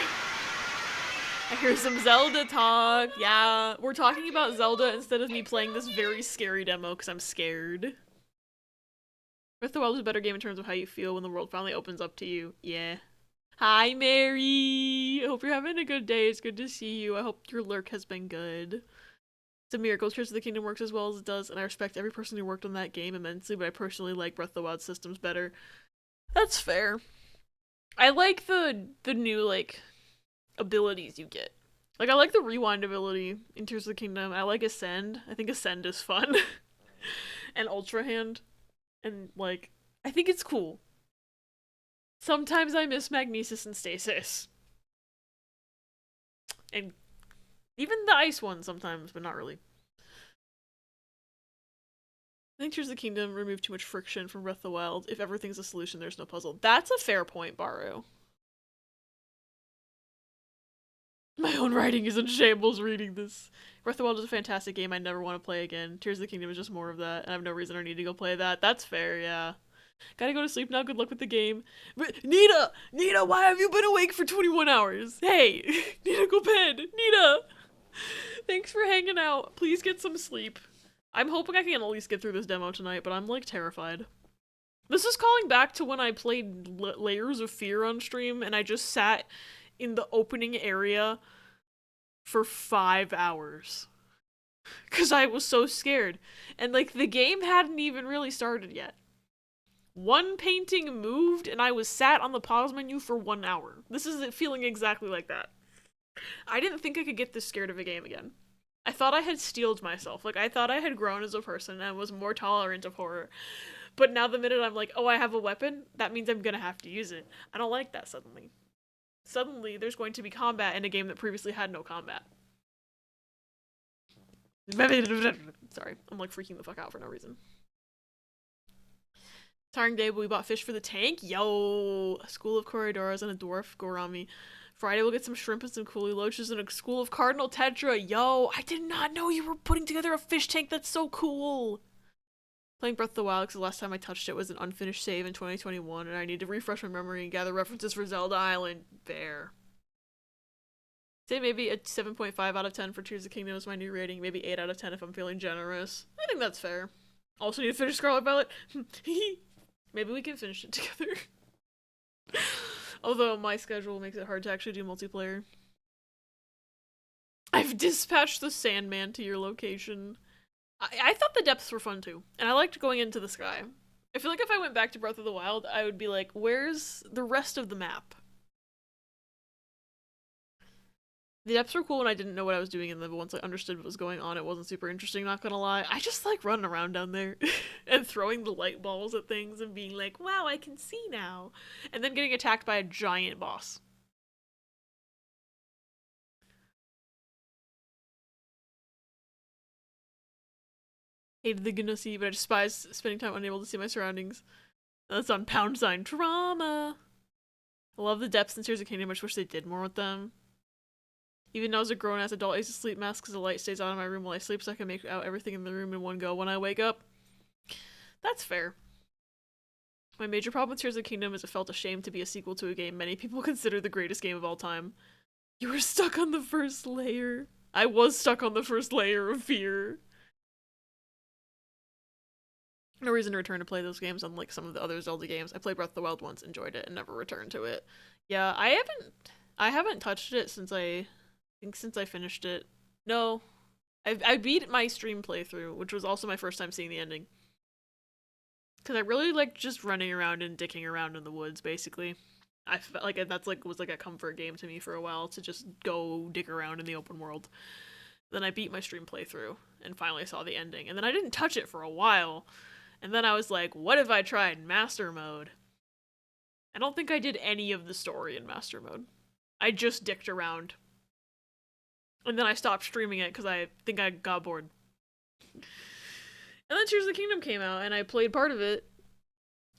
I hear some Zelda talk. Yeah, we're talking about Zelda instead of me playing this very scary demo because I'm scared. Breath of the Wild is a better game in terms of how you feel when the world finally opens up to you. Yeah. Hi, Mary! I hope you're having a good day. It's good to see you. I hope your lurk has been good. It's a miracle Tears of the Kingdom works as well as it does, and I respect every person who worked on that game immensely, but I personally like Breath of the Wild systems better. That's fair. I like the new, like, abilities you get. Like, I like the rewind ability in Tears of the Kingdom. I like Ascend. I think Ascend is fun. And Ultra Hand. And, like, I think it's cool. Sometimes I miss Magnesis and Stasis. And even the ice one sometimes, but not really. I think Tears of the Kingdom removed too much friction from Breath of the Wild. If everything's a solution, there's no puzzle. That's a fair point, Baru. My own writing is in shambles reading this. Breath of the Wild is a fantastic game I never want to play again. Tears of the Kingdom is just more of that, and I have no reason or need to go play that. That's fair, yeah. Gotta go to sleep now, good luck with the game. But Nita, why have you been awake for 21 hours? Hey, Nita, go bed. Nita, thanks for hanging out. Please get some sleep. I'm hoping I can at least get through this demo tonight, but I'm, like, terrified. This is calling back to when I played Layers of Fear on stream, and I just sat in the opening area for 5 hours. Because I was so scared. And, like, the game hadn't even really started yet. One painting moved, and I was sat on the pause menu for 1 hour. This is it feeling exactly like that. I didn't think I could get this scared of a game again. I thought I had steeled myself. Like, I thought I had grown as a person and was more tolerant of horror. But now the minute I'm like, oh, I have a weapon, that means I'm gonna have to use it. I don't like that suddenly. Suddenly, there's going to be combat in a game that previously had no combat. Sorry, I'm like freaking the fuck out for no reason. Tiring day, but we bought fish for the tank. Yo! A school of corridoras and a dwarf gourami. Friday we'll get some shrimp and some coolie loaches and a school of cardinal tetra. Yo! I did not know you were putting together a fish tank. That's so cool! Playing Breath of the Wild because the last time I touched it was an unfinished save in 2021 and I need to refresh my memory and gather references for Zelda Island. Fair. Say maybe a 7.5 out of 10 for Tears of the Kingdom is my new rating. Maybe 8 out of 10 if I'm feeling generous. I think that's fair. Also need to finish Scarlet Violet. Maybe we can finish it together. Although my schedule makes it hard to actually do multiplayer. I've dispatched the Sandman to your location. I thought the depths were fun too, and I liked going into the sky. I feel like if I went back to Breath of the Wild, I would be like, where's the rest of the map? The depths were cool and I didn't know what I was doing in them, but once I understood what was going on, it wasn't super interesting, not gonna lie. I just like running around down there and throwing the light balls at things and being like, wow, I can see now. And then getting attacked by a giant boss. Hated the Gnussi, but I despise spending time unable to see my surroundings. That's on pound sign trauma. I love the depths and Tears of the Kingdom, I just wish they did more with them. Even now as a grown-ass adult, I use a sleep mask because the light stays on in my room while I sleep so I can make out everything in the room in one go when I wake up. That's fair. My major problem with Tears of the Kingdom is it felt ashamed to be a sequel to a game many people consider the greatest game of all time. You were stuck on the first layer. I was stuck on the first layer of fear. No reason to return to play those games, unlike some of the other Zelda games. I played Breath of the Wild once, enjoyed it, and never returned to it. Yeah, I haven't touched it since I finished it. No. I beat my stream playthrough, which was also my first time seeing the ending. Because I really liked just running around and dicking around in the woods, basically. I felt like that's was like a comfort game to me for a while, to just go dick around in the open world. Then I beat my stream playthrough, and finally saw the ending. And then I didn't touch it for a while. And then I was like, what if I tried Master Mode? I don't think I did any of the story in Master Mode. I just dicked around. And then I stopped streaming it because I think I got bored. And then Tears of the Kingdom came out, and I played part of it.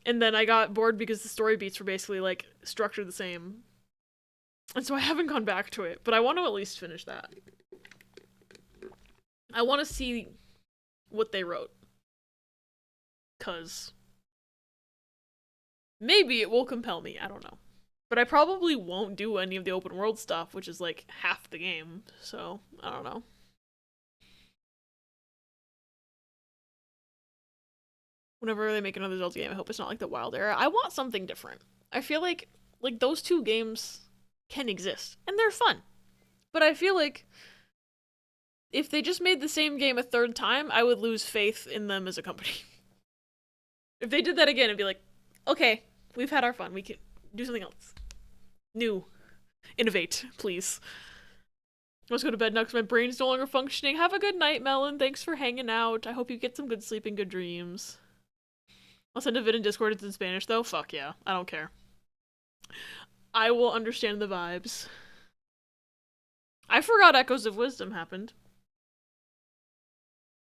And then I got bored because the story beats were basically, like, structured the same. And so I haven't gone back to it, but I want to at least finish that. I want to see what they wrote. 'Cause maybe it will compel me, I don't know. But I probably won't do any of the open world stuff, which is like half the game, so I don't know. Whenever they make another Zelda game, I hope it's not like the Wild Era. I want something different. I feel like those two games can exist, and they're fun. But I feel like if they just made the same game a third time, I would lose faith in them as a company. If they did that again, it'd be like, okay, we've had our fun. We can do something else. New. Innovate, please. Let's go to bed now because my brain's no longer functioning. Have a good night, Melon. Thanks for hanging out. I hope you get some good sleep and good dreams. I'll send a vid in Discord. It's in Spanish, though. Fuck yeah. I don't care. I will understand the vibes. I forgot Echoes of Wisdom happened.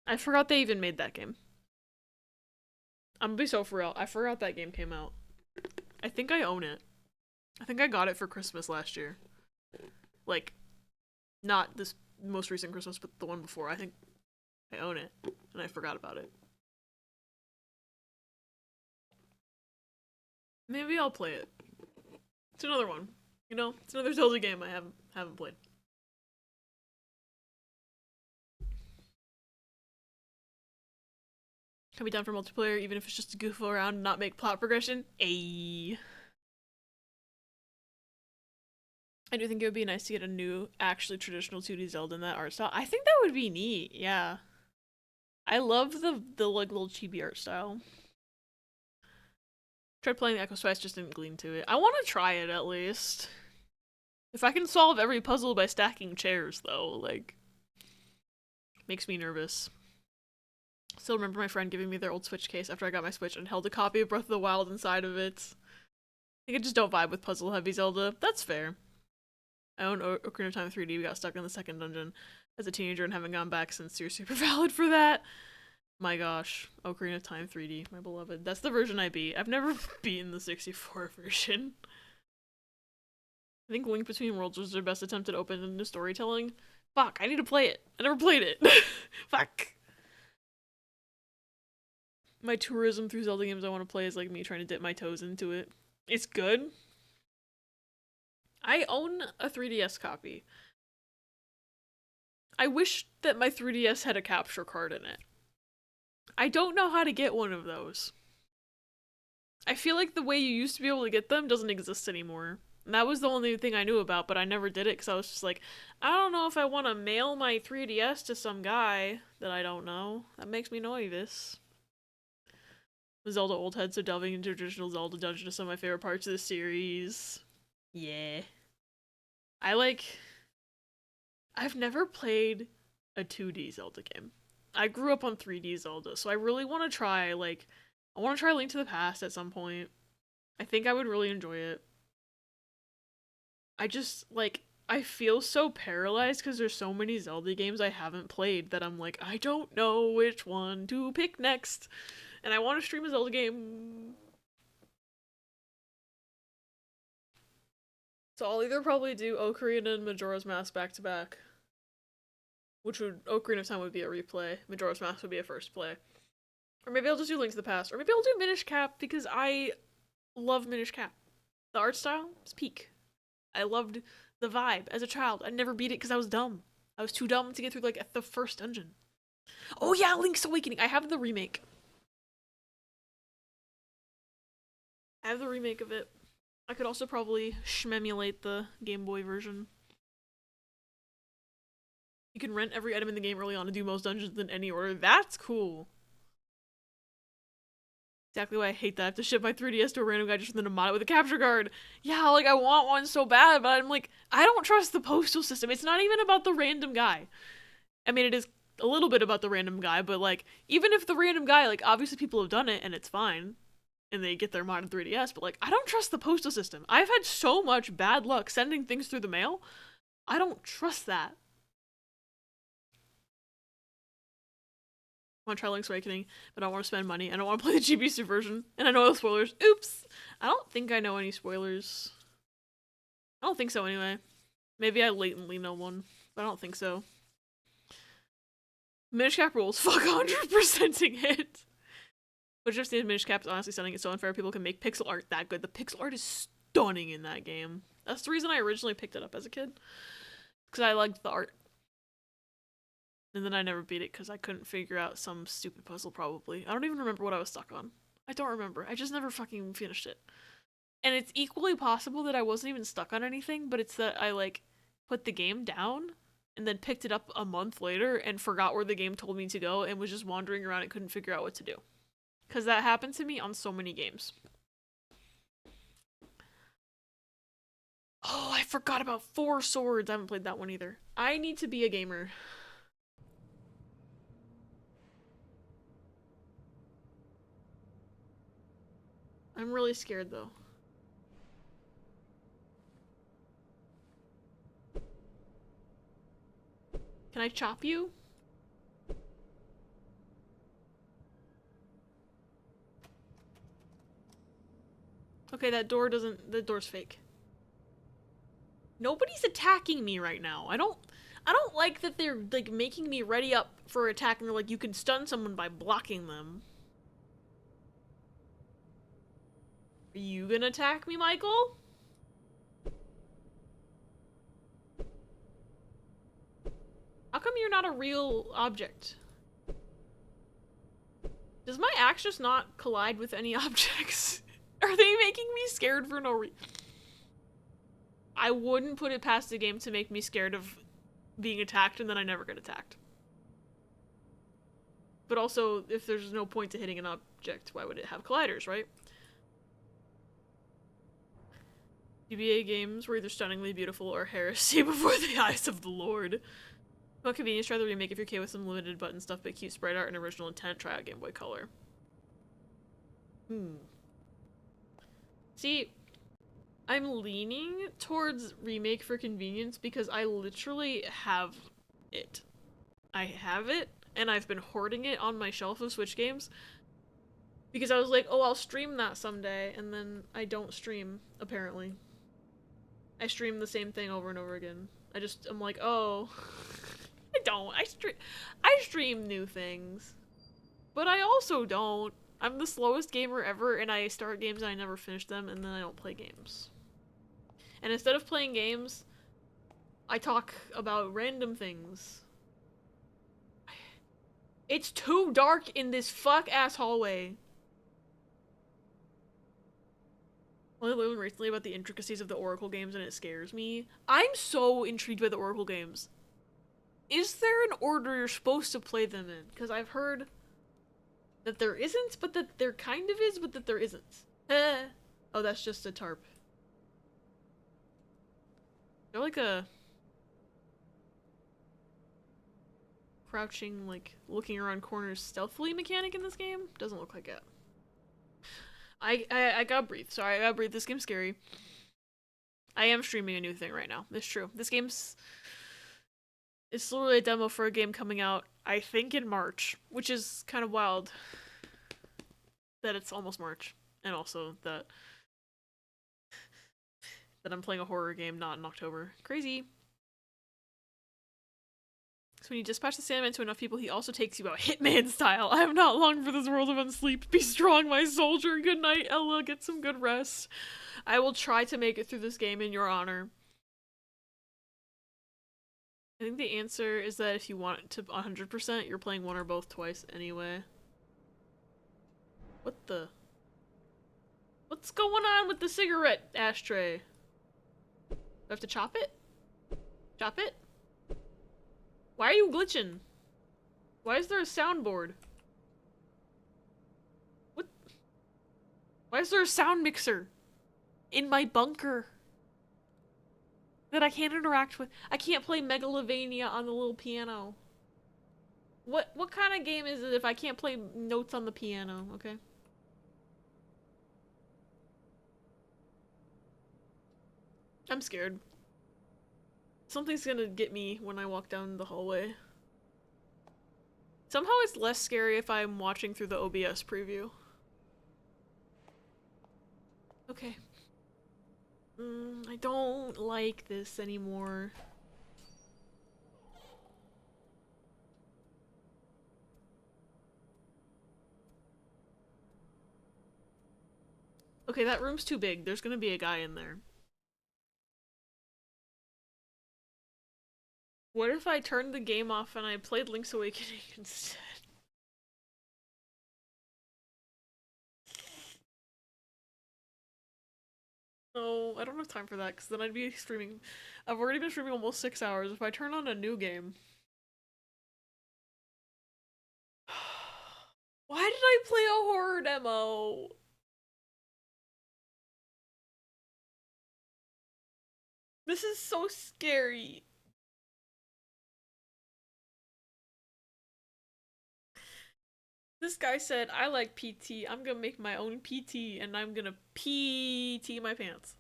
I forgot they even made that game. I'm gonna be so for real. I forgot that game came out. I think I own it. I think I got it for Christmas last year. Like, not this most recent Christmas, but the one before. I think I own it, and I forgot about it. Maybe I'll play it. It's another one. You know, it's another Zelda game I haven't played. Can be done for multiplayer, even if it's just to goof around and not make plot progression. Ayy. I do think it would be nice to get a new, actually traditional 2D Zelda in that art style. I think that would be neat, yeah. I love the like little chibi art style. Tried playing the Echo Spice, just didn't glean to it. I want to try it at least. If I can solve every puzzle by stacking chairs, though, like, makes me nervous. Still remember my friend giving me their old Switch case after I got my Switch and held a copy of Breath of the Wild inside of it. I think I just don't vibe with puzzle-heavy Zelda. That's fair. I own Ocarina of Time 3D. We got stuck in the second dungeon as a teenager and haven't gone back since. You're super valid for that. My gosh. Ocarina of Time 3D, my beloved. That's the version I beat. I've never beaten the 64 version. I think Link Between Worlds was their best attempt at open-ended storytelling. Fuck, I need to play it. I never played it. Fuck. My tourism through Zelda games I want to play is like me trying to dip my toes into it. It's good. I own a 3DS copy. I wish that my 3DS had a capture card in it. I don't know how to get one of those. I feel like the way you used to be able to get them doesn't exist anymore. And that was the only thing I knew about, but I never did it because I was just like, I don't know if I want to mail my 3DS to some guy that I don't know. That makes me nervous. Zelda old head, so delving into traditional Zelda dungeon is some of my favorite parts of the series. Yeah. I've never played a 2D Zelda game. I grew up on 3D Zelda, so I really want to try, I want to try Link to the Past at some point. I think I would really enjoy it. I feel so paralyzed because there's so many Zelda games I haven't played that I'm like, I don't know which one to pick next. And I want to stream a Zelda game. So I'll either probably do Ocarina and Majora's Mask back to back. Ocarina of Time would be a replay. Majora's Mask would be a first play. Or maybe I'll just do Link to the Past. Or maybe I'll do Minish Cap because I love Minish Cap. The art style is peak. I loved the vibe as a child. I never beat it because I was dumb. I was too dumb to get through the first dungeon. Oh yeah, Link's Awakening. I have the remake. I have the remake of it. I could also probably shmemulate the Game Boy version. You can rent every item in the game early on and do most dungeons in any order. That's cool. Exactly why I hate that. I have to ship my 3DS to a random guy just for them to mod it with a capture card. Yeah, I want one so bad, but I'm like, I don't trust the postal system. It's not even about the random guy. I mean, it is a little bit about the random guy, but even if the random guy, obviously people have done it and it's fine. And they get their modded 3DS, but I don't trust the postal system. I've had so much bad luck sending things through the mail. I don't trust that. I want to try Link's Awakening, but I don't want to spend money. I don't want to play the GB version, and I know the spoilers. Oops! I don't think I know any spoilers. I don't think so anyway. Maybe I latently know one, but I don't think so. Minish Cap rules. Fuck 100%ing it. But just the Minish Cap is honestly stunning. It's so unfair people can make pixel art that good. The pixel art is stunning in that game. That's the reason I originally picked it up as a kid. Because I liked the art. And then I never beat it because I couldn't figure out some stupid puzzle probably. I don't even remember what I was stuck on. I don't remember. I just never fucking finished it. And it's equally possible that I wasn't even stuck on anything, but it's that I put the game down and then picked it up a month later and forgot where the game told me to go and was just wandering around and couldn't figure out what to do. Because that happened to me on so many games. Oh, I forgot about Four Swords. I haven't played that one either. I need to be a gamer. I'm really scared though. Can I chop you? Okay, the door's fake. Nobody's attacking me right now. I don't like that they're making me ready up for attack and they're like, you can stun someone by blocking them. Are you gonna attack me, Michael? How come you're not a real object? Does my axe just not collide with any objects? Are they making me scared for no reason? I wouldn't put it past the game to make me scared of being attacked and then I never get attacked. But also, if there's no point to hitting an object, why would it have colliders, right? GBA games were either stunningly beautiful or heresy before the eyes of the Lord. What convenience, try the remake if you're okay with some limited button stuff but cute sprite art and original intent, try out Game Boy Color. See, I'm leaning towards remake for convenience because I literally have it. I have it, and I've been hoarding it on my shelf of Switch games. Because I was like, oh, I'll stream that someday, and then I don't stream, apparently. I stream the same thing over and over again. I'm like, oh... I don't. I stream new things. But I also don't. I'm the slowest gamer ever, and I start games and I never finish them, and then I don't play games. And instead of playing games, I talk about random things. It's too dark in this fuck-ass hallway. I only learned recently about the intricacies of the Oracle games, and it scares me. I'm so intrigued by the Oracle games. Is there an order you're supposed to play them in? Because I've heard that there isn't, but that there kind of is, but that there isn't. Oh, that's just a tarp. They're like a... crouching, like, looking around corners stealthily mechanic in this game? Doesn't look like it. I gotta breathe. Sorry, I gotta breathe. This game's scary. I am streaming a new thing right now. It's true. This game's... It's literally a demo for a game coming out, I think, in March, which is kind of wild that it's almost March, and also that I'm playing a horror game not in October. Crazy. So when you dispatch the Sandman to enough people, he also takes you out Hitman style. I have not long for this world of unsleep. Be strong, my soldier. Good night, Ella. Get some good rest. I will try to make it through this game in your honor. I think the answer is that if you want it to 100%, you're playing one or both twice anyway. What the? What's going on with the cigarette ashtray? Do I have to chop it? Chop it? Why are you glitching? Why is there a soundboard? What? Why is there a sound mixer in my bunker that I can't interact with? I can't play Megalovania on the little piano. What kind of game is it if I can't play notes on the piano, okay? I'm scared. Something's gonna get me when I walk down the hallway. Somehow it's less scary if I'm watching through the OBS preview. Okay. I don't like this anymore. Okay, that room's too big. There's gonna be a guy in there. What if I turned the game off and I played Link's Awakening instead? No, I don't have time for that, because then I'd be streaming. I've already been streaming almost 6 hours. If I turn on a new game... Why did I play a horror demo? This is so scary. This guy said, I like PT. I'm gonna make my own PT and I'm gonna PT my pants.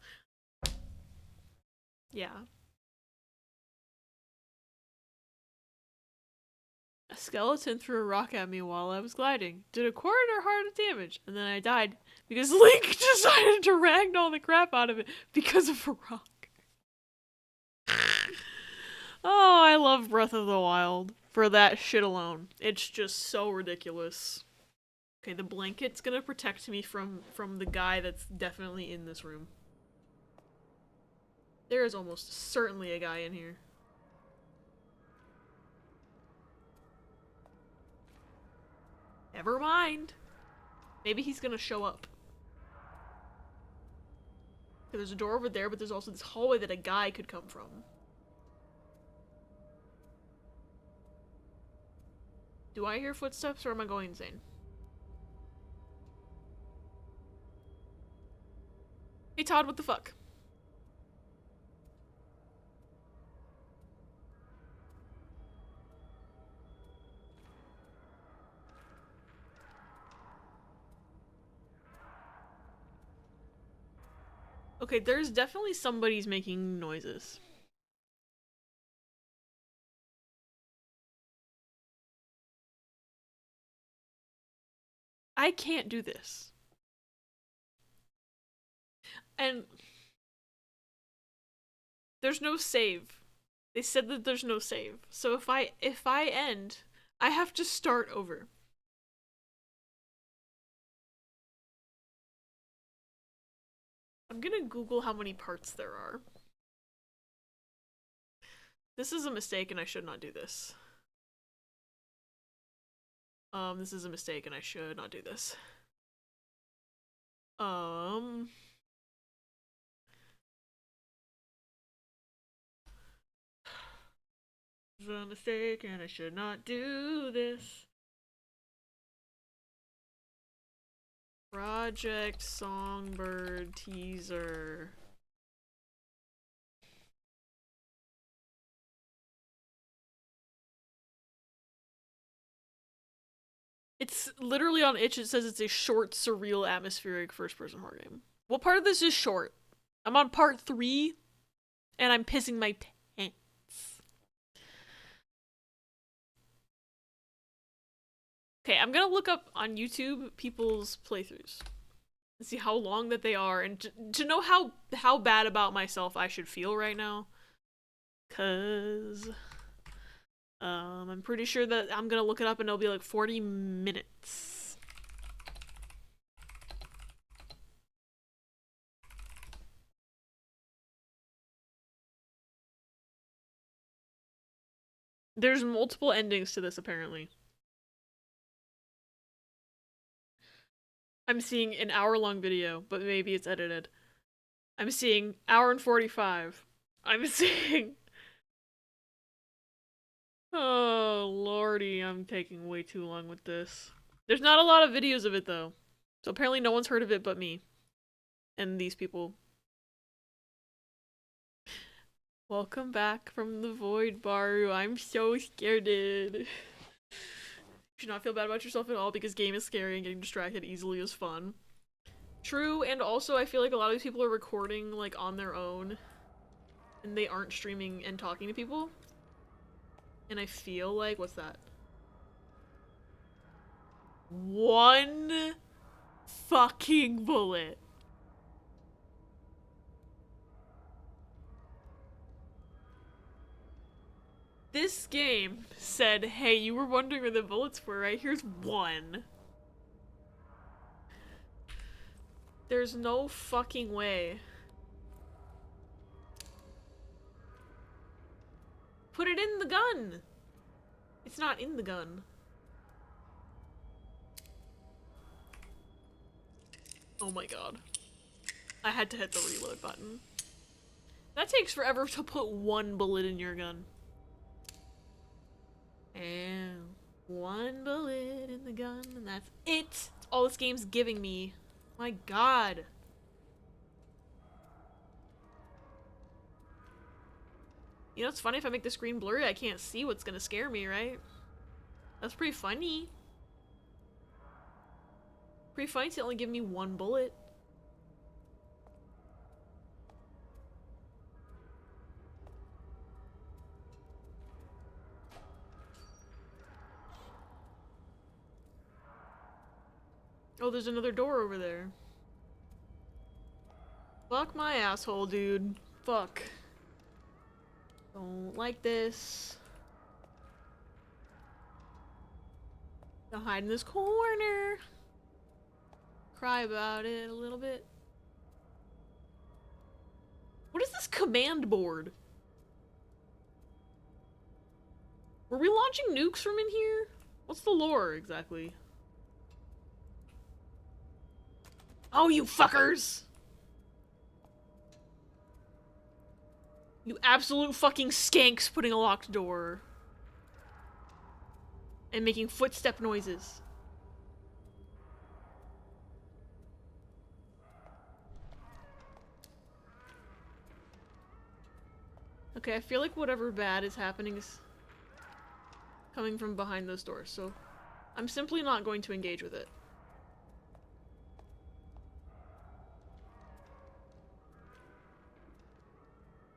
Yeah. A skeleton threw a rock at me while I was gliding. Did a quarter heart of damage, and then I died because Link decided to ragdoll the crap out of it because of a rock. Oh, I love Breath of the Wild for that shit alone. It's just so ridiculous. Okay, the blanket's gonna protect me from the guy that's definitely in this room. There is almost certainly a guy in here. Never mind. Maybe he's gonna show up. Okay, there's a door over there, but there's also this hallway that a guy could come from. Do I hear footsteps or am I going insane? Hey Todd, what the fuck? Okay, there's definitely somebody's making noises. I can't do this. And there's no save. They said that there's no save. So if I end, I have to start over. I'm gonna Google how many parts there are. This is a mistake and I should not do this. This is a mistake and I should not do this. This is a mistake and I should not do this. Project Songbird teaser. It's literally on itch, it says it's a short, surreal, atmospheric first-person horror game. What part of this is short? I'm on part 3, and I'm pissing my pants. Okay, I'm gonna look up on YouTube people's playthroughs and see how long that they are, and to know how bad about myself I should feel right now. Cause I'm pretty sure that I'm gonna look it up and it'll be like 40 minutes. There's multiple endings to this, apparently. I'm seeing an hour-long video, but maybe it's edited. I'm seeing hour and 45. I'm seeing... Oh, lordy, I'm taking way too long with this. There's not a lot of videos of it, though. So apparently no one's heard of it but me. And these people. Welcome back from the void, Baru. I'm so scared. You should not feel bad about yourself at all because game is scary and getting distracted easily is fun. True, and also I feel like a lot of these people are recording like on their own. And they aren't streaming and talking to people. And I feel like, what's that? One fucking bullet. This game said, hey, you were wondering where the bullets were, right? Here's one. There's no fucking way. Put it in the gun. It's not in the gun. Oh my god. I had to hit the reload button. That takes forever to put one bullet in your gun. And one bullet in the gun, and that's it. That's all this game's giving me. My god. You know, it's funny if I make the screen blurry, I can't see what's gonna scare me, right? That's pretty funny. Pretty funny to only give me one bullet. Oh, there's another door over there. Fuck my asshole, dude. Fuck. Don't like this. Gonna hide in this corner. Cry about it a little bit. What is this command board? Were we launching nukes from in here? What's the lore exactly? Oh, you fuckers! You absolute fucking skanks putting a locked door. And making footstep noises. Okay, I feel like whatever bad is happening is coming from behind those doors, so I'm simply not going to engage with it.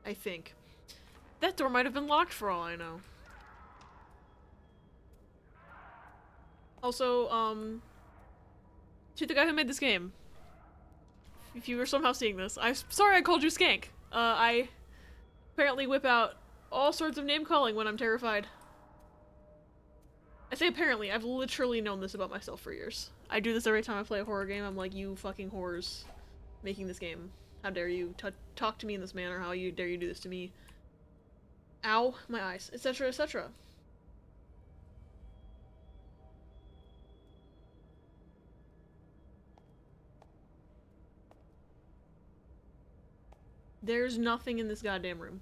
I think. That door might have been locked for all I know. Also, to the guy who made this game, if you were somehow seeing this, I'm sorry I called you Skank. I apparently whip out all sorts of name calling when I'm terrified. I say apparently, I've literally known this about myself for years. I do this every time I play a horror game. I'm like, you fucking whores making this game. How dare you talk to me in this manner? How dare you do this to me? Ow, my eyes, etc., etc. There's nothing in this goddamn room.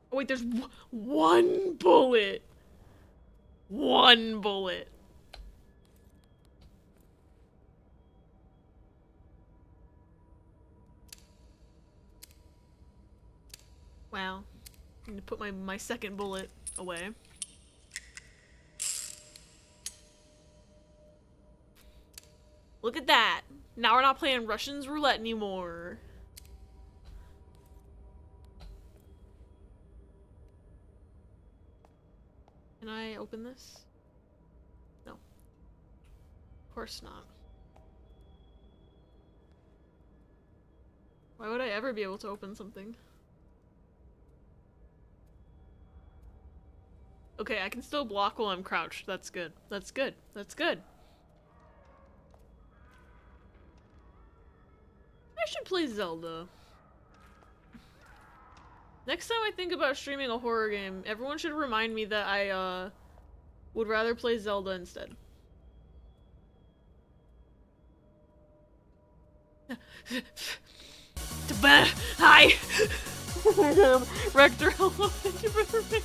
Oh wait, there's one bullet! One bullet! Wow. I'm gonna put my second bullet away. Look at that! Now we're not playing Russians roulette anymore. Can I open this? No. Of course not. Why would I ever be able to open something? Okay, I can still block while I'm crouched. That's good. That's good. That's good. I should play Zelda. Next time I think about streaming a horror game, everyone should remind me that I, would rather play Zelda instead. Hi! Rector, hello, thank you for the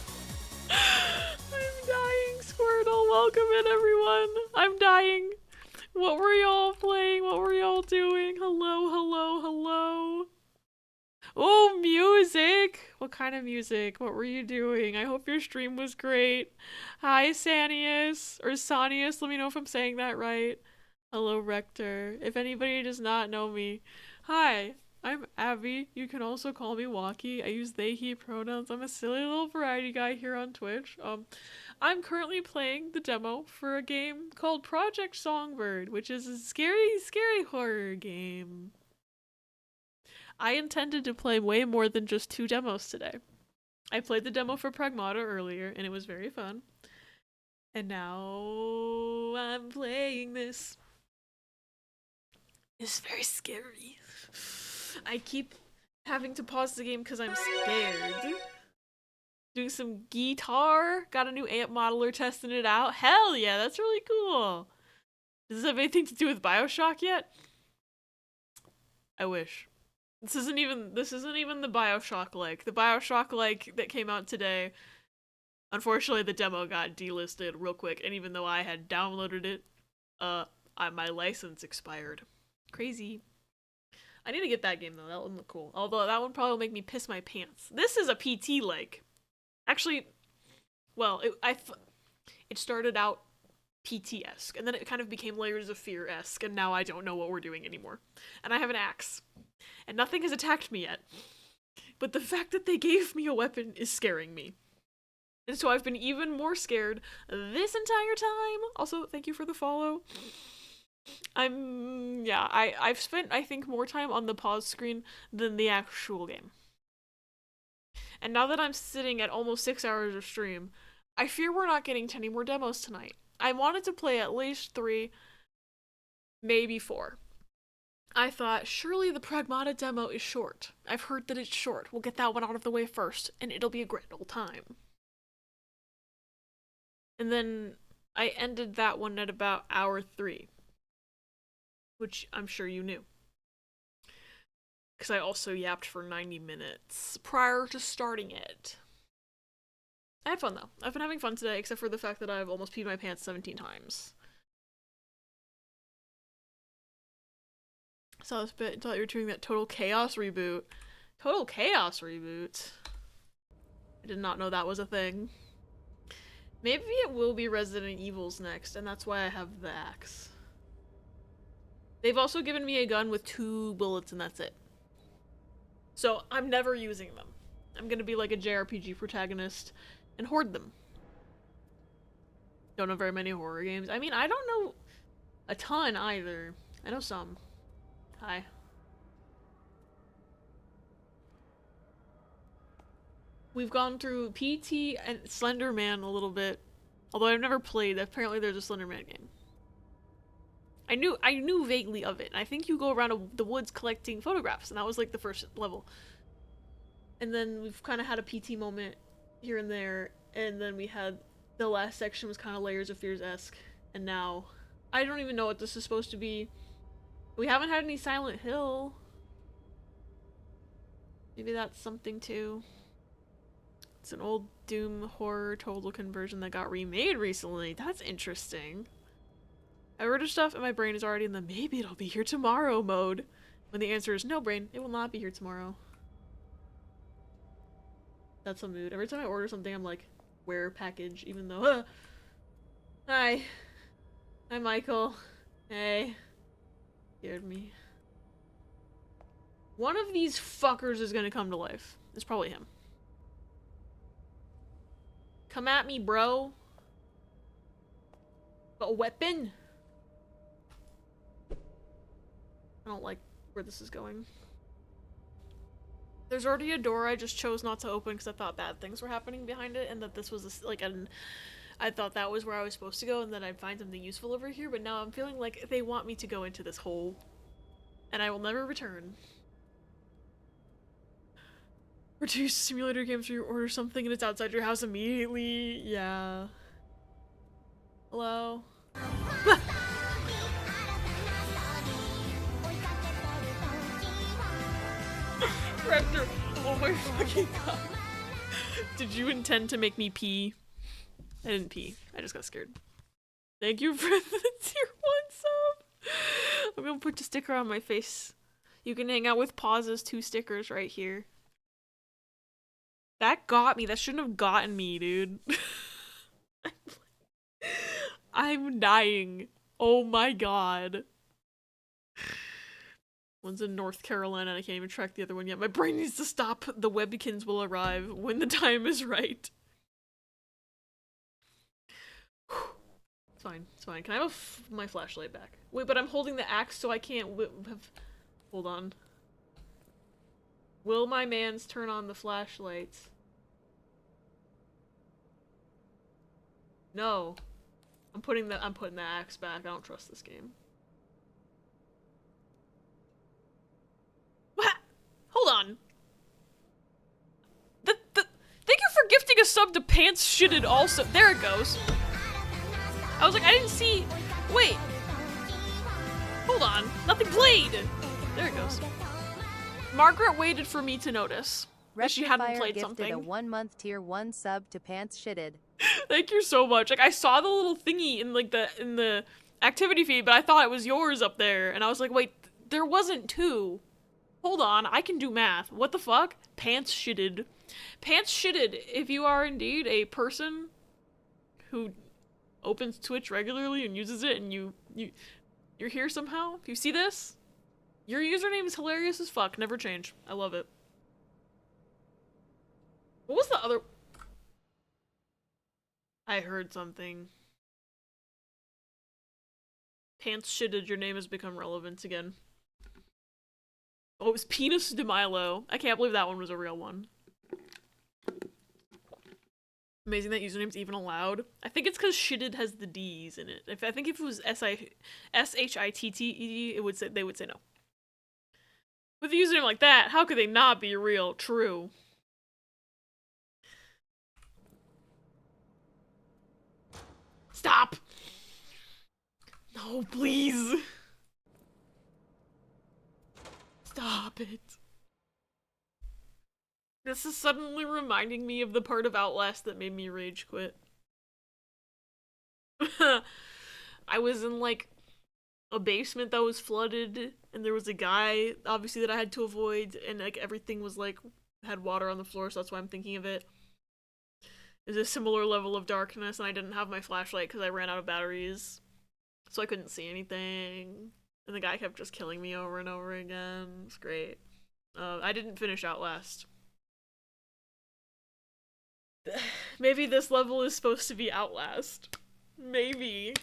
I'm dying, Squirtle, welcome in everyone! I'm dying! What were y'all playing? What were y'all doing? Hello, hello, hello! Oh, music! What kind of music? What were you doing? I hope your stream was great. Hi, Sanius. Or Sanius, let me know if I'm saying that right. Hello, Rector. If anybody does not know me. Hi, I'm Abby. You can also call me Walkie. I use they, he pronouns. I'm a silly little variety guy here on Twitch. I'm currently playing the demo for a game called Project Songbird, which is a scary, scary horror game. I intended to play way more than just 2 demos today. I played the demo for Pragmata earlier, and it was very fun. And now I'm playing this. It's very scary. I keep having to pause the game because I'm scared. Doing some guitar. Got a new amp modeler, testing it out. Hell yeah, that's really cool. Does this have anything to do with BioShock yet? I wish. This isn't even the BioShock like. The BioShock like that came out today. Unfortunately, the demo got delisted real quick, and even though I had downloaded it, my license expired. Crazy. I need to get that game though. That one looked cool. Although that one probably will make me piss my pants. This is a PT like. Actually, well, it started out PT-esque, and then it kind of became Layers of Fear-esque, and now I don't know what we're doing anymore. And I have an axe. And nothing has attacked me yet. But the fact that they gave me a weapon is scaring me. And so I've been even more scared this entire time. Also, thank you for the follow. I've spent, I think, more time on the pause screen than the actual game. And now that I'm sitting at almost 6 hours of stream, I fear we're not getting to any more demos tonight. I wanted to play at least 3, maybe 4. I thought, surely the Pragmata demo is short. I've heard that it's short. We'll get that one out of the way first, and it'll be a grand old time. And then I ended that one at about hour 3. which I'm sure you knew. Because I also yapped for 90 minutes prior to starting it. I had fun though. I've been having fun today, except for the fact that I've almost peed my pants 17 times. I saw this bit and thought you were doing that Total Chaos reboot. Total Chaos reboot? I did not know that was a thing. Maybe it will be Resident Evil's next, and that's why I have the axe. They've also given me a gun with 2 bullets and that's it. So I'm never using them. I'm gonna be like a JRPG protagonist and hoard them. Don't know very many horror games. I mean, I don't know a ton either. I know some. Hi. We've gone through PT and Slender Man a little bit. Although I've never played. Apparently there's a Slender Man game. I knew vaguely of it. I think you go around the woods collecting photographs, and that was like the first level. And then we've kind of had a PT moment here and there, and then we had the last section was kind of Layers of Fears-esque, and now I don't even know what this is supposed to be. We haven't had any Silent Hill. Maybe that's something too. It's an old Doom horror total conversion that got remade recently. That's interesting. I ordered stuff and my brain is already in the maybe it'll be here tomorrow mode. When the answer is no, brain, it will not be here tomorrow. That's a mood. Every time I order something, I'm like, where package? Even though, Hi. Hi, Michael. Hey. Scared me. One of these fuckers is gonna come to life. It's probably him. Come at me, bro. Got a weapon? I don't like where this is going. There's already a door I just chose not to open because I thought bad things were happening behind it, and that this was I thought that was where I was supposed to go and that I'd find something useful over here, but now I'm feeling like they want me to go into this hole. And I will never return. Reduce simulator games where you order something and it's outside your house immediately. Yeah. Hello? Raptor, oh my fucking god. Did you intend to make me pee? I didn't pee. I just got scared. Thank you for the tier 1 sub. I'm gonna put the sticker on my face. You can hang out with pauses 2 stickers right here. That got me. That shouldn't have gotten me, dude. I'm dying. Oh my god. One's in North Carolina and I can't even track the other one yet. My brain needs to stop. The Webkins will arrive when the time is right. It's fine. It's fine. Can I have my flashlight back? Wait, but I'm holding the axe so I can't hold on. Will my mans turn on the flashlights? No. I'm putting the axe back. I don't trust this game. What? Hold on. Thank you for gifting a sub to Pants Shitted also. There it goes. I was like, I didn't see. Wait. Hold on. Nothing played. There it goes. Margaret waited for me to notice that she hadn't played something. A 1-month tier 1 sub to Pants Shitted. Thank you so much. Like, I saw the little thingy in like in the activity feed, but I thought it was yours up there, and I was like, wait, there wasn't 2. Hold on, I can do math. What the fuck? Pants Shitted. Pants Shitted. If you are indeed a person who opens Twitch regularly and uses it, and you're here somehow, if you see this, your username is hilarious as fuck. Never change. I love it. What was the other? I heard something. Pants Shitted, your name has become relevant again. Oh, it was Penis de Milo. I can't believe that one was a real one. Amazing that username's even allowed. I think it's because Shitted has the D's in it. I think if it was S-H-I-T-T-E-D, they would say no. With a username like that, how could they not be real? True. Stop! No, please. it. This is suddenly reminding me of the part of Outlast that made me rage quit. I was in like a basement that was flooded, and there was a guy obviously that I had to avoid, and like everything was like had water on the floor, so that's why I'm thinking of it. It's a similar level of darkness, and I didn't have my flashlight because I ran out of batteries, so I couldn't see anything. And the guy kept just killing me over and over again. It's great. I didn't finish Outlast. Maybe this level is supposed to be Outlast. Maybe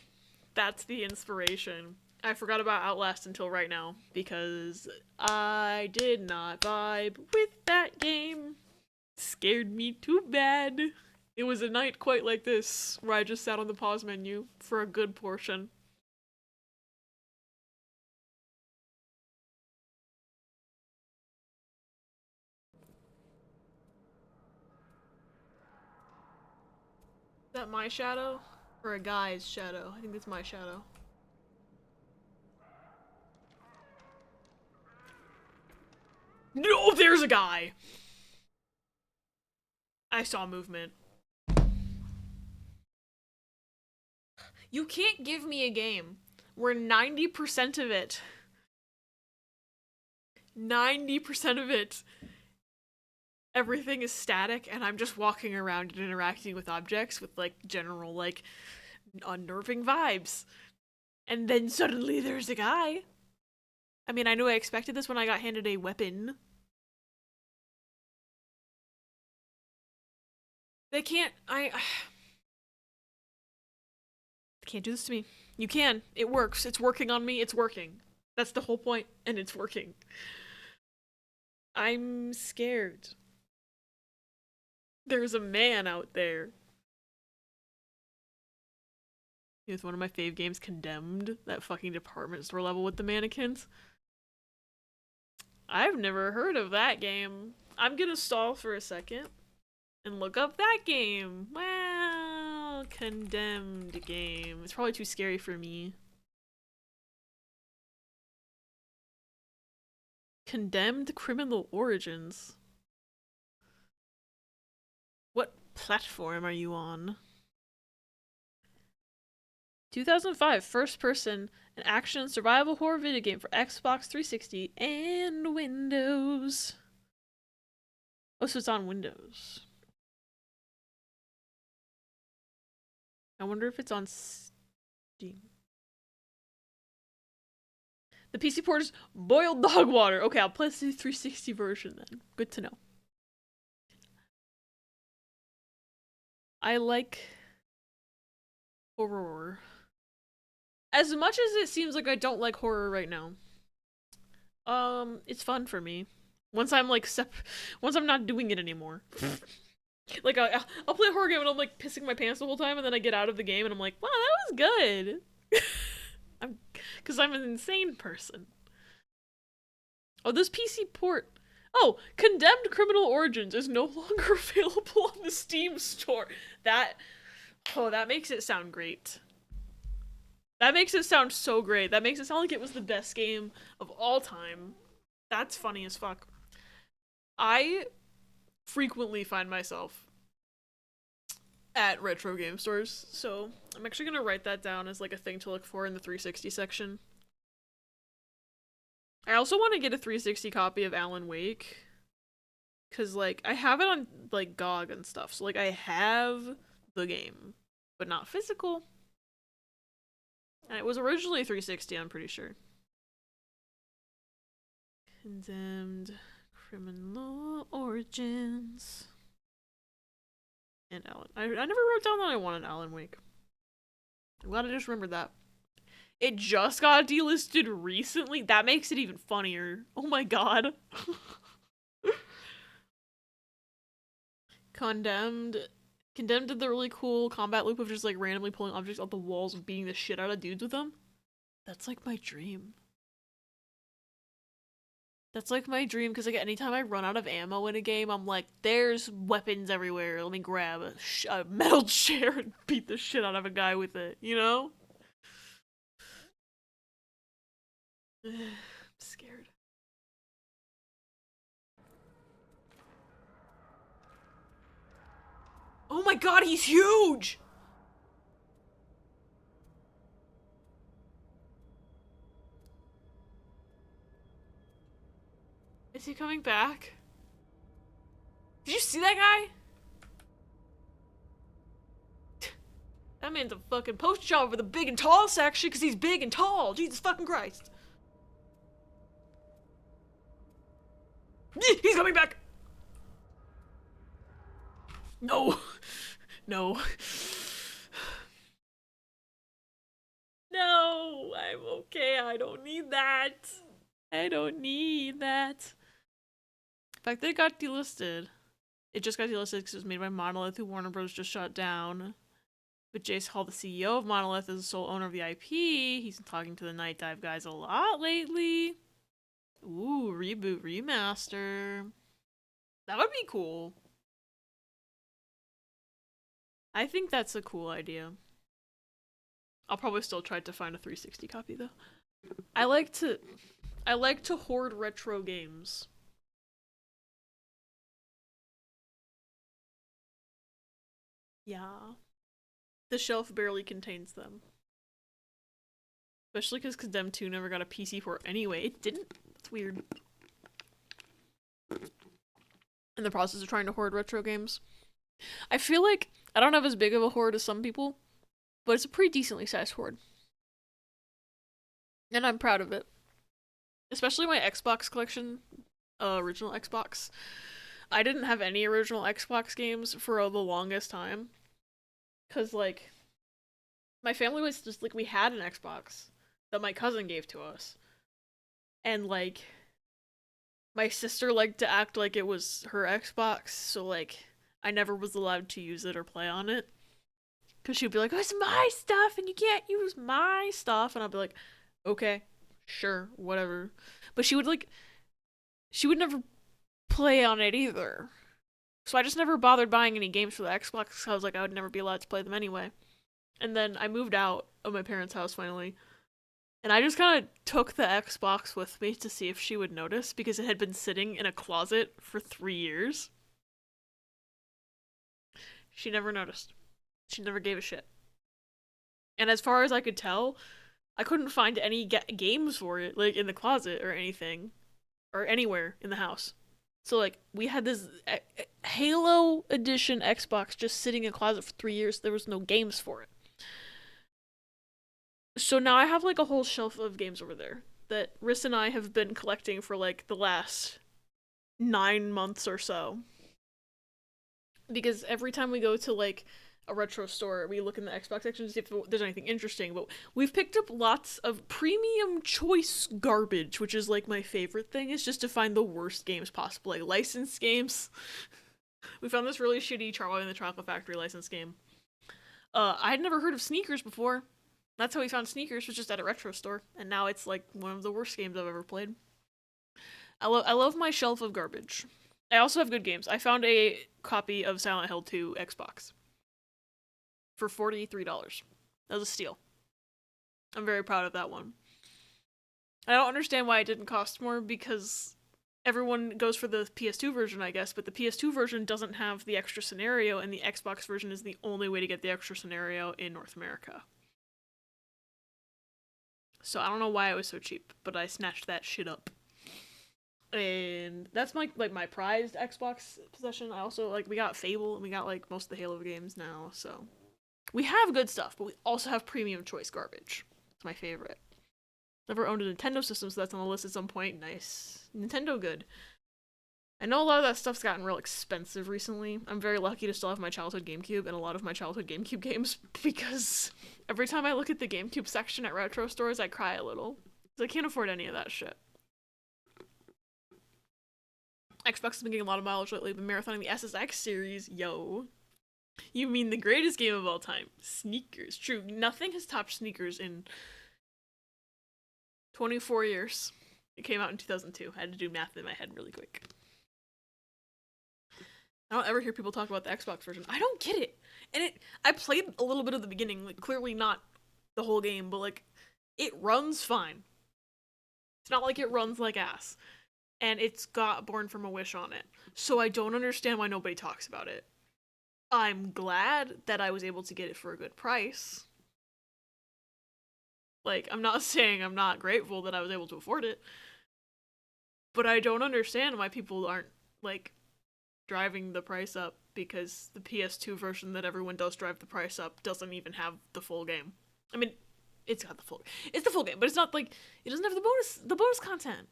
that's the inspiration. I forgot about Outlast until right now because I did not vibe with that game. Scared me too bad. It was a night quite like this where I just sat on the pause menu for a good portion. Is that my shadow? Or a guy's shadow? I think it's my shadow. No, there's a guy! I saw movement. You can't give me a game where 90% of it 90% of it everything is static and I'm just walking around and interacting with objects with like general like unnerving vibes. And then suddenly there's a guy. I mean, I knew I expected this when I got handed a weapon. They can't I can't do this to me. You can. It works. It's working on me. It's working. That's the whole point, and it's working. I'm scared. There's a man out there. It's one of my fave games, Condemned. That fucking department store level with the mannequins. I've never heard of that game. I'm gonna stall for a second and look up that game. Wow, Condemned game. It's probably too scary for me. Condemned Criminal Origins. What platform are you on? 2005, first person, an action survival horror video game for Xbox 360 and Windows. Oh, so it's on Windows. I wonder if it's on Steam. The PC port is boiled dog water. Okay, I'll play the 360 version then. Good to know. I like horror. As much as it seems like I don't like horror right now. It's fun for me. Once I'm like once I'm not doing it anymore. Like I'll play a horror game and I'm like pissing my pants the whole time, and then I get out of the game and I'm like, wow, that was good. Because I'm an insane person. Oh, this PC port. Oh, Condemned Criminal Origins is no longer available on the Steam store. That makes it sound great. That makes it sound so great. That makes it sound like it was the best game of all time. That's funny as fuck. I frequently find myself at retro game stores, so I'm actually gonna write that down as like a thing to look for in the 360 section. I also want to get a 360 copy of Alan Wake, because like I have it on like GOG and stuff, so like I have the game, but not physical. And it was originally 360, I'm pretty sure. Condemned Criminal Origins. And Alan. I never wrote down that I wanted Alan Wake. I'm glad I just remembered that. It just got delisted recently? That makes it even funnier. Oh my god. Condemned did the really cool combat loop of just like randomly pulling objects off the walls and beating the shit out of dudes with them. That's like my dream. That's like my dream, because like anytime I run out of ammo in a game, I'm like, there's weapons everywhere. Let me grab a metal chair and beat the shit out of a guy with it, you know? I'm scared. Oh my god, he's huge! Is he coming back? Did you see that guy? That man's a fucking poster child for the big and tall section because he's big and tall. Jesus fucking Christ. He's coming back! No. No. No, I'm okay. I don't need that. I don't need that. In fact, they got delisted. It just got delisted because it was made by Monolith, who Warner Bros. Just shut down. But Jace Hall, the CEO of Monolith, is the sole owner of the IP. He's been talking to the Night Dive guys a lot lately. Ooh, reboot, remaster. That would be cool. I think that's a cool idea. I'll probably still try to find a 360 copy though. I like to hoard retro games. Yeah. The shelf barely contains them. Especially because Condemned 2 never got a PC port anyway. It didn't. It's weird. In the process of trying to hoard retro games. I feel like I don't have as big of a hoard as some people, but it's a pretty decently sized hoard. And I'm proud of it. Especially my Xbox collection, original Xbox. I didn't have any original Xbox games for the longest time. Cause like, my family was just like, we had an Xbox that my cousin gave to us. And like, my sister liked to act like it was her Xbox, so like, I never was allowed to use it or play on it. Cause she'd be like, oh, it's my stuff and you can't use my stuff. And I'd be like, okay, sure, whatever. But she would never play on it either. So I just never bothered buying any games for the Xbox because I was like, I would never be allowed to play them anyway. And then I moved out of my parents' house finally. And I just kind of took the Xbox with me to see if she would notice because it had been sitting in a closet for 3 years. She never noticed. She never gave a shit. And as far as I could tell, I couldn't find any games for it, like in the closet or anything, or anywhere in the house. So like, we had this Halo edition Xbox just sitting in a closet for 3 years. There was no games for it. So now I have like a whole shelf of games over there that Riss and I have been collecting for like the last 9 months or so. Because every time we go to like a retro store, we look in the Xbox section to see if there's anything interesting, but we've picked up lots of premium choice garbage, which is like my favorite thing, is just to find the worst games possible, like licensed games. We found this really shitty Charlie and the Chocolate Factory licensed game. I had never heard of Sneakers before. That's how we found Sneakers, was just at a retro store, and now it's like one of the worst games I've ever played. I love my shelf of garbage. I also have good games. I found a copy of Silent Hill 2 Xbox for $43. That was a steal. I'm very proud of that one. I don't understand why it didn't cost more, because everyone goes for the PS2 version, I guess, but the PS2 version doesn't have the extra scenario, and the Xbox version is the only way to get the extra scenario in North America. So I don't know why it was so cheap, but I snatched that shit up. And that's my prized Xbox possession. I also, like, we got Fable, and we got, like, most of the Halo games now, so we have good stuff, but we also have premium choice garbage. It's my favorite. Never owned a Nintendo system, so that's on the list at some point. Nice. Nintendo good. I know a lot of that stuff's gotten real expensive recently. I'm very lucky to still have my childhood GameCube and a lot of my childhood GameCube games, because every time I look at the GameCube section at retro stores, I cry a little. Because I can't afford any of that shit. Xbox has been getting a lot of mileage lately. Been marathoning the SSX series. Yo. You mean the greatest game of all time? Sneakers. True. Nothing has topped Sneakers in 24 years. It came out in 2002. I had to do math in my head really quick. I don't ever hear people talk about the Xbox version. I don't get it. And I played a little bit of the beginning, like, clearly not the whole game, but, like, it runs fine. It's not like it runs like ass. And it's got Born from a Wish on it. So I don't understand why nobody talks about it. I'm glad that I was able to get it for a good price. Like, I'm not saying I'm not grateful that I was able to afford it, but I don't understand why people aren't, like, driving the price up, because the PS2 version that everyone does drive the price up doesn't even have the full game. I mean, it's the full game, but it's not like, it doesn't have the bonus content.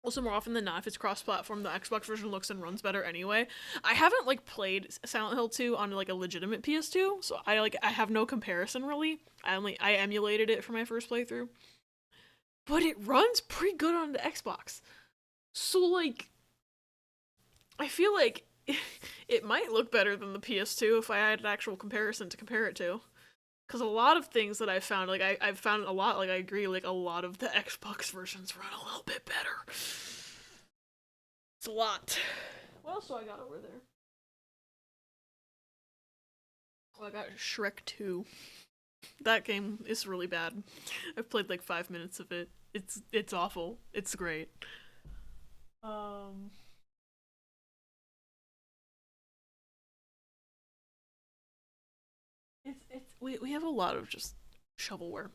Also, more often than not, if it's cross-platform, the Xbox version looks and runs better anyway. I haven't, like, played Silent Hill 2 on, like, a legitimate PS2, so I have no comparison, really. I emulated it for my first playthrough. But it runs pretty good on the Xbox. So, like, I feel like it might look better than the PS2 if I had an actual comparison to compare it to. Because a lot of things that I've found, like, I've found a lot, like, I agree, like, a lot of the Xbox versions run a little bit better. It's a lot. What else do I got over there? Oh, I got Shrek 2. That game is really bad. I've played, like, 5 minutes of it. It's awful. It's great. We have a lot of just shovelware.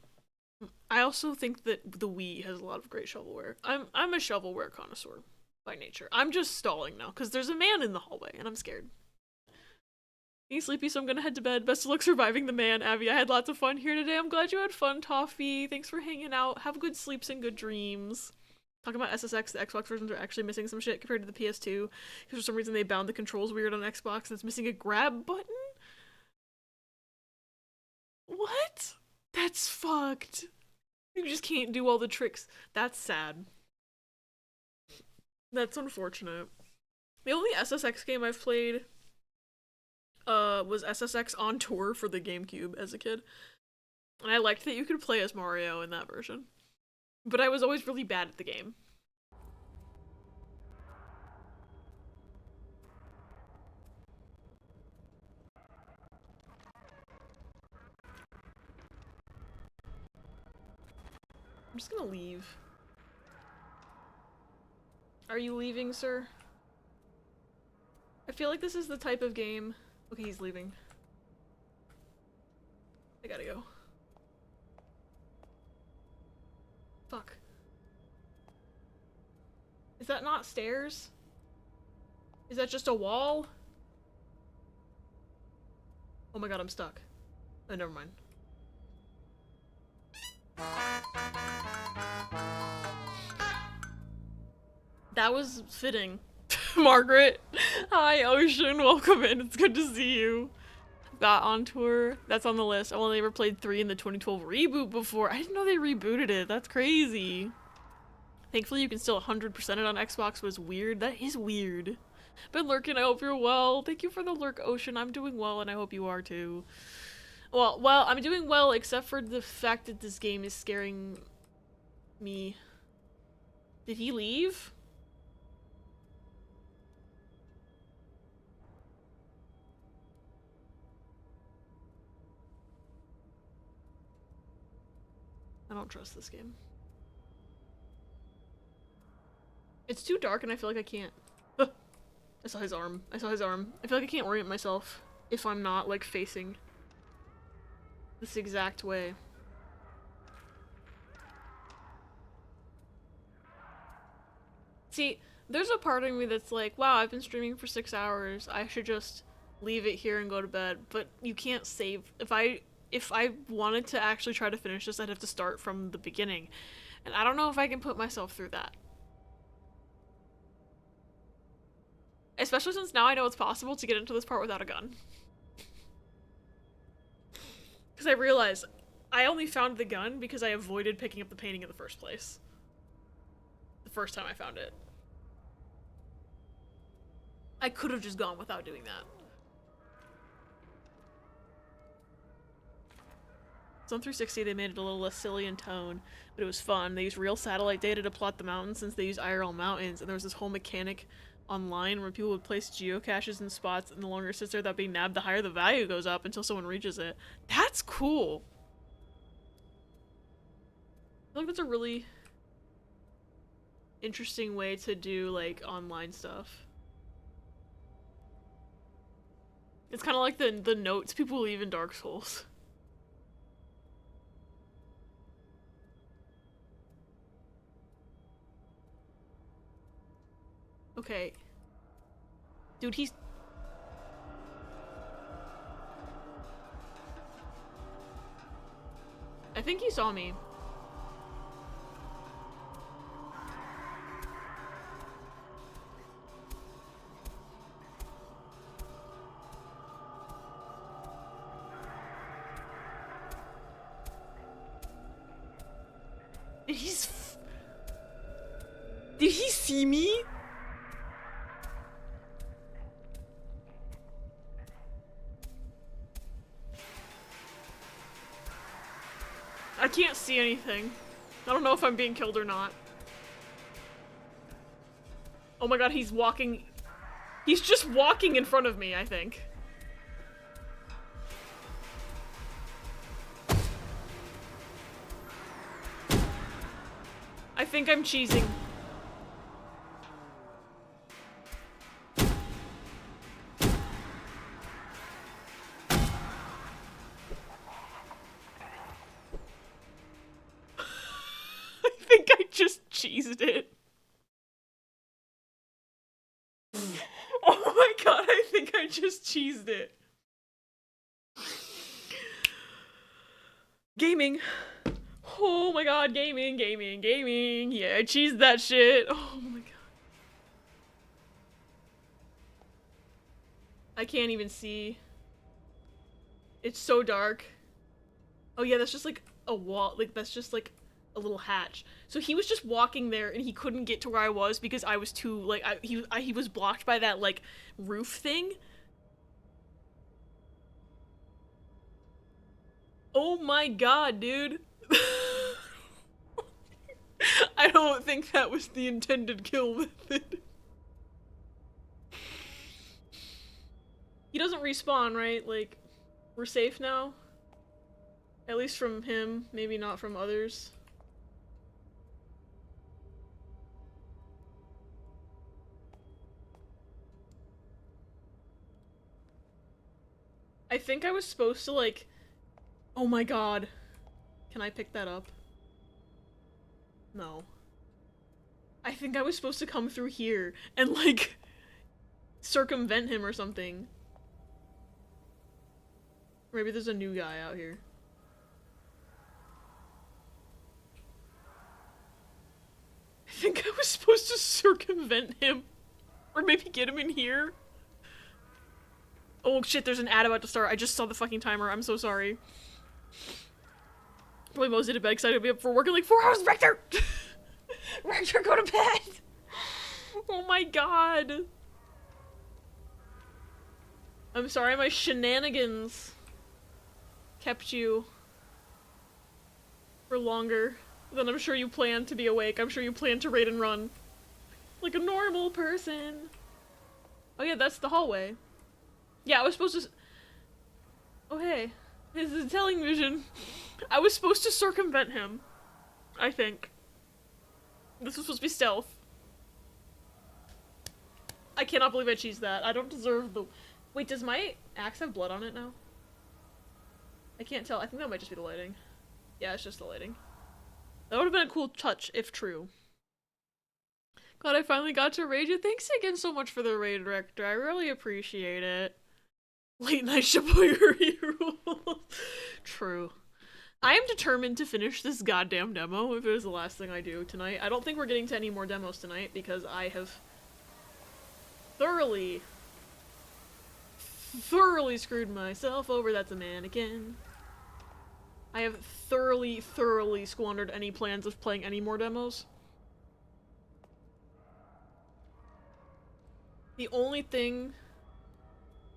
I also think that the Wii has a lot of great shovelware. I'm a shovelware connoisseur by nature. I'm just stalling now because there's a man in the hallway and I'm scared. Being sleepy, so I'm gonna head to bed. Best of luck surviving the man, Abby. I had lots of fun here today. I'm glad you had fun, Toffee. Thanks for hanging out. Have good sleeps and good dreams. Talking about SSX, the Xbox versions are actually missing some shit compared to the PS2. Because for some reason they bound the controls weird on Xbox and it's missing a grab button? What? That's fucked. You just can't do all the tricks. That's sad. That's unfortunate. The only SSX game I've played was SSX on Tour for the GameCube as a kid. And I liked that you could play as Mario in that version. But I was always really bad at the game. I'm just gonna leave. Are you leaving, sir? I feel like this is the type of game... Okay, he's leaving. I gotta go. Fuck. Is that not stairs? Is that just a wall? Oh my god, I'm stuck. Oh, never mind. That was fitting. Margaret. Hi, Ocean. Welcome in. It's good to see you. Got on tour. That's on the list. I've only ever played 3 in the 2012 reboot before. I didn't know they rebooted it. That's crazy. Thankfully, you can still 100% it on Xbox, but it's weird. That is weird. Been lurking. I hope you're well. Thank you for the lurk, Ocean. I'm doing well, and I hope you are too. Well, I'm doing well, except for the fact that this game is scaring me. Did he leave? I don't trust this game. It's too dark and I feel like I can't. I saw his arm. I saw his arm. I feel like I can't orient myself if I'm not, like, facing this exact way. See, there's a part of me that's like, wow, I've been streaming for 6 hours. I should just leave it here and go to bed. But you can't save. If I wanted to actually try to finish this, I'd have to start from the beginning. And I don't know if I can put myself through that. Especially since now I know it's possible to get into this part without a gun. Because I realized I only found the gun because I avoided picking up the painting in the first place. The first time I found it. I could have just gone without doing that. So on 360 they made it a little less silly in tone, but it was fun. They used real satellite data to plot the mountains since they use IRL mountains, and there was this whole mechanic online where people would place geocaches in spots, and the longer it sits there without being nabbed, the higher the value goes up until someone reaches it. That's cool! I feel like that's a really interesting way to do, like, online stuff. It's kind of like the notes people leave in Dark Souls. Okay. Dude, he's... I think he saw me. Did he see me? I can't see anything. I don't know if I'm being killed or not. Oh my god, he's walking. He's just walking in front of me, I think. I think I'm cheesing. I think I just cheesed it. Oh my god, I think I just cheesed it. Gaming. Oh my god, gaming. Yeah, I cheesed that shit. Oh my god. I can't even see. It's so dark. Oh yeah, that's just like a wall. Like, that's just like a little hatch. So he was just walking there and he couldn't get to where I was because I was too, like, he was blocked by that, like, roof thing. Oh my god, dude. I don't think that was the intended kill method. He doesn't respawn, right? Like, we're safe now? At least from him, maybe not from others. I think I was supposed to, like... Oh my god. Can I pick that up? No. I think I was supposed to come through here and, like, circumvent him or something. Maybe there's a new guy out here. I think I was supposed to circumvent him. Or maybe get him in here. Oh shit, there's an ad about to start. I just saw the fucking timer. I'm so sorry. Probably Mo's in bed because I gotta be up for work in like 4 hours. Rector! Rector, go to bed! Oh my god. I'm sorry my shenanigans kept you for longer than I'm sure you planned to be awake. I'm sure you planned to raid and run. Like a normal person. Oh yeah, that's the hallway. Yeah, I was supposed to... Oh hey. This is television. I was supposed to circumvent him. I think. This was supposed to be stealth. I cannot believe I cheesed that. I don't deserve the... Wait, does my axe have blood on it now? I can't tell. I think that might just be the lighting. Yeah, it's just the lighting. That would have been a cool touch, if true. God, I finally got to raid you. Thanks again so much for the raid, Rector. I really appreciate it. Late night Shibuya rules. True. I am determined to finish this goddamn demo if it is the last thing I do tonight. I don't think we're getting to any more demos tonight because I have thoroughly screwed myself over. That's a mannequin. I have thoroughly squandered any plans of playing any more demos. The only thing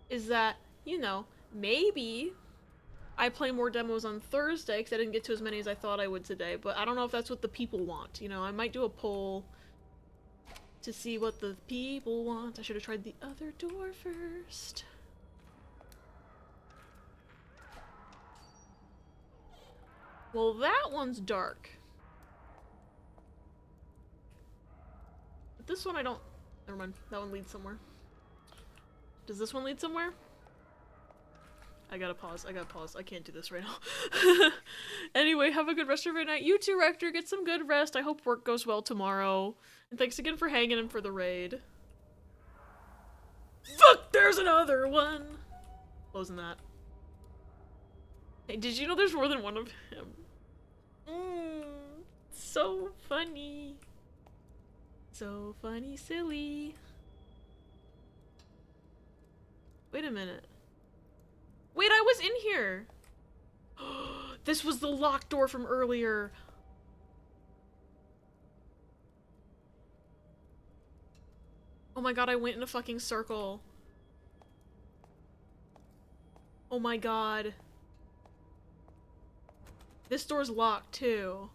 is that, you know, maybe I play more demos on Thursday because I didn't get to as many as I thought I would today, but I don't know if that's what the people want. You know, I might do a poll to see what the people want. I should have tried the other door first. Well, that one's dark. But this one I don't... Never mind. That one leads somewhere. Does this one lead somewhere? I gotta pause. I can't do this right now. Anyway, have a good rest of your night. You too, Rector. Get some good rest. I hope work goes well tomorrow. And thanks again for hanging in for the raid. Fuck, there's another one! Closing that. Hey, did you know there's more than one of him? So funny. So funny, silly. Wait a minute. Wait, I was in here! This was the locked door from earlier. Oh my god, I went in a fucking circle. Oh my god. This door's locked too.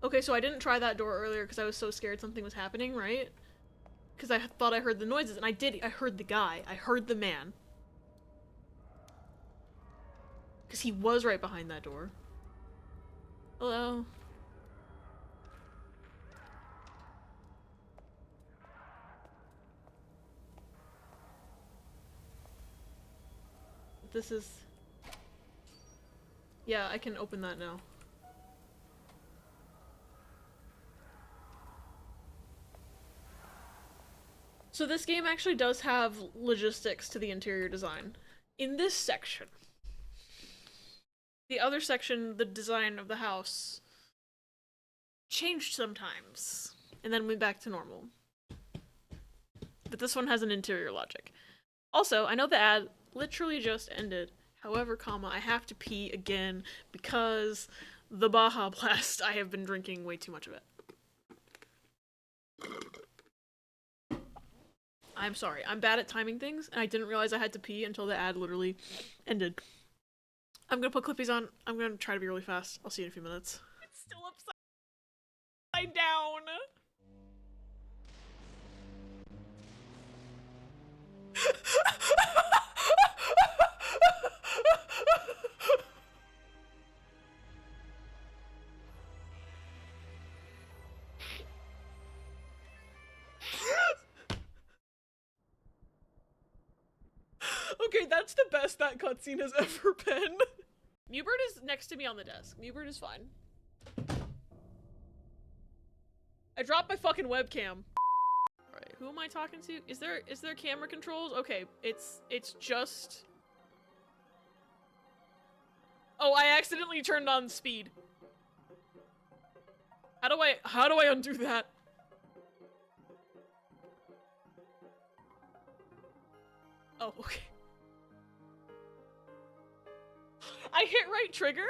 Okay, so I didn't try that door earlier because I was so scared something was happening, right? Because I thought I heard the noises, and I did. I heard the guy. I heard the man. Because he was right behind that door. Hello? This is... Yeah, I can open that now. So this game actually does have logistics to the interior design. In this section. The other section, the design of the house, changed sometimes, and then went back to normal. But this one has an interior logic. Also, I know the ad literally just ended. However, I have to pee again because the Baja Blast, I have been drinking way too much of it. I'm sorry, I'm bad at timing things, and I didn't realize I had to pee until the ad literally ended. I'm gonna put clippies on. I'm gonna try to be really fast. I'll see you in a few minutes. It's still upside down. Okay, that's the best that cutscene has ever been. Mewbird is next to me on the desk. Mewbird is fine. I dropped my fucking webcam. Alright, who am I talking to? Is there camera controls? Okay, it's just... Oh, I accidentally turned on speed. How do I undo that? Oh, okay. I hit right trigger?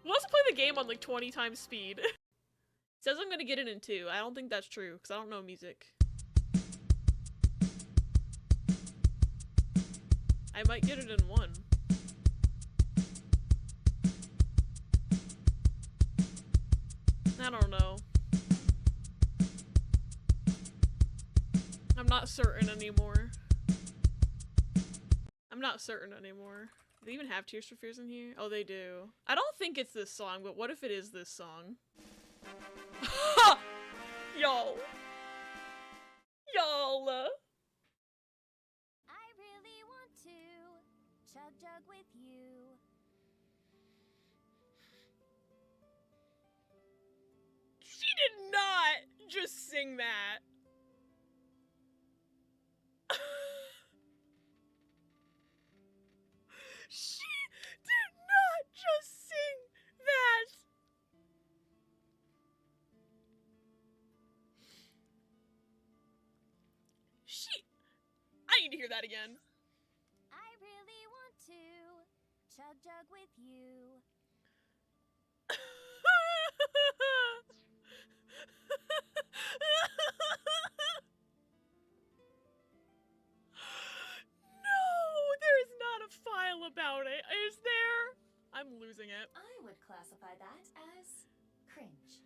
Let's play the game on like 20 times speed. It says I'm gonna get it in 2. I don't think that's true, because I don't know music. I might get it in 1. I don't know. I'm not certain anymore. I'm not certain anymore. Do they even have Tears for Fears in here? Oh, they do. I don't think it's this song, but what if it is this song? Y'all. Y'all. I really want to chug jug with you. She did not just sing that. She did not just sing that. I need to hear that again. I really want to chug jug with you. No, there is not a file about it. Is there? I'm losing it. I would classify that as cringe.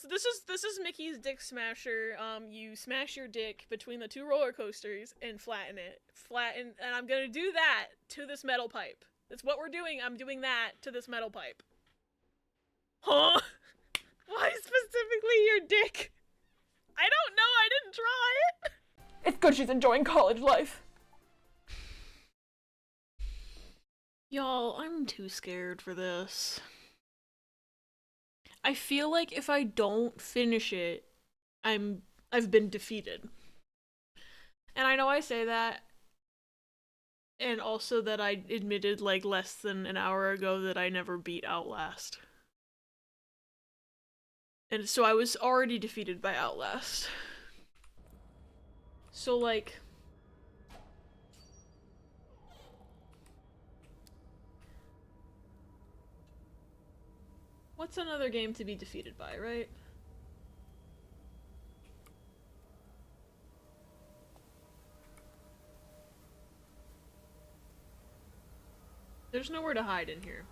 So this is Mickey's Dick Smasher. You smash your dick between the two roller coasters and flatten it. And I'm gonna do that to this metal pipe. That's what we're doing. I'm doing that to this metal pipe. Huh? Why specifically your dick? I don't know, I didn't try it! It's good she's enjoying college life. Y'all, I'm too scared for this. I feel like if I don't finish it, I've been defeated. And I know I say that, and also that I admitted like less than an hour ago that I never beat Outlast. And so I was already defeated by Outlast. So like... what's another game to be defeated by, right? There's nowhere to hide in here.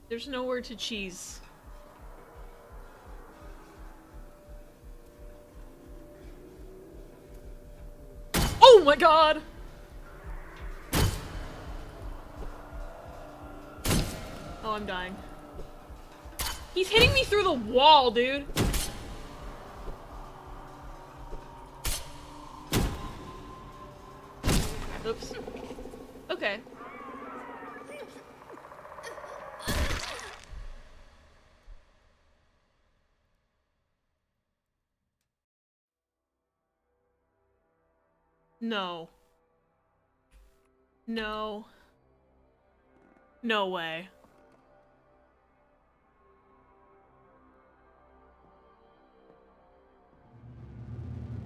There's nowhere to cheese. Oh my god! Oh, I'm dying. He's hitting me through the wall, dude! Oops. Okay. No. No. No way.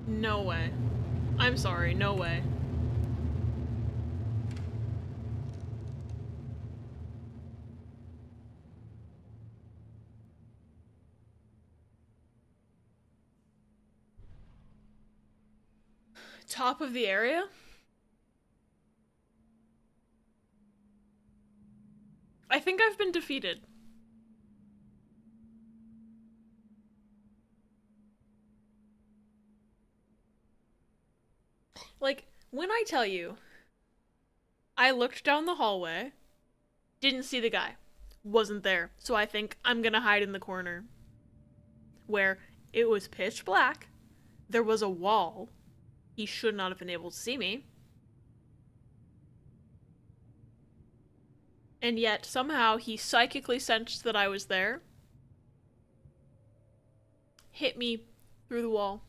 No way. I'm sorry, no way. Top of the area? I think I've been defeated. Like, when I tell you, I looked down the hallway, didn't see the guy, wasn't there, so I think I'm gonna hide in the corner. Where it was pitch black, there was a wall, he should not have been able to see me. And yet, somehow, he psychically sensed that I was there, hit me through the wall.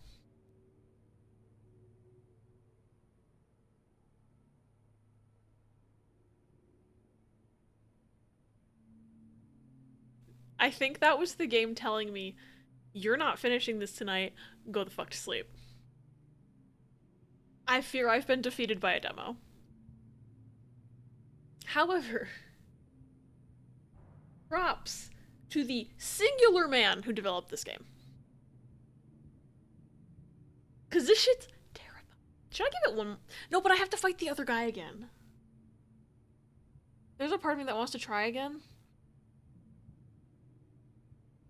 I think that was the game telling me, you're not finishing this tonight, go the fuck to sleep. I fear I've been defeated by a demo. However, props to the singular man who developed this game. Cause this shit's terrible. Should I give it one? No, but I have to fight the other guy again. There's a part of me that wants to try again.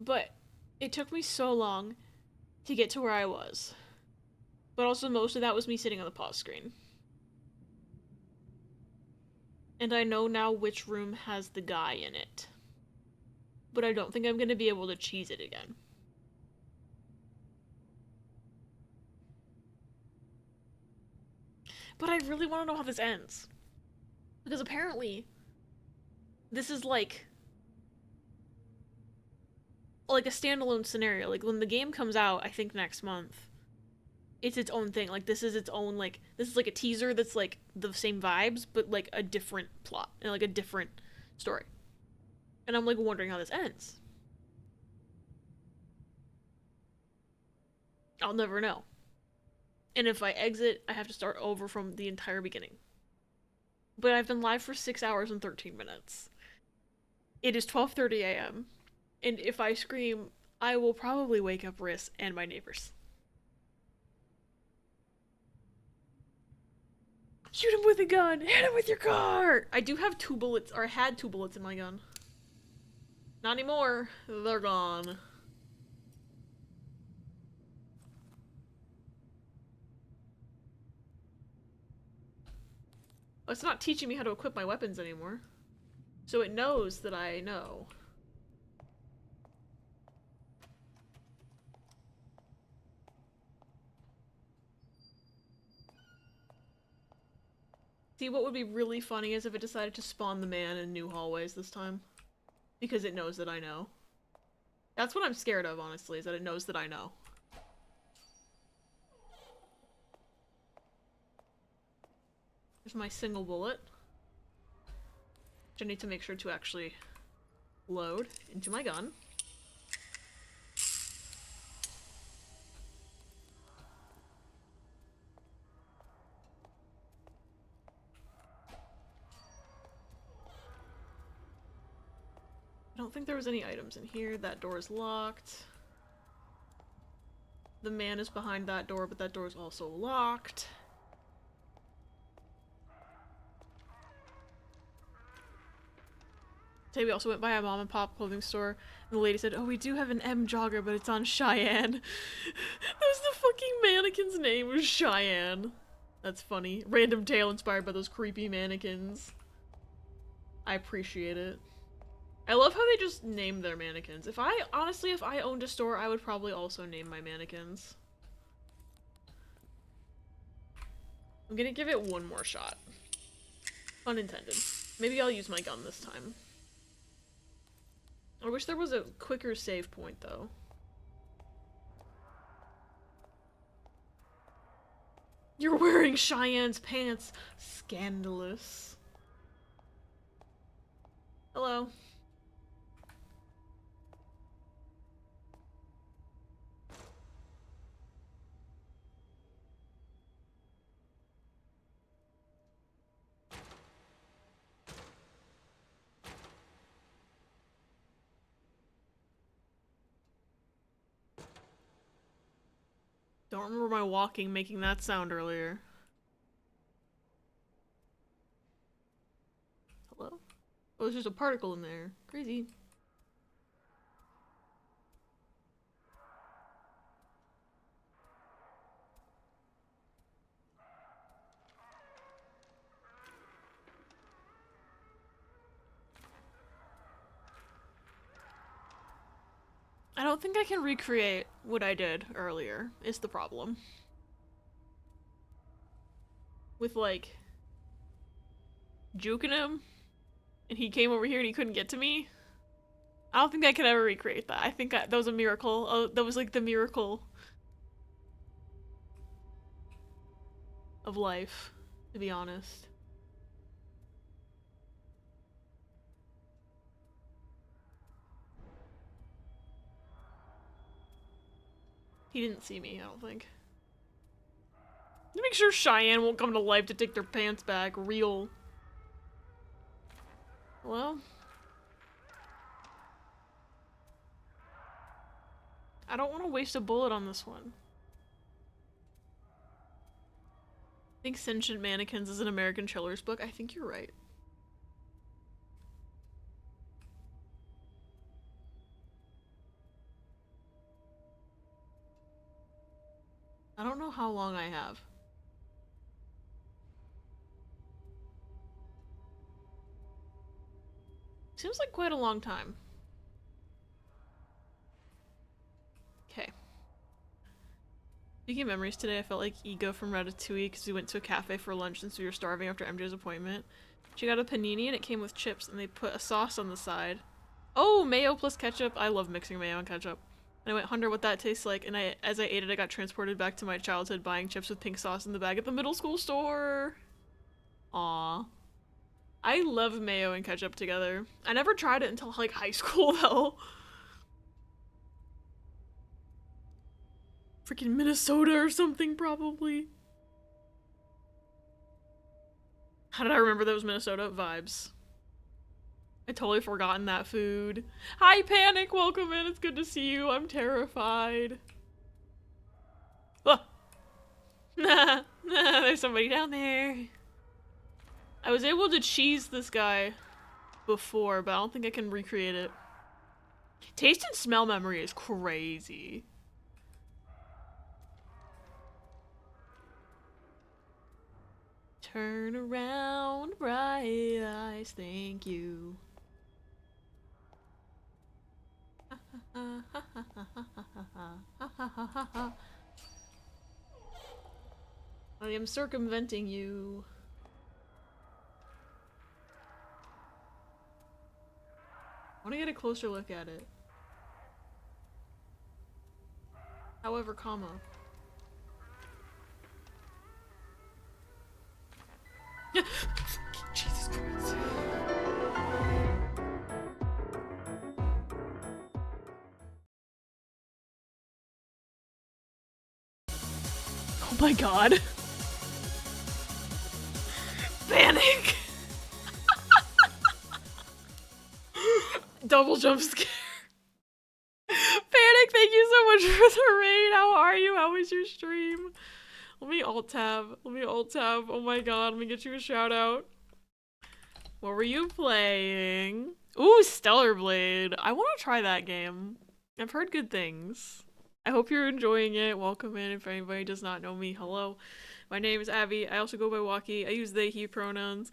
But it took me so long to get to where I was. But also most of that was me sitting on the pause screen. And I know now which room has the guy in it. But I don't think I'm gonna be able to cheese it again. But I really want to know how this ends. Because apparently, this is like a standalone scenario. Like, when the game comes out, I think next month, it's its own thing. Like, this is its own, like, this is like a teaser that's like the same vibes, but like a different plot and like a different story. And I'm like wondering how this ends. I'll never know. And if I exit, I have to start over from the entire beginning. But I've been live for 6 hours and 13 minutes. It is 12:30 a.m. And if I scream, I will probably wake up Riss and my neighbors. Shoot him with a gun! Hit him with your car! I do have 2 bullets, or I had 2 bullets in my gun. Not anymore. They're gone. Oh, it's not teaching me how to equip my weapons anymore. So it knows that I know. See, what would be really funny is if it decided to spawn the man in new hallways this time. Because it knows that I know. That's what I'm scared of, honestly, is that it knows that I know. There's my single bullet. Which I need to make sure to actually load into my gun. I don't think there was any items in here. That door is locked. The man is behind that door, but that door is also locked. Today we also went by a mom and pop clothing store, and the lady said, "Oh, we do have an M jogger, but it's on Cheyenne." That was the fucking mannequin's name, was Cheyenne. That's funny. Random tale inspired by those creepy mannequins. I appreciate it. I love how they just name their mannequins. Honestly, if I owned a store, I would probably also name my mannequins. I'm gonna give it one more shot. Pun intended. Maybe I'll use my gun this time. I wish there was a quicker save point, though. You're wearing Cheyenne's pants! Scandalous. Hello. Don't remember my walking making that sound earlier. Hello? Oh, there's just a particle in there. Crazy. I don't think I can recreate what I did earlier, is the problem. With, like, juking him, and he came over here and he couldn't get to me. I don't think I could ever recreate that. I think that was a miracle. Oh, that was like the miracle of life, to be honest. He didn't see me, I don't think. To make sure Cheyenne won't come to life to take their pants back. Real. Well. I don't want to waste a bullet on this one. I think Sentient Mannequins is an American children's book. I think you're right. I don't know how long I have. Seems like quite a long time. Okay. Speaking of memories, today I felt like Ego from Ratatouille because we went to a cafe for lunch since we were starving after MJ's appointment. She got a panini and it came with chips and they put a sauce on the side. Oh, mayo plus ketchup. I love mixing mayo and ketchup. And I went, "Wonder what that tastes like." And as I ate it, I got transported back to my childhood buying chips with pink sauce in the bag at the middle school store. Aww. I love mayo and ketchup together. I never tried it until like high school though. Freaking Minnesota or something probably. How did I remember that was Minnesota? Vibes. I totally forgotten that food. Hi Panic, welcome in. It's good to see you. I'm terrified. Ah. Nah, there's somebody down there. I was able to cheese this guy before, but I don't think I can recreate it. Taste and smell memory is crazy. Turn around, bright eyes, thank you. I am circumventing you. I want to get a closer look at it. However, comma. Jesus Christ. Oh my god. Panic! Double jump scare. Panic, thank you so much for the raid. How are you? How was your stream? Let me alt tab. Oh my god, let me get you a shout out. What were you playing? Ooh, Stellar Blade. I want to try that game. I've heard good things. I hope you're enjoying it. Welcome in. If anybody does not know me, hello. My name is Abby. I also go by Walkie. I use they, he pronouns.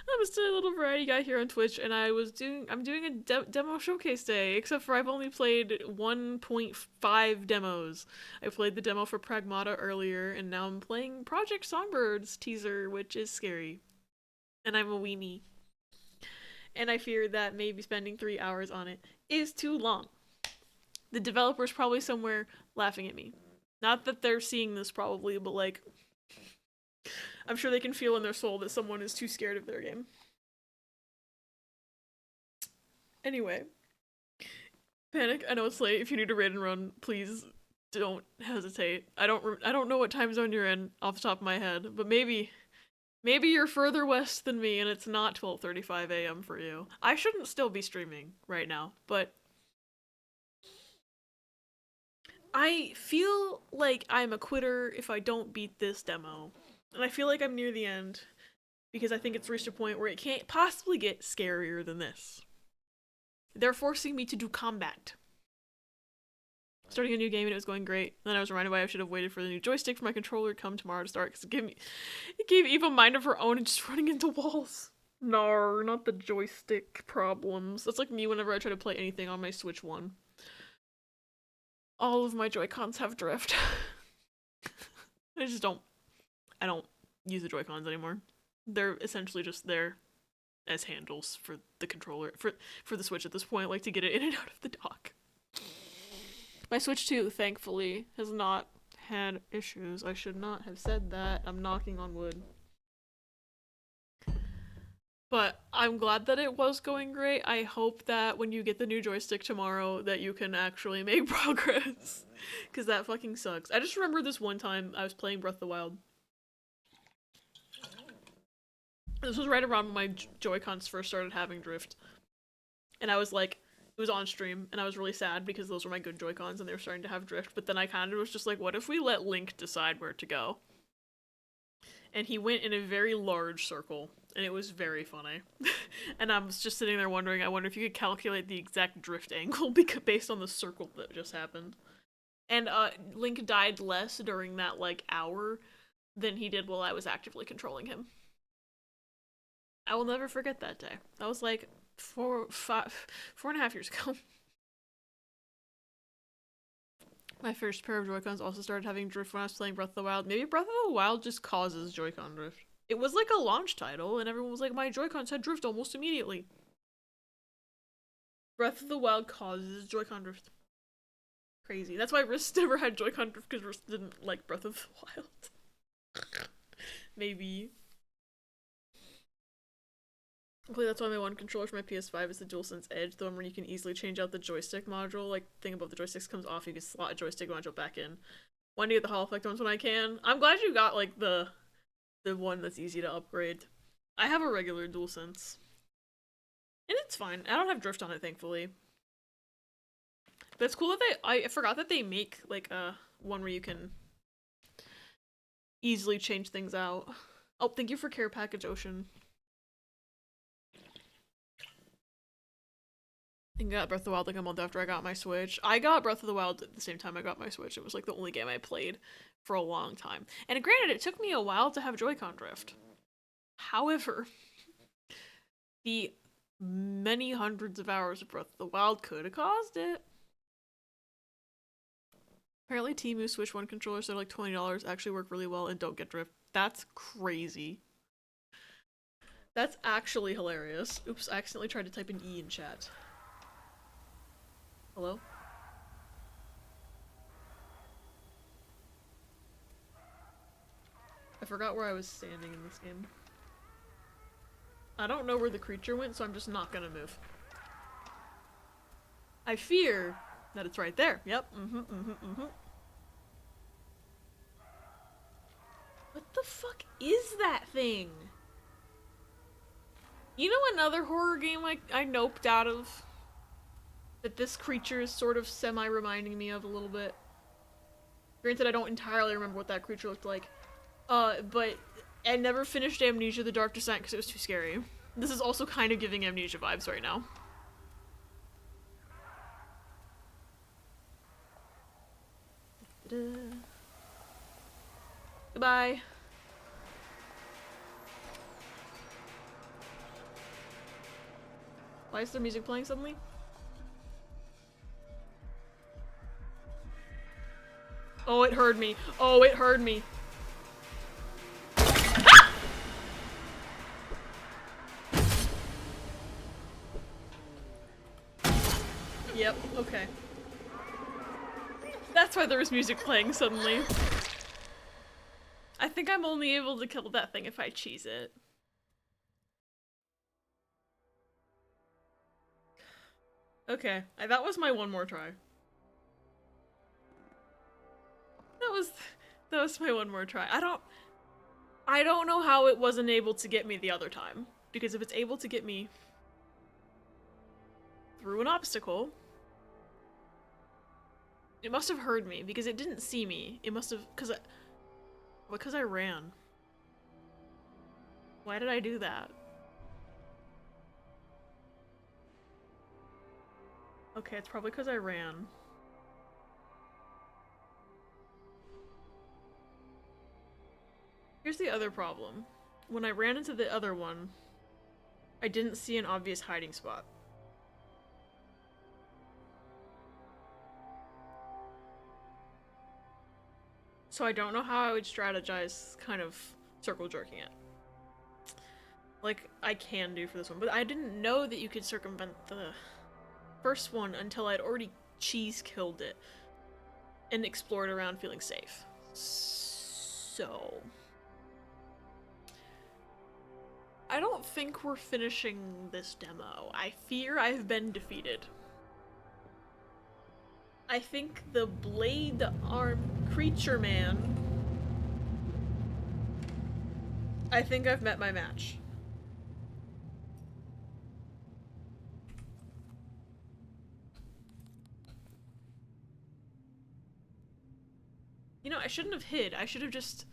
I'm just a little variety guy here on Twitch, and I'm doing a demo showcase day, except for I've only played 1.5 demos. I played the demo for Pragmata earlier, and now I'm playing Project Songbird's teaser, which is scary. And I'm a weenie. And I fear that maybe spending 3 hours on it is too long. The developer's probably somewhere laughing at me. Not that they're seeing this probably, but like, I'm sure they can feel in their soul that someone is too scared of their game. Anyway. Panic, I know it's late. If you need to raid and run, please don't hesitate. I don't know what time zone you're in off the top of my head, but maybe you're further west than me and it's not 12:35 a.m. for you. I shouldn't still be streaming right now, but I feel like I'm a quitter if I don't beat this demo. And I feel like I'm near the end because I think it's reached a point where it can't possibly get scarier than this. They're forcing me to do combat. Starting a new game and it was going great. Then I was reminded why I should have waited for the new joystick for my controller to come tomorrow to start, because it gave Eva a mind of her own and just running into walls. No, not the joystick problems. That's like me whenever I try to play anything on my Switch 1. All of my Joy-Cons have drift. I don't use the Joy-Cons anymore. They're essentially just there as handles for the controller, for the Switch at this point, like to get it in and out of the dock. My Switch 2, thankfully, has not had issues. I should not have said that. I'm knocking on wood. But I'm glad that it was going great. I hope that when you get the new joystick tomorrow that you can actually make progress. Because that fucking sucks. I just remember this one time I was playing Breath of the Wild. This was right around when my Joy-Cons first started having drift. And I was like, it was on stream, and I was really sad because those were my good Joy-Cons and they were starting to have drift, but then I kind of was just like, what if we let Link decide where to go? And he went in a very large circle, and it was very funny. And I was just sitting there wondering, I wonder if you could calculate the exact drift angle based on the circle that just happened. And Link died less during that, like, hour than he did while I was actively controlling him. I will never forget that day. That was like 4.5 years ago. My first pair of Joy-Cons also started having drift when I was playing Breath of the Wild. Maybe Breath of the Wild just causes Joy-Con drift. It was like a launch title, and everyone was like, my Joy-Cons had drift almost immediately. Breath of the Wild causes Joy-Con drift. Crazy. That's why Risk never had Joy-Con drift, because Risk didn't like Breath of the Wild. Maybe. Hopefully that's why my one controller for my PS5 is the DualSense Edge, the one where you can easily change out the joystick module. Like, the thing above the joysticks comes off, you can slot a joystick module back in. Want to get the Hall Effect ones when I can. I'm glad you got, like, the one that's easy to upgrade. I have a regular DualSense. And it's fine. I don't have drift on it, thankfully. But it's cool that I forgot that they make, like, one where you can easily change things out. Oh, thank you for care package, Ocean. And got Breath of the Wild like a month after I got my Switch. I got Breath of the Wild at the same time I got my Switch. It was like the only game I played for a long time. And granted, it took me a while to have Joy-Con drift. However, the many hundreds of hours of Breath of the Wild could have caused it. Apparently Temu Switch 1 controllers that are like $20 actually work really well and don't get drift. That's crazy. That's actually hilarious. Oops, I accidentally tried to type an E in chat. Hello? I forgot where I was standing in this game. I don't know where the creature went, so I'm just not gonna move. I fear that it's right there. Yep. What the fuck is that thing? You know another horror game I noped out of? That this creature is sort of semi-reminding me of a little bit. Granted, I don't entirely remember what that creature looked like. But I never finished Amnesia: The Dark Descent because it was too scary. This is also kind of giving Amnesia vibes right now. Goodbye. Why is there music playing suddenly? Oh, it heard me. Oh, it heard me. Ah! Yep, okay. That's why there was music playing suddenly. I think I'm only able to kill that thing if I cheese it. Okay, that was my one more try. That was my one more try. I don't know how it wasn't able to get me the other time. Because if it's able to get me through an obstacle, it must have heard me because it didn't see me. It must have, because I ran. Why did I do that? Okay, it's probably because I ran. Here's the other problem. When I ran into the other one, I didn't see an obvious hiding spot. So I don't know how I would strategize kind of circle jerking it. Like I can do for this one, but I didn't know that you could circumvent the first one until I'd already cheese killed it and explored around feeling safe. So I don't think we're finishing this demo. I fear I've been defeated. I think the blade-armed creature man... I think I've met my match. You know, I shouldn't have hid. I should have just...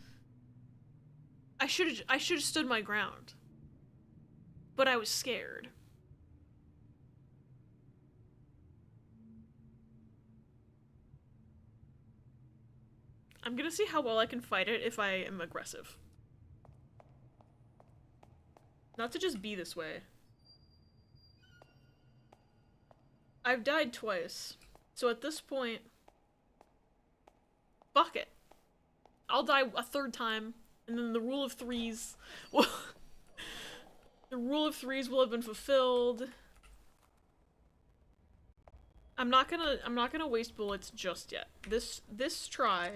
I should have stood my ground. But I was scared. I'm gonna see how well I can fight it if I am aggressive. Not to just be this way. I've died twice. So at this point... Fuck it. I'll die a third time, and then the rule of threes will... the rule of threes will have been fulfilled. I'm not gonna waste bullets just yet. This try,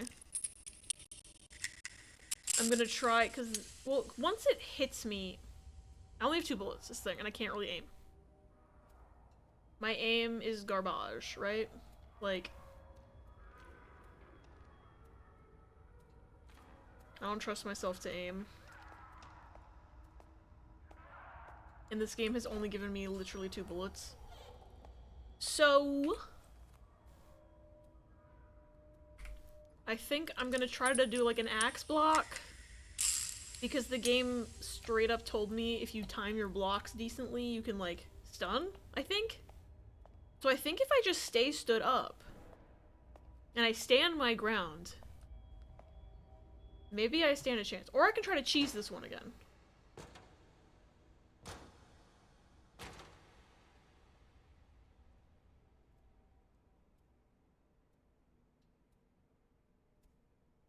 I'm gonna try, cause, well, once it hits me, I only have 2 bullets, this thing, and I can't really aim. My aim is garbage, right? Like, I don't trust myself to aim. And this game has only given me literally 2 bullets. So... I think I'm gonna try to do like an axe block. Because the game straight up told me if you time your blocks decently, you can like stun, I think? So I think if I just stay stood up and I stand my ground, maybe I stand a chance. Or I can try to cheese this one again.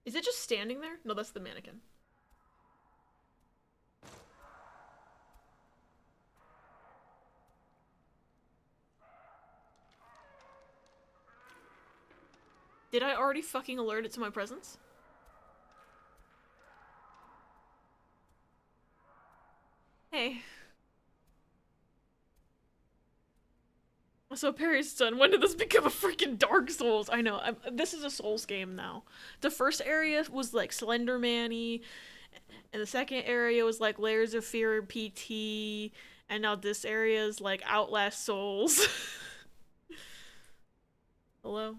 Is it just standing there? No, that's the mannequin. Did I already fucking alert it to my presence? Hey. So Perry's son, when did this become a freaking Dark Souls? I know, this is a Souls game now. The first area was like Slender Man-y, and the second area was like Layers of Fear PT, and now this area is like Outlast Souls. Hello?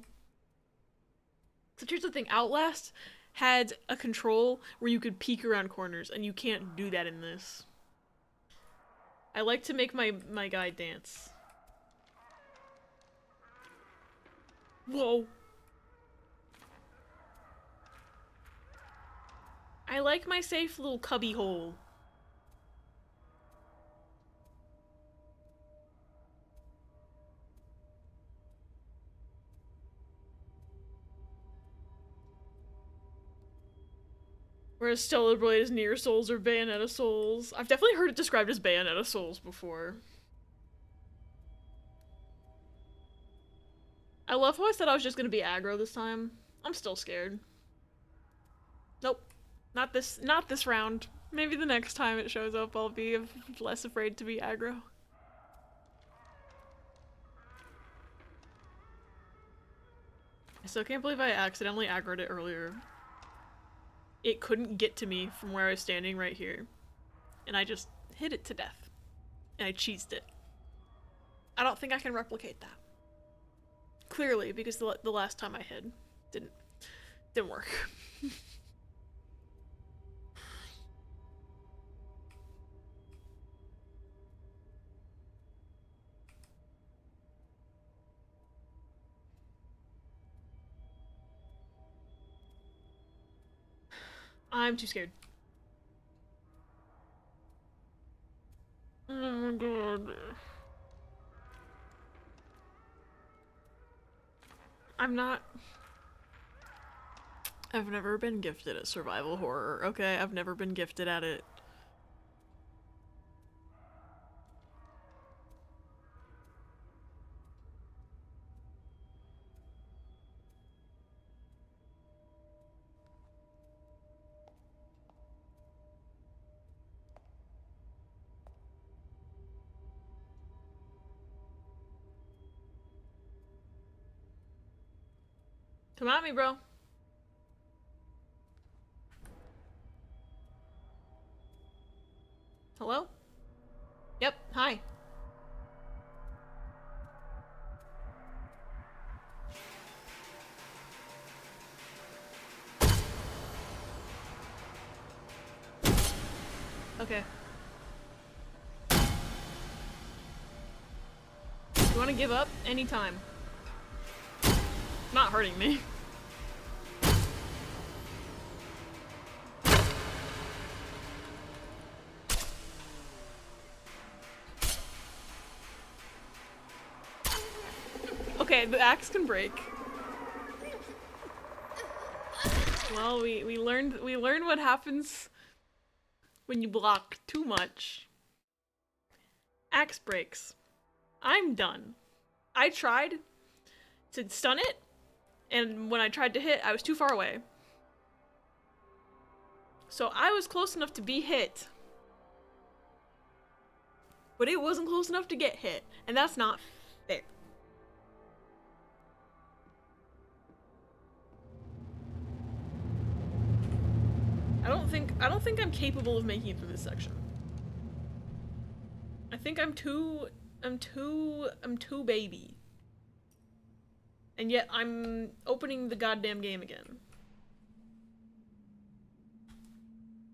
So here's the thing, Outlast had a control where you could peek around corners, and you can't do that in this. I like to make my guy dance. Whoa. I like my safe little cubby hole. Whereas Stellar Blade is Near Souls or Bayonetta Souls. I've definitely heard it described as Bayonetta Souls before. I love how I said I was just gonna be aggro this time. I'm still scared. Nope. Not this round. Maybe the next time it shows up I'll be less afraid to be aggro. I still can't believe I accidentally aggroed it earlier. It couldn't get to me from where I was standing right here. And I just hit it to death. And I cheesed it. I don't think I can replicate that. Clearly, because the last time I hid didn't work. I'm too scared. Oh my god. I've never been gifted at survival horror, okay? I've never been gifted at it. Come at me, bro. Hello? Yep, hi. Okay. You wanna give up? Anytime. Not hurting me. Okay, the axe can break. Well, we learned what happens when you block too much. Axe breaks. I'm done. I tried to stun it, and when I tried to hit, I was too far away. So I was close enough to be hit, but it wasn't close enough to get hit, and that's not fair. I don't think I'm capable of making it through this section. I think I'm too baby. And yet I'm opening the goddamn game again.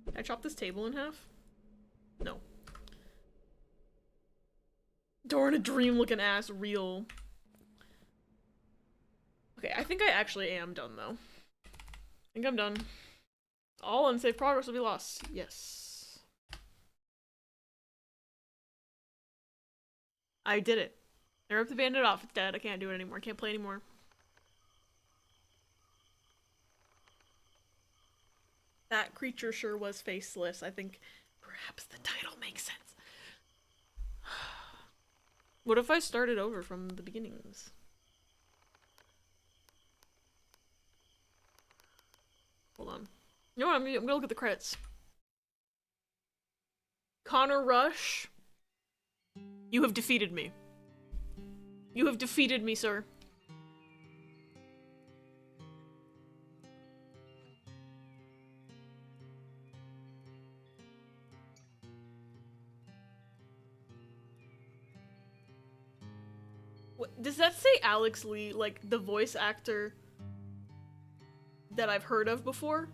Can I chop this table in half? No. Door in a dream looking ass real. think I actually am done, though. I think I'm done. All unsafe progress will be lost. Yes. I did it. I ripped the bandit off. It's dead. I can't do it anymore. I can't play anymore. That creature sure was faceless. I think perhaps the title makes sense. What if I started over from the beginnings? Hold on. You know what? I'm gonna look at the credits. Connor Rush, you have defeated me. You have defeated me, sir. What, does that say Alex Lee, like the voice actor that I've heard of before?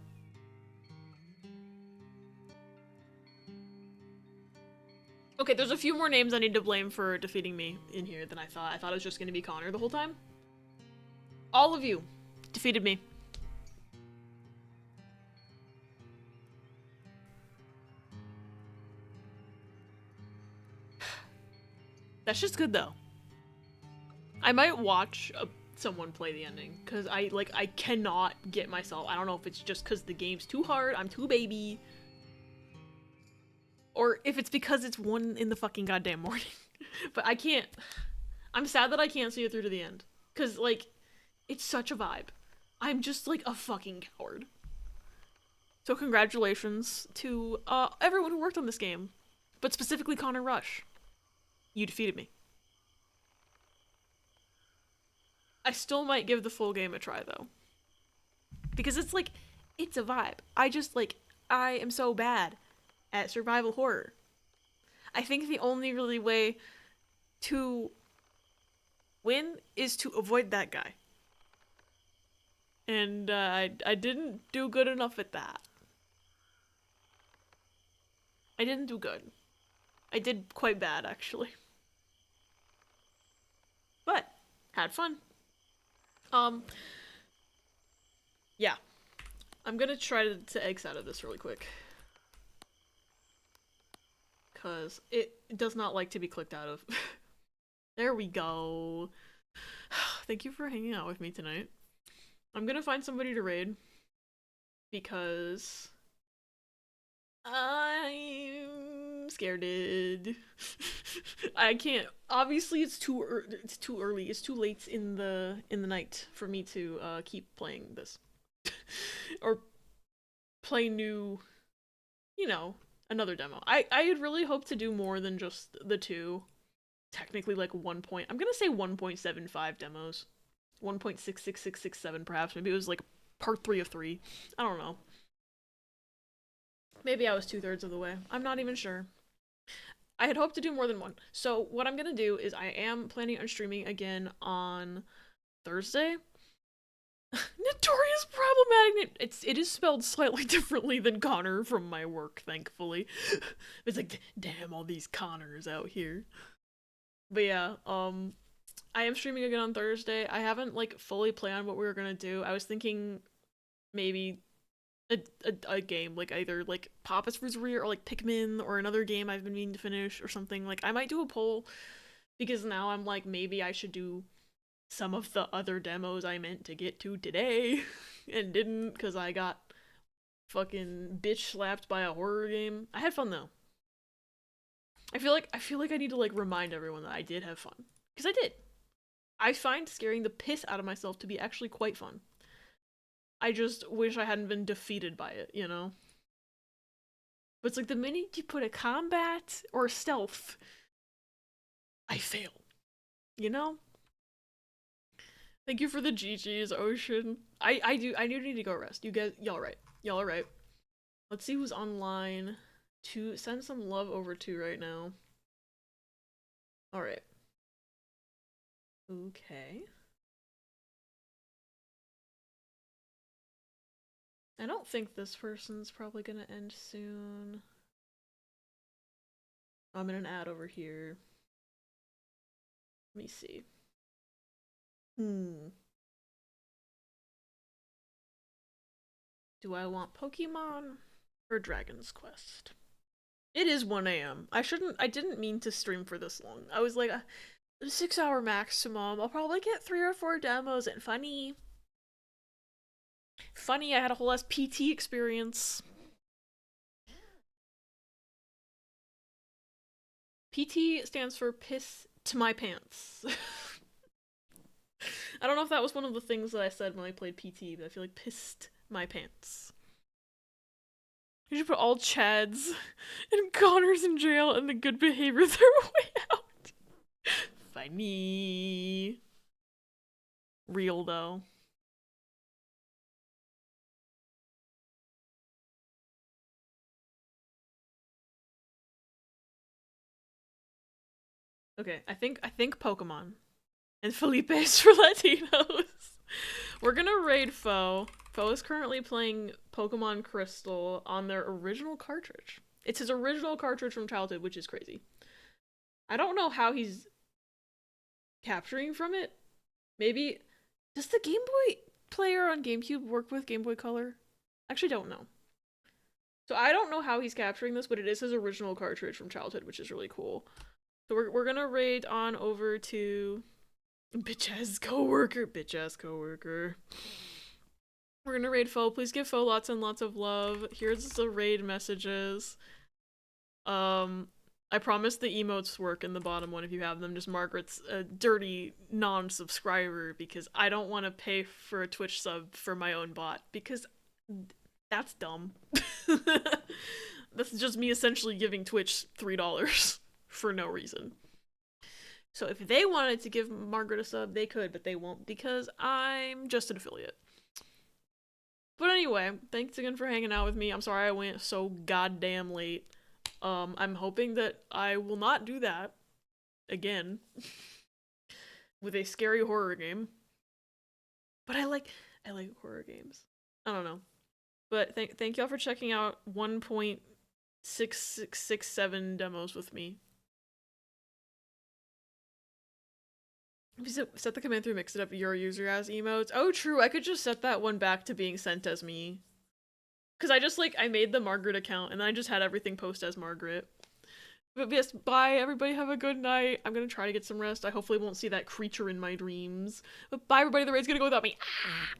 Okay, there's a few more names I need to blame for defeating me in here than I thought. I thought it was just gonna be Connor the whole time. All of you defeated me. That's just good though. I might watch someone play the ending because I cannot get myself. I don't know if it's just because the game's too hard. I'm too baby. Or if it's because it's 1 in the fucking goddamn morning. But I can't. I'm sad that I can't see it through to the end. Because, like, it's such a vibe. I'm just, like, a fucking coward. So congratulations to everyone who worked on this game. But specifically Connor Rush. You defeated me. I still might give the full game a try, though. Because it's, like, it's a vibe. I am so bad at survival horror. I think the only really way to win is to avoid that guy. And I didn't do good enough at that. I didn't do good. I did quite bad, actually. But, had fun. Yeah. I'm gonna try to exit out of this really quick. Because it does not like to be clicked out of. There we go. Thank you for hanging out with me tonight. I'm gonna find somebody to raid. Because I'm scared. I can't. Obviously, it's too early. It's too late in the night for me to keep playing this or play new. You know, another demo. I had really hoped to do more than just the 2. Technically, like 1 point. I'm gonna say 1.75 demos. 1.66667 perhaps. Maybe it was like part 3 of 3. I don't know. Maybe I was 2/3 of the way. I'm not even sure. I had hoped to do more than 1. So what I'm gonna do is I am planning on streaming again on Thursday. Notorious problematic. It is spelled slightly differently than Connor from my work, thankfully. It's like, damn, all these Connors out here. But yeah, I am streaming again on Thursday. I haven't like fully planned what we were gonna do. I was thinking maybe a game, like either like Papa's Fruiteria or like Pikmin or another game I've been meaning to finish or something. Like I might do a poll because now I'm like maybe I should do some of the other demos I meant to get to today and didn't because I got fucking bitch slapped by a horror game. I had fun though. I feel like I need to like remind everyone that I did have fun because I did. I find scaring the piss out of myself to be actually quite fun. I just wish I hadn't been defeated by it, you know? But it's like the minute you put a combat or stealth, I fail. You know? Thank you for the GG's, Ocean. I do need to go rest. Y'all right. Y'all are right. Let's see who's online to send some love over to right now. Alright. Okay. I don't think this person's probably gonna end soon. I'm in an ad over here. Let me see. Do I want Pokemon or Dragon's Quest? It is 1 a.m. I didn't mean to stream for this long. I was like, a 6-hour maximum. I'll probably get 3 or 4 demos and funny. I had a whole ass PT experience. PT stands for piss to my pants. I don't know if that was one of the things that I said when I played PT, but I feel like pissed my pants. You should put all Chads and Connors in jail and the good behavior their way out. Funny. Real though. Okay, I think Pokemon. And Felipe's for Latinos. We're gonna raid Foe. Foe is currently playing Pokemon Crystal on their original cartridge. It's his original cartridge from childhood, which is crazy. I don't know how he's capturing from it. Maybe, does the Game Boy player on GameCube work with Game Boy Color? Actually don't know. So I don't know how he's capturing this, but it is his original cartridge from childhood, which is really cool. So we're gonna raid on over to bitch-ass coworker. We're gonna raid Foe. Please give Foe lots and lots of love. Here's the raid messages. I promise the emotes work in the bottom one if you have them. Just Margaret's a dirty non-subscriber because I don't want to pay for a Twitch sub for my own bot because that's dumb. That's just me essentially giving Twitch $3 for no reason. So if they wanted to give Margaret a sub, they could, but they won't because I'm just an affiliate. But anyway, thanks again for hanging out with me. I'm sorry I went so goddamn late. I'm hoping that I will not do that again with a scary horror game. But I like horror games. I don't know. But thank y'all for checking out 1.6667 demos with me. Set the command through mix it up your user as emotes. Oh, true. I could just set that one back to being sent as me. Because I made the Margaret account and I just had everything post as Margaret. But yes, bye everybody. Have a good night. I'm going to try to get some rest. I hopefully won't see that creature in my dreams. But bye everybody. The raid's going to go without me. Ah!